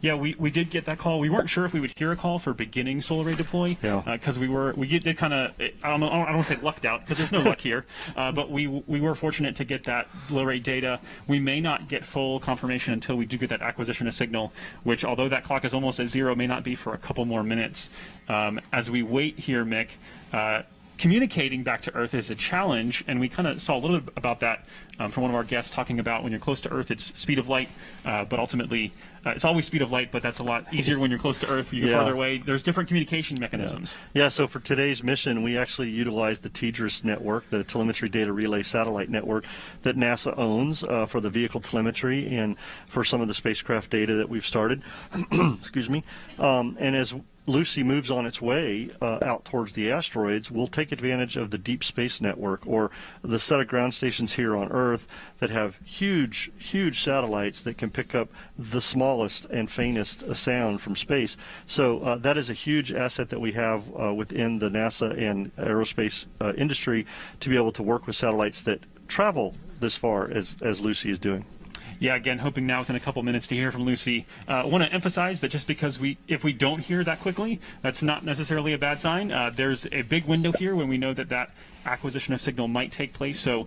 Yeah, we did get that call. We weren't sure if we would hear a call for beginning solar array deploy because we did kind of, I don't want to say lucked out because there's no luck here, but we were fortunate to get that low rate data. We may not get full confirmation until we do get that acquisition of signal, which although that clock is almost at zero, may not be for a couple more minutes. As we wait here, Mick, communicating back to Earth is a challenge, and we kind of saw a little bit about that from one of our guests talking about when you're close to Earth, it's speed of light, but ultimately it's always speed of light, but that's a lot easier when you're close to Earth. When you're farther away, there's different communication mechanisms. Yeah, so for today's mission, we actually utilized the TDRS network, the Telemetry Data Relay Satellite Network that NASA owns for the vehicle telemetry and for some of the spacecraft data that we've started. Excuse me. And as Lucy moves on its way out towards the asteroids, we'll take advantage of the Deep Space Network, or the set of ground stations here on Earth that have huge satellites that can pick up the smallest and faintest sound from space. So that is a huge asset that we have within the NASA and aerospace industry to be able to work with satellites that travel this far as Lucy is doing. Yeah, again, hoping now within a couple minutes to hear from Lucy. I want to emphasize that just because if we don't hear that quickly, that's not necessarily a bad sign. There's a big window here when we know that acquisition of signal might take place. So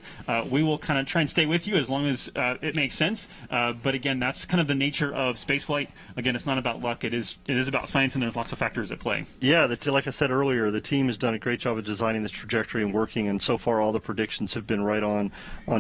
we will kind of try and stay with you as long as it makes sense. But again, that's kind of the nature of spaceflight. Again, it's not about luck. It is about science, and there's lots of factors at play. Yeah, like I said earlier, the team has done a great job of designing this trajectory and working, and so far all the predictions have been right on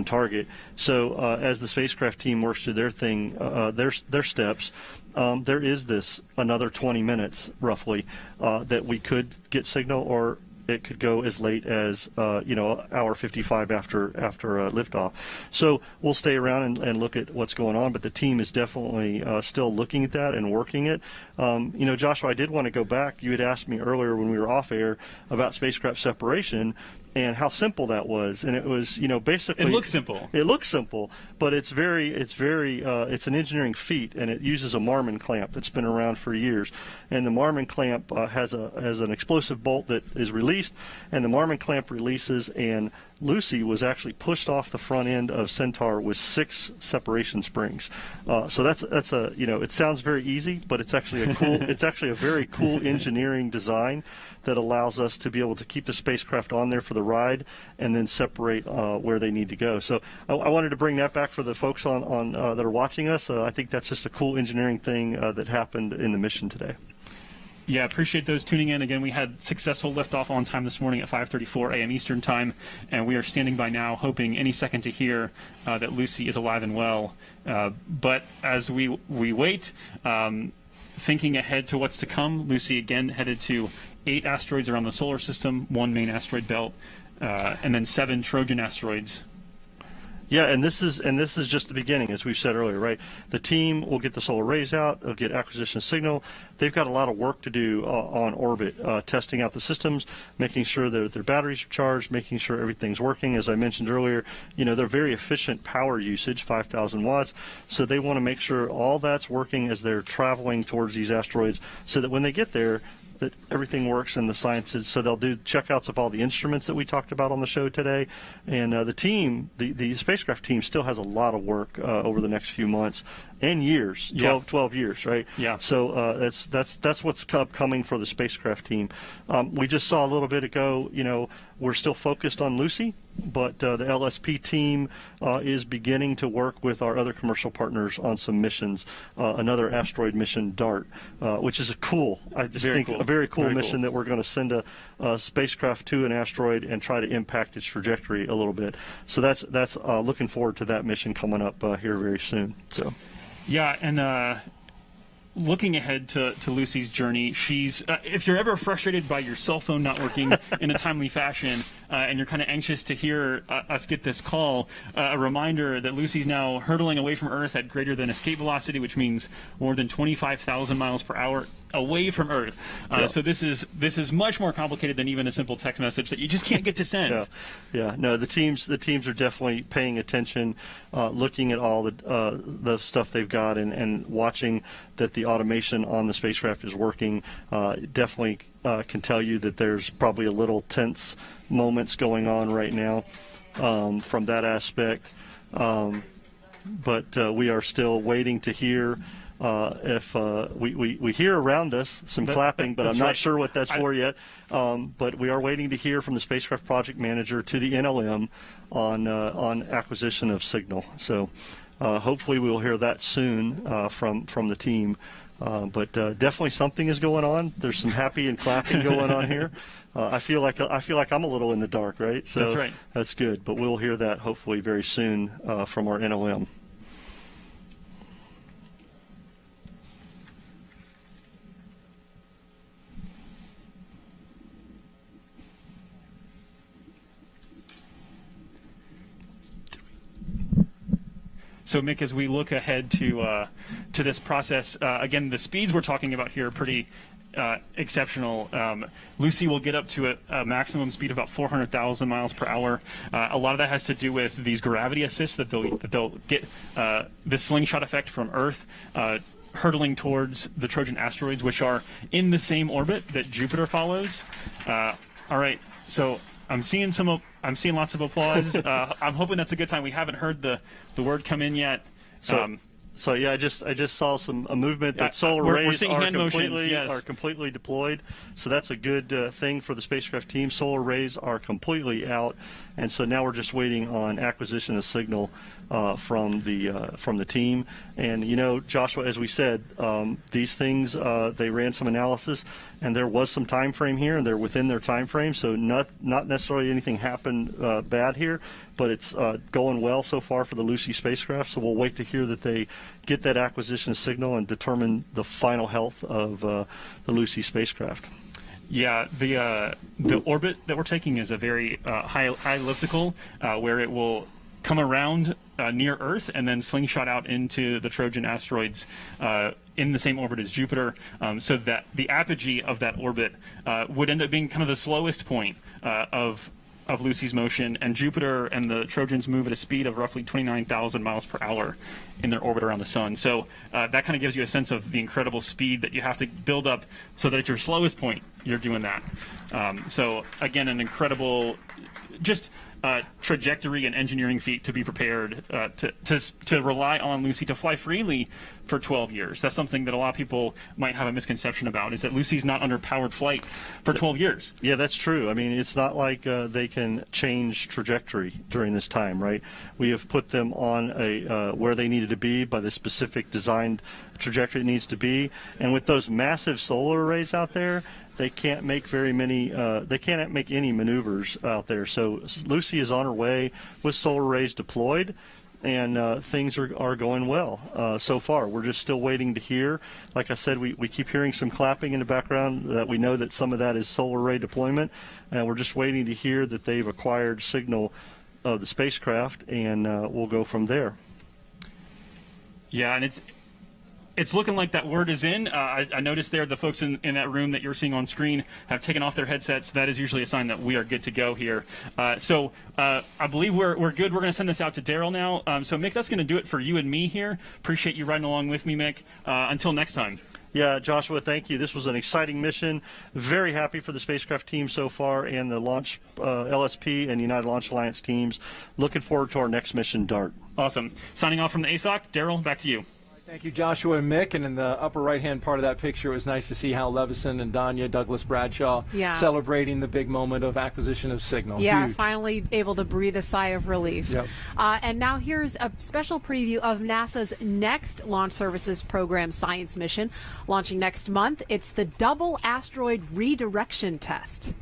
target. So as the spacecraft team works through their thing, their steps, there is another 20 minutes roughly that we could get signal, or it could go as late as hour 55 after liftoff. So we'll stay around and look at what's going on, but the team is definitely still looking at that and working it. Joshua, I did want to go back. You had asked me earlier when we were off air about spacecraft separation and how simple that was, and it was, basically it looks simple. It looks simple, but it's an engineering feat, and it uses a Marmon clamp that's been around for years. And the Marmon clamp has an explosive bolt that is released, and the Marmon clamp releases, and Lucy was actually pushed off the front end of Centaur with 6 separation springs. So that's it sounds very easy, but it's actually a very cool engineering design that allows us to be able to keep the spacecraft on there for the ride and then separate where they need to go. So I wanted to bring that back for the folks on that are watching us. I think that's just a cool engineering thing that happened in the mission today. Yeah, appreciate those tuning in. Again, we had successful liftoff on time this morning at 5:34 a.m. Eastern Time, and we are standing by now, hoping any second to hear that Lucy is alive and well. But as we wait, thinking ahead to what's to come, Lucy again headed to 8 asteroids around the solar system, 1 main asteroid belt, and then 7 Trojan asteroids. Yeah, and this is just the beginning, as we've said earlier, right? The team will get the solar arrays out, they'll get acquisition signal. They've got a lot of work to do on orbit, testing out the systems, making sure that their batteries are charged, making sure everything's working. As I mentioned earlier, they're very efficient power usage, 5,000 watts. So they want to make sure all that's working as they're traveling towards these asteroids, so that when they get there, that everything works in the sciences. So they'll do checkouts of all the instruments that we talked about on the show today. And the team, the spacecraft team, still has a lot of work over the next few months and years, 12 years, right? Yeah. So that's what's coming for the spacecraft team. We just saw a little bit ago, we're still focused on Lucy, but the LSP team is beginning to work with our other commercial partners on some missions. Another asteroid mission, DART, which is a very cool mission that we're going to send a spacecraft to an asteroid and try to impact its trajectory a little bit. So that's looking forward to that mission coming up here very soon. So. Yeah, and looking ahead to Lucy's journey, she's if you're ever frustrated by your cell phone not working in a timely fashion, and you're kind of anxious to hear us get this call, a reminder that Lucy's now hurtling away from Earth at greater than escape velocity, which means more than 25,000 miles per hour away from Earth. So this is much more complicated than even a simple text message that you just can't get to send. No, the teams are definitely paying attention, looking at all the stuff they've got, and watching that the automation on the spacecraft is working. Definitely can tell you that there's probably a little tense moments going on right now from that aspect, but we are still waiting to hear if we hear around us some clapping, but I'm not sure what that's for yet. But we are waiting to hear from the spacecraft project manager to the NLM on acquisition of signal. So hopefully we'll hear that soon from the team. But definitely something is going on. There's some happy and clapping going on here. I feel like I'm a little in the dark, right? So that's right. That's good. But we'll hear that hopefully very soon from our NLM. So, Mick, as we look ahead to this process, again, the speeds we're talking about here are pretty exceptional. Lucy will get up to a maximum speed of about 400,000 miles per hour. A lot of that has to do with these gravity assists that they'll get the slingshot effect from Earth, hurtling towards the Trojan asteroids, which are in the same orbit that Jupiter follows. All right, so I'm seeing lots of applause. I'm hoping that's a good sign. We haven't heard the word come in yet. So yeah, I just saw a movement that solar arrays are completely deployed. So that's a good thing for the spacecraft team. Solar arrays are completely out, and so now we're just waiting on acquisition of signal from the team. And Joshua, as we said, these things they ran some analysis, and there was some time frame here, and they're within their time frame. So not necessarily anything happened bad here, but it's going well so far for the Lucy spacecraft. So we'll wait to hear that they get that acquisition signal and determine the final health of the Lucy spacecraft. Yeah, the orbit that we're taking is a very high elliptical, where it will come around near Earth and then slingshot out into the Trojan asteroids in the same orbit as Jupiter, so that the apogee of that orbit would end up being kind of the slowest point of Lucy's motion, and Jupiter and the Trojans move at a speed of roughly 29,000 miles per hour in their orbit around the Sun. So that kind of gives you a sense of the incredible speed that you have to build up so that at your slowest point, you're doing that. So again, an incredible, just trajectory and engineering feat to be prepared to rely on Lucy to fly freely for 12 years. That's something that a lot of people might have a misconception about, is that Lucy's not under powered flight for 12 years. Yeah, that's true. I mean, it's not like they can change trajectory during this time, right? We have put them on where they needed to be by the specific designed trajectory it needs to be. And with those massive solar arrays out there, they can't make very many, they can't make any maneuvers out there. So Lucy is on her way with solar arrays deployed, and things are going well so far. We're just still waiting to hear. Like I said, we keep hearing some clapping in the background. That we know that some of that is solar array deployment, and we're just waiting to hear that they've acquired signal of the spacecraft, and we'll go from there. Yeah, and it's looking like that word is in. I noticed there the folks in that room that you're seeing on screen have taken off their headsets. That is usually a sign that we are good to go here. So I believe we're good. We're going to send this out to Daryl now. So Mick, that's going to do it for you and me here. Appreciate you riding along with me, Mick. Until next time. Yeah, Joshua, thank you. This was an exciting mission. Very happy for the spacecraft team so far and the launch LSP and United Launch Alliance teams. Looking forward to our next mission, DART. Awesome. Signing off from the ASOC, Daryl, back to you. Thank you, Joshua and Mick. And in the upper right-hand part of that picture, it was nice to see Hal Levison and Danya Douglas Bradshaw celebrating the big moment of acquisition of signal. Yeah, Huge. finally able to breathe a sigh of relief. Yep. And now here's a special preview of NASA's next Launch Services Program science mission, launching next month. It's the Double Asteroid Redirection Test.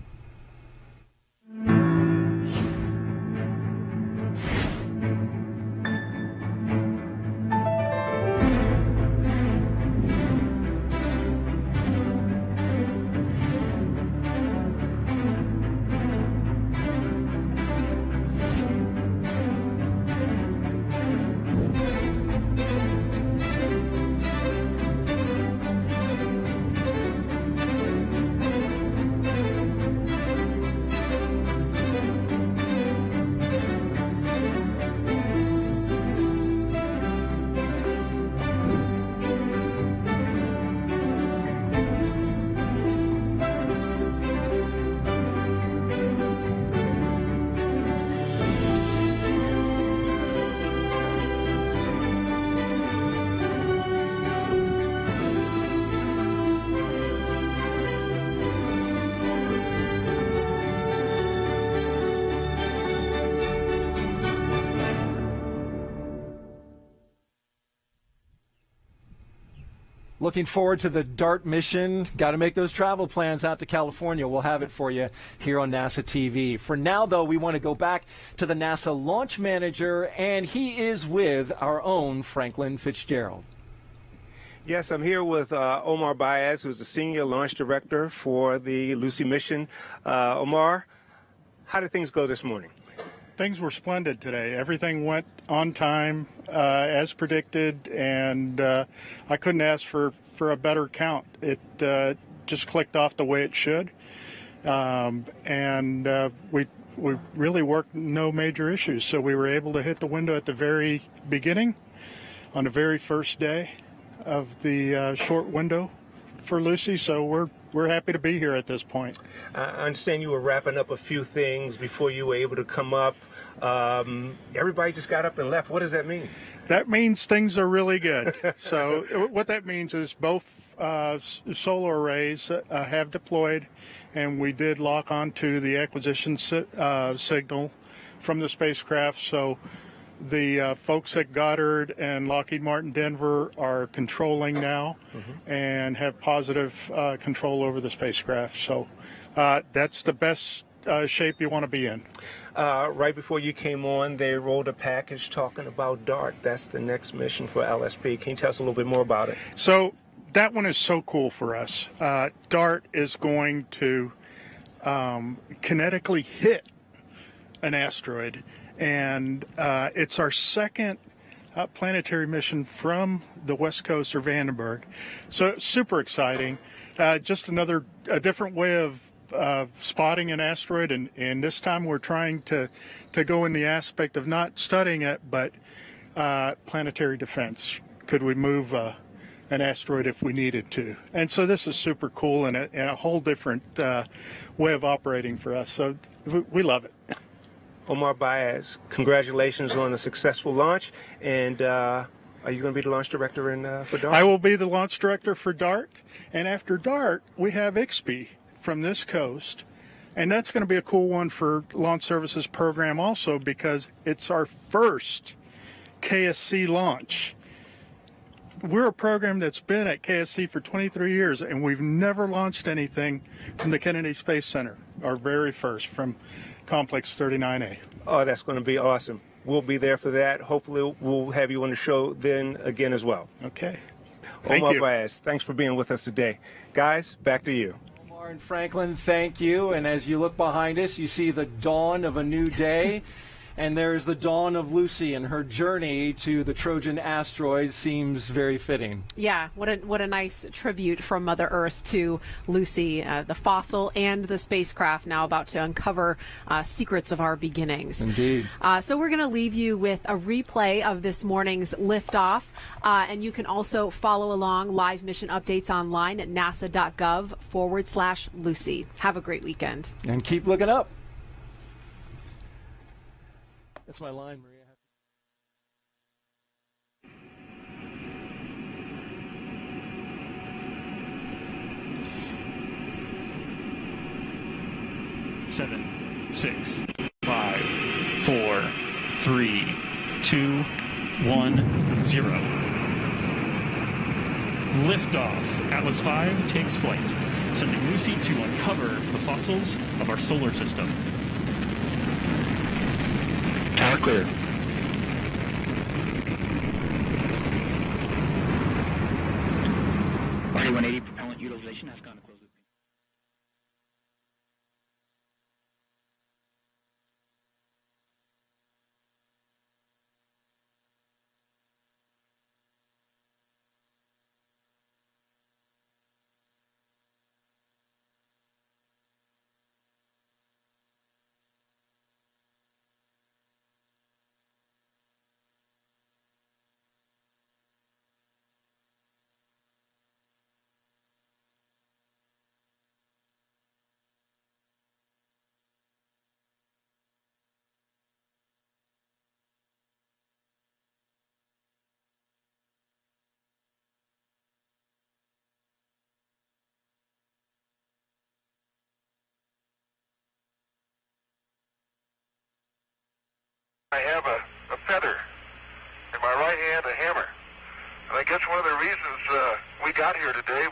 Looking forward to the DART mission. Got to make those travel plans out to California. We'll have it for you here on NASA TV. For now, though, we want to go back to the NASA launch manager, and he is with our own Franklin Fitzgerald. Yes, I'm here with Omar Baez, who's the Senior Launch Director for the Lucy mission. Omar, how did things go this morning? Things were splendid today. Everything went on time as predicted, and I couldn't ask for a better count. It just clicked off the way it should, and we really worked no major issues. So we were able to hit the window at the very beginning on the very first day of the short window for Lucy. So we're happy to be here at this point. I understand you were wrapping up a few things before you were able to come up. Everybody just got up and left. What does that mean? That means things are really good. So what that means is both solar arrays have deployed, and we did lock onto the acquisition signal from the spacecraft. So the folks at Goddard and Lockheed Martin Denver are controlling now and have positive control over the spacecraft. So that's the best shape you want to be in. Right before you came on, they rolled a package talking about DART. That's the next mission for LSP. Can you tell us a little bit more about it? So that one is so cool for us. DART is going to kinetically hit an asteroid, and it's our second planetary mission from the West Coast or Vandenberg. So super exciting. Just a different way of spotting an asteroid, and this time we're trying to go in the aspect of not studying it, but planetary defense. Could we move an asteroid if we needed to? And so this is super cool and a whole different way of operating for us. So we love it. Omar Baez, congratulations on a successful launch. And are you going to be the launch director for DART? I will be the launch director for DART. And after DART, we have IXPI from this coast. And that's going to be a cool one for Launch Services program also, because it's our first KSC launch. We're a program that's been at KSC for 23 years, and we've never launched anything from the Kennedy Space Center, our very first, from Complex 39A. Oh, that's going to be awesome. We'll be there for that. Hopefully, we'll have you on the show then again as well. Okay. Thank Omar you. Baez, thanks for being with us today. Guys, back to you. Omar and Franklin, thank you. And as you look behind us, you see the dawn of a new day. And there's the dawn of Lucy, and her journey to the Trojan Asteroids seems very fitting. Yeah, what a nice tribute from Mother Earth to Lucy, the fossil and the spacecraft now about to uncover secrets of our beginnings. Indeed. So we're going to leave you with a replay of this morning's liftoff, and you can also follow along live mission updates online at nasa.gov/Lucy. Have a great weekend. And keep looking up. That's my line, Maria. 7, 6, 5, 4, 3, 2, 1, 0. Liftoff. Atlas V takes flight, sending Lucy to uncover the fossils of our solar system. Tower clear. RD-180 propellant utilization has gone to close. I have a feather. In my right hand, a hammer. And I guess one of the reasons we got here today